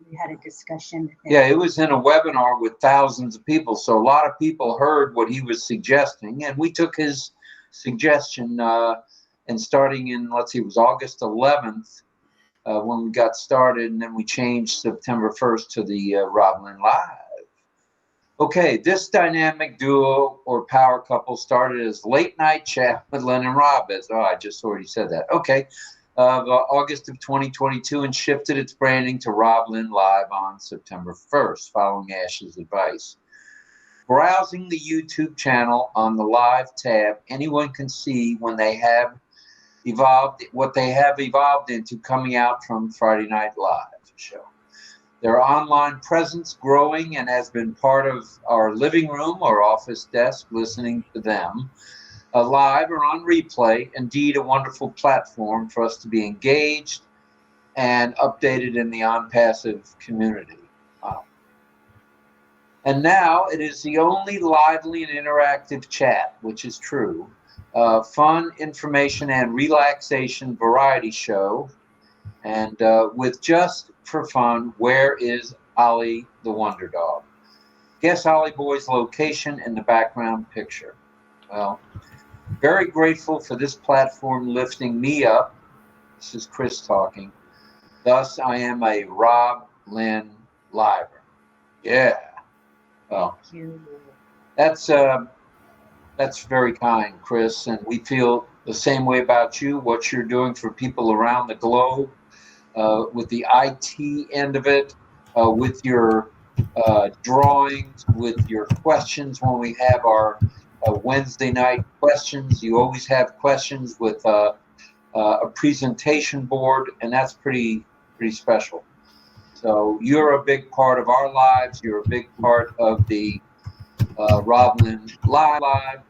we had a discussion. Yeah, it was in a webinar with thousands of people. So a lot of people heard what he was suggesting, and we took his suggestion and starting in, let's see, it was August 11th when we got started, and then we changed September 1st to the RobLynnLive. Okay, this dynamic duo or power couple started as late night chat with Lynn and Rob. I just already said that. Okay, August of 2022, and shifted its branding to RobLynnLive on September 1st, following Ash's advice. Browsing the YouTube channel on the live tab, anyone can see when they have evolved, what they have evolved into coming out from Friday Night Live show. Their online presence growing and has been part of our living room or office desk, listening to them live or on replay. Indeed, a wonderful platform for us to be engaged and updated in the ONPASSIVE community. Wow. And now it is the only lively and interactive chat, which is true, fun, information, and relaxation variety show. And with just for fun, where is Ollie the Wonder Dog? Guess Ollie Boy's location in the background picture. Well, very grateful for this platform lifting me up. This is Chris talking. Thus, I am a RobLynnLiver. Yeah. Well, that's very kind, Chris, and we feel the same way about you, what you're doing for people around the globe. With the IT end of it, with your drawings, with your questions when we have our Wednesday night questions. You always have questions with a presentation board, and that's pretty special. So you're a big part of our lives. You're a big part of the RobLynnLive,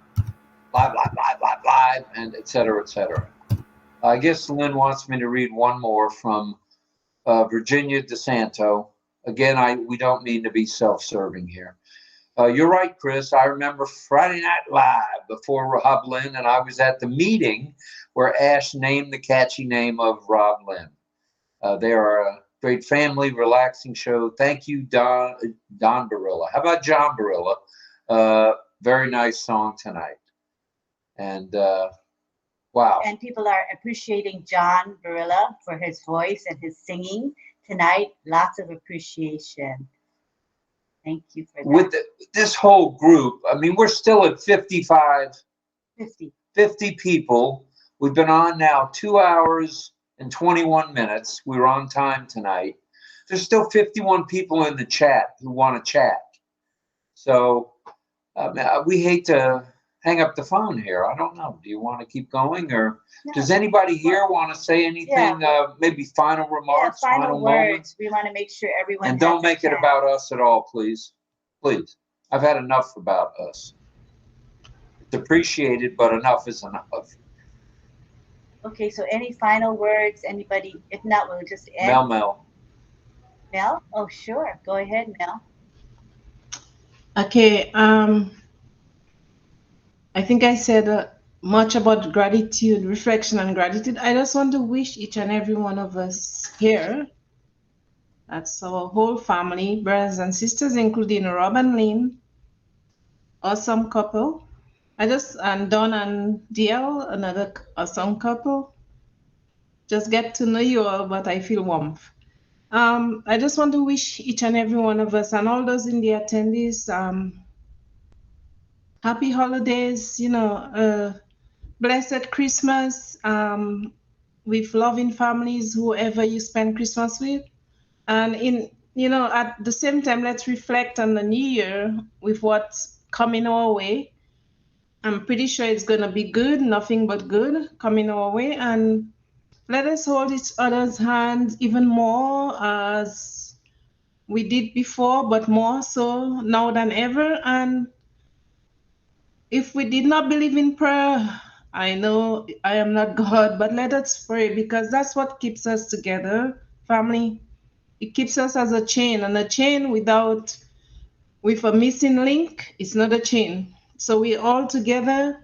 and et cetera, et cetera. I guess Lynn wants me to read one more from Virginia DeSanto. Again, we don't mean to be self-serving here. You're right, Chris. I remember Friday Night Live before RobLynn, and I was at the meeting where Ash named the catchy name of RobLynn. They are a great family, relaxing show. Thank you, Don Barilla. How about John Barilla? Very nice song tonight. And wow. And people are appreciating John Barilla for his voice and his singing tonight. Lots of appreciation. Thank you for that. With this whole group, I mean, we're still at 50 people. We've been on now 2 hours and 21 minutes. We were on time tonight. There's still 51 people in the chat who want to chat. So we hate to hang up the phone here. I don't know. Do you want to keep going, or does anybody here want to say anything? Maybe final remarks, final words. moments. We want to make sure everyone. And don't make it about us at all, please. Please. I've had enough about us. It's appreciated, but enough is enough. Okay, so any final words? Anybody? If not, we'll just end. Mel? Oh, sure. Go ahead, Mel. Okay. I think I said much about gratitude, reflection, and gratitude. I just want to wish each and every one of us here, that's our whole family, brothers and sisters, including Rob and Lynn, awesome couple. And Don and DL, another awesome couple. Just get to know you all, but I feel warmth. I just want to wish each and every one of us and all those in the attendees happy holidays, blessed Christmas with loving families, whoever you spend Christmas with. And at the same time, let's reflect on the new year with what's coming our way. I'm pretty sure it's going to be good, nothing but good coming our way. And let us hold each other's hands even more as we did before, but more so now than ever. And if we did not believe in prayer, I know I am not God, but let us pray, because that's what keeps us together, family. It keeps us as a chain, and a chain with a missing link is not a chain. So we all together,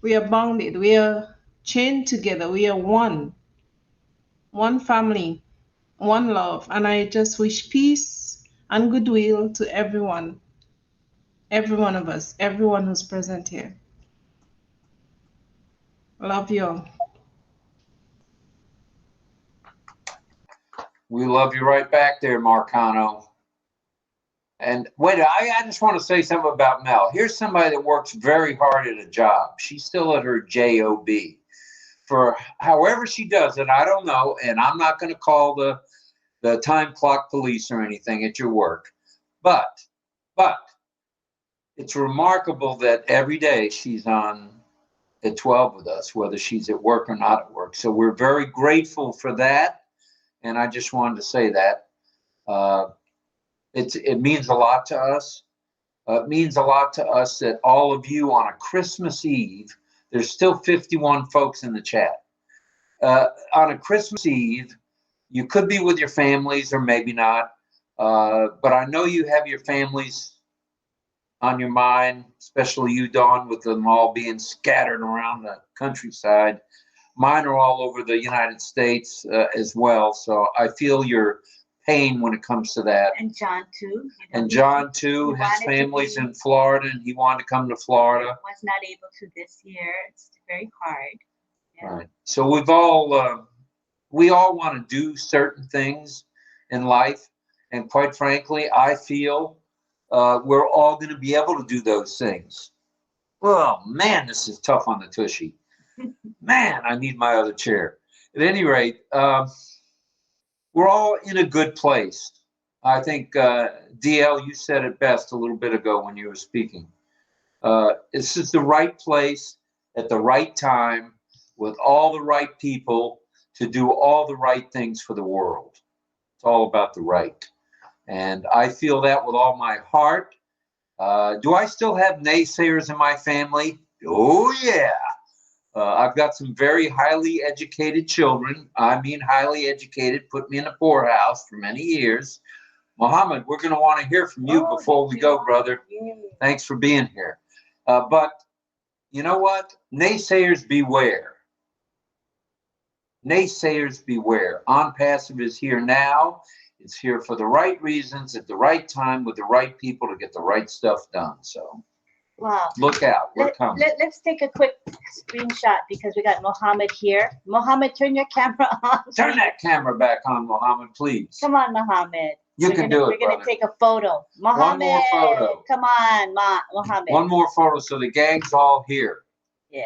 we are bounded, we are chained together, we are one family, one love. And I just wish peace and goodwill to everyone, every one of us, everyone who's present here. Love you all. We love you right back there, Marcano. And wait, I just want to say something about Mel. Here's somebody that works very hard at a job. She's still at her job. For however she does it, I don't know. And I'm not going to call the time clock police or anything at your work. But it's remarkable that every day she's on at 12 with us, whether she's at work or not at work. So we're very grateful for that. And I just wanted to say that. It means a lot to us. It means a lot to us that all of you on a Christmas Eve, there's still 51 folks in the chat. On a Christmas Eve, you could be with your families or maybe not. But I know you have your families on your mind, especially you, Dawn, with them all being scattered around the countryside. Mine are all over the United States as well. So I feel your pain when it comes to that. And John, too. And John, too. His family's in Florida, and he wanted to come to Florida. Was not able to this year. It's very hard. Yeah. Right. So we all want to do certain things in life. And quite frankly, I feel we're all going to be able to do those things. Well, man, this is tough on the tushy. Man, I need my other chair. At any rate, we're all in a good place. I think, DL, you said it best a little bit ago when you were speaking. This is the right place at the right time with all the right people to do all the right things for the world. It's all about the right. And I feel that with all my heart. Do I still have naysayers in my family? Oh, yeah. I've got some very highly educated children. I mean, highly educated, put me in the poorhouse for many years. Mohammed, we're going to want to hear from you before we go, brother. Thanks for being here. But you know what? Naysayers beware. Naysayers beware. ONPASSIVE is here now. It's here for the right reasons, at the right time, with the right people to get the right stuff done. So Wow. Look out, we're coming. Let's take a quick screenshot because we got Mohammed here. Mohammed, turn your camera on. Turn that camera back on, Mohammed, please. Come on, Mohammed. You can do it, We're going to take a photo. Mohammed, more photo. Come on, Mohammed. One more photo so the gang's all here. Yeah.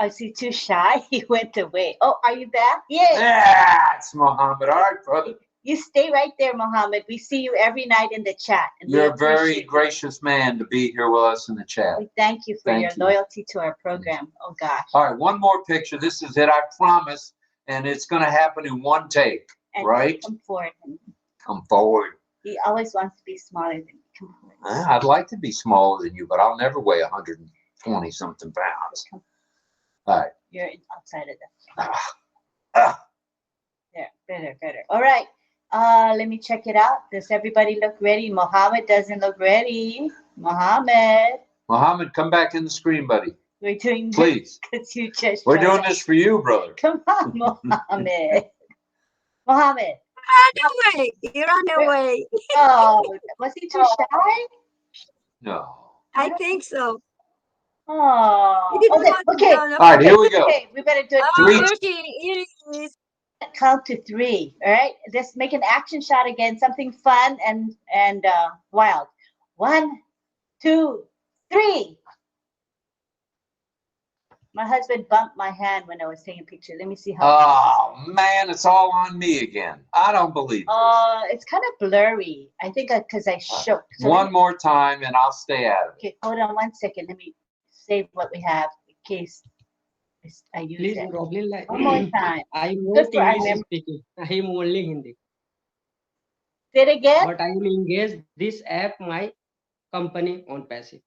Is he too shy? He went away. Oh, are you back? Yes. That's Mohammed. All right, brother. You stay right there, Mohammed. We see you every night in the chat. And You're a very gracious man to be here with us in the chat. We thank you for your loyalty to our program. Oh, gosh. All right, one more picture. This is it, I promise. And it's going to happen in one take, and right? Come forward. Come forward. He always wants to be smaller than you. Come forward. I'd like to be smaller than you, but I'll never weigh 120-something pounds. All right. You're outside of the. There, better. All right. Let me check it out. Does everybody look ready? Mohammed doesn't look ready. Mohammed, come back in the screen, buddy. We're doing this please. Because you just. We're doing this for you, brother. Come on, Mohammed. Mohammed. Run away. You run away. Oh, was he too shy? No. I think so. Oh. Okay. All right, here we go. Okay, we better do it. Here it is. Count to 3. All right. Let's make an action shot again. Something fun and wild. 1, 2, 3. My husband bumped my hand when I was taking a picture. Let me see how. Oh man, it's all on me again. I don't believe this. It's kind of blurry. I think because I shook. So one more time, and I'll stay out of it. Okay, hold on 1 second. Let me save what we have in case I use Please, it. RobLynn, One more time. I won't English speaking. I am only Hindi. Say it again. But I will engage this app, my company ONPASSIVE.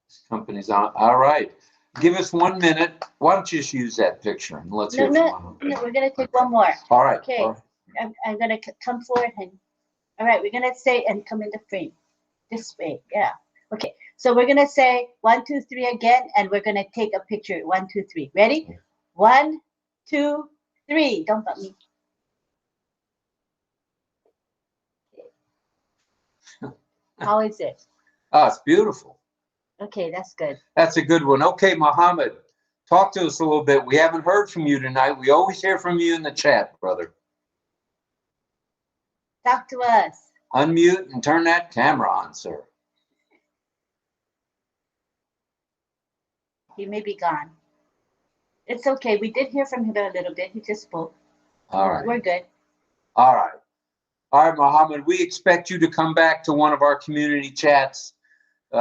This company's on. All right. Give us 1 minute. Why don't you just use that picture and let's hear from No, we're gonna take one more. All right. Okay. All right. I'm gonna come forward and. All right, we're gonna say and come in the frame, this way. Yeah. Okay. So we're gonna say 1, 2, 3 again, and we're gonna take a picture. 1, 2, 3. Ready? 1, 2, 3. Don't bump me. How is it? Oh, it's beautiful. Okay, that's good. That's a good one. Okay, Mohammed, talk to us a little bit. We haven't heard from you tonight. We always hear from you in the chat, brother. Talk to us. Unmute and turn that camera on, sir. He may be gone. It's okay. We did hear from him a little bit. He just spoke. All right. We're good. All right. All right, Mohammed, we expect you to come back to one of our community chats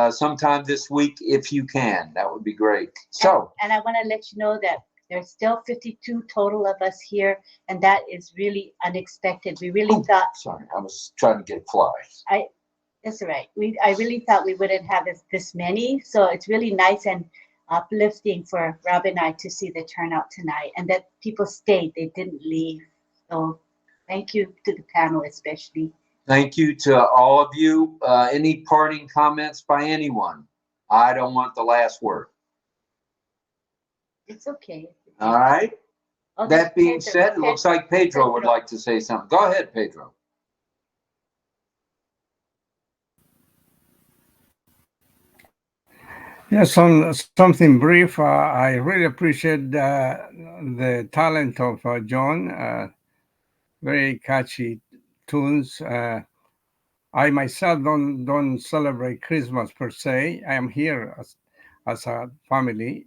sometime this week if you can. That would be great. So. And I want to let you know that there's still 52 total of us here, and that is really unexpected. We really thought. Sorry, I was trying to get a fly. That's all right. I really thought we wouldn't have this many, so it's really nice and uplifting for Rob and I to see the turnout tonight, and that people stayed. They didn't leave. So thank you to the panel especially. Thank you to all of you. Any parting comments by anyone? I don't want the last word. It's okay. All right. Oh, that being Pedro. said, it looks like Pedro would like to say something. Go ahead, Pedro. Yeah, something brief. I really appreciate the talent of John. Very catchy tunes. I myself don't celebrate Christmas per se. I am here as a family,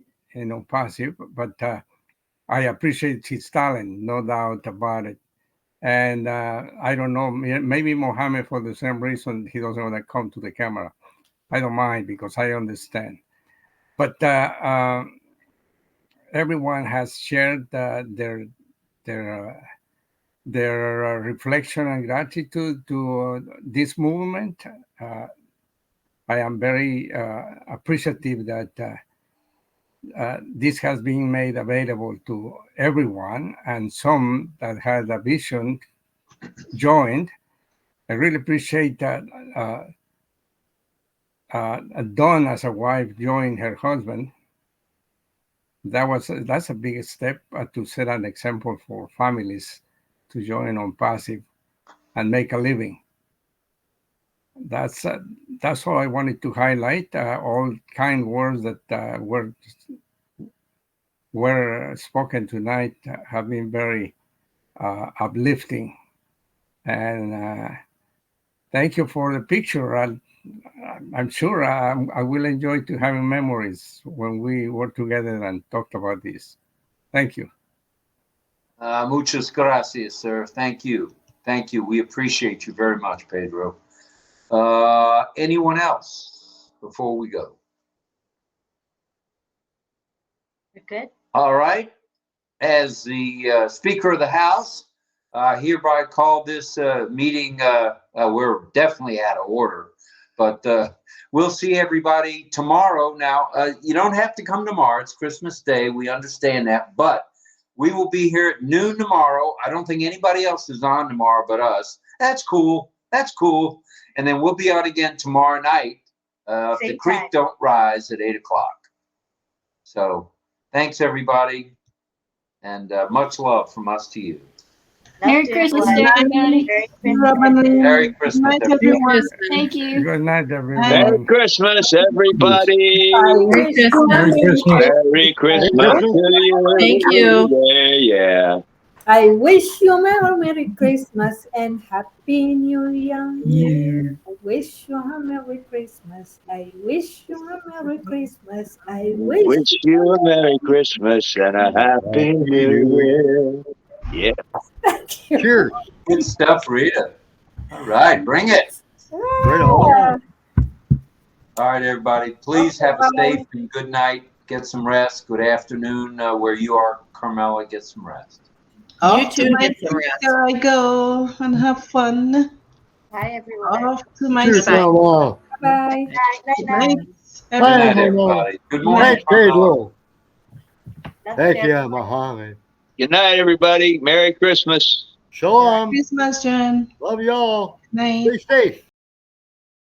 passive, but I appreciate his talent, no doubt about it. And I don't know, maybe Mohammed, for the same reason, he doesn't want to come to the camera. I don't mind because I understand. But everyone has shared their reflection and gratitude to this movement. I am very appreciative that this has been made available to everyone, and some that had a vision joined. I really appreciate that Dawn, as a wife, joined her husband. That's a big step to set an example for families to join ONPASSIVE and make a living. that's all I wanted to highlight. All kind words that were spoken tonight have been very uplifting, and thank you for the picture. I'm sure I will enjoy to having memories when we were together and talked about this. Thank you. Muchas gracias, sir. Thank you. Thank you. We appreciate you very much, Pedro. Anyone else before we go? You're good? All right. As the Speaker of the House, hereby call this meeting, we're definitely out of order, but we'll see everybody tomorrow. Now, you don't have to come tomorrow. It's Christmas Day. We understand that, but we will be here at noon tomorrow. I don't think anybody else is on tomorrow but us. That's cool. That's cool. And then we'll be on again tomorrow night. If the creek don't rise at 8 o'clock. So thanks, everybody. And much love from us to you. Merry Christmas to everybody. Merry Christmas, everyone. Thank you. Good night, everyone. Merry Christmas, everybody. Merry Christmas. Merry Christmas to you. Thank you. Yeah. I wish you a Merry Christmas and Happy New Year. I wish you a Merry Christmas. I wish you a Merry Christmas. I Wish you a Merry Christmas and a Happy New Year. Yeah. Cheers. Good stuff, Rita. All right, bring it. Right on. All right, everybody. Please have a safe and good night. Get some rest. Good afternoon where you are, Carmela. Get some rest. Off too, to my get some rest. sister I go and have fun. Bye, everyone. Off to my Cheers, sister. Carmela. Bye. Good night, Good night, Bye, everybody. Good morning, Thanks, Carmela. Pedro. Thank you, Mohammed. Good night, everybody. Merry Christmas. Shalom. Christmas, Jen. Love y'all. Night. Stay safe.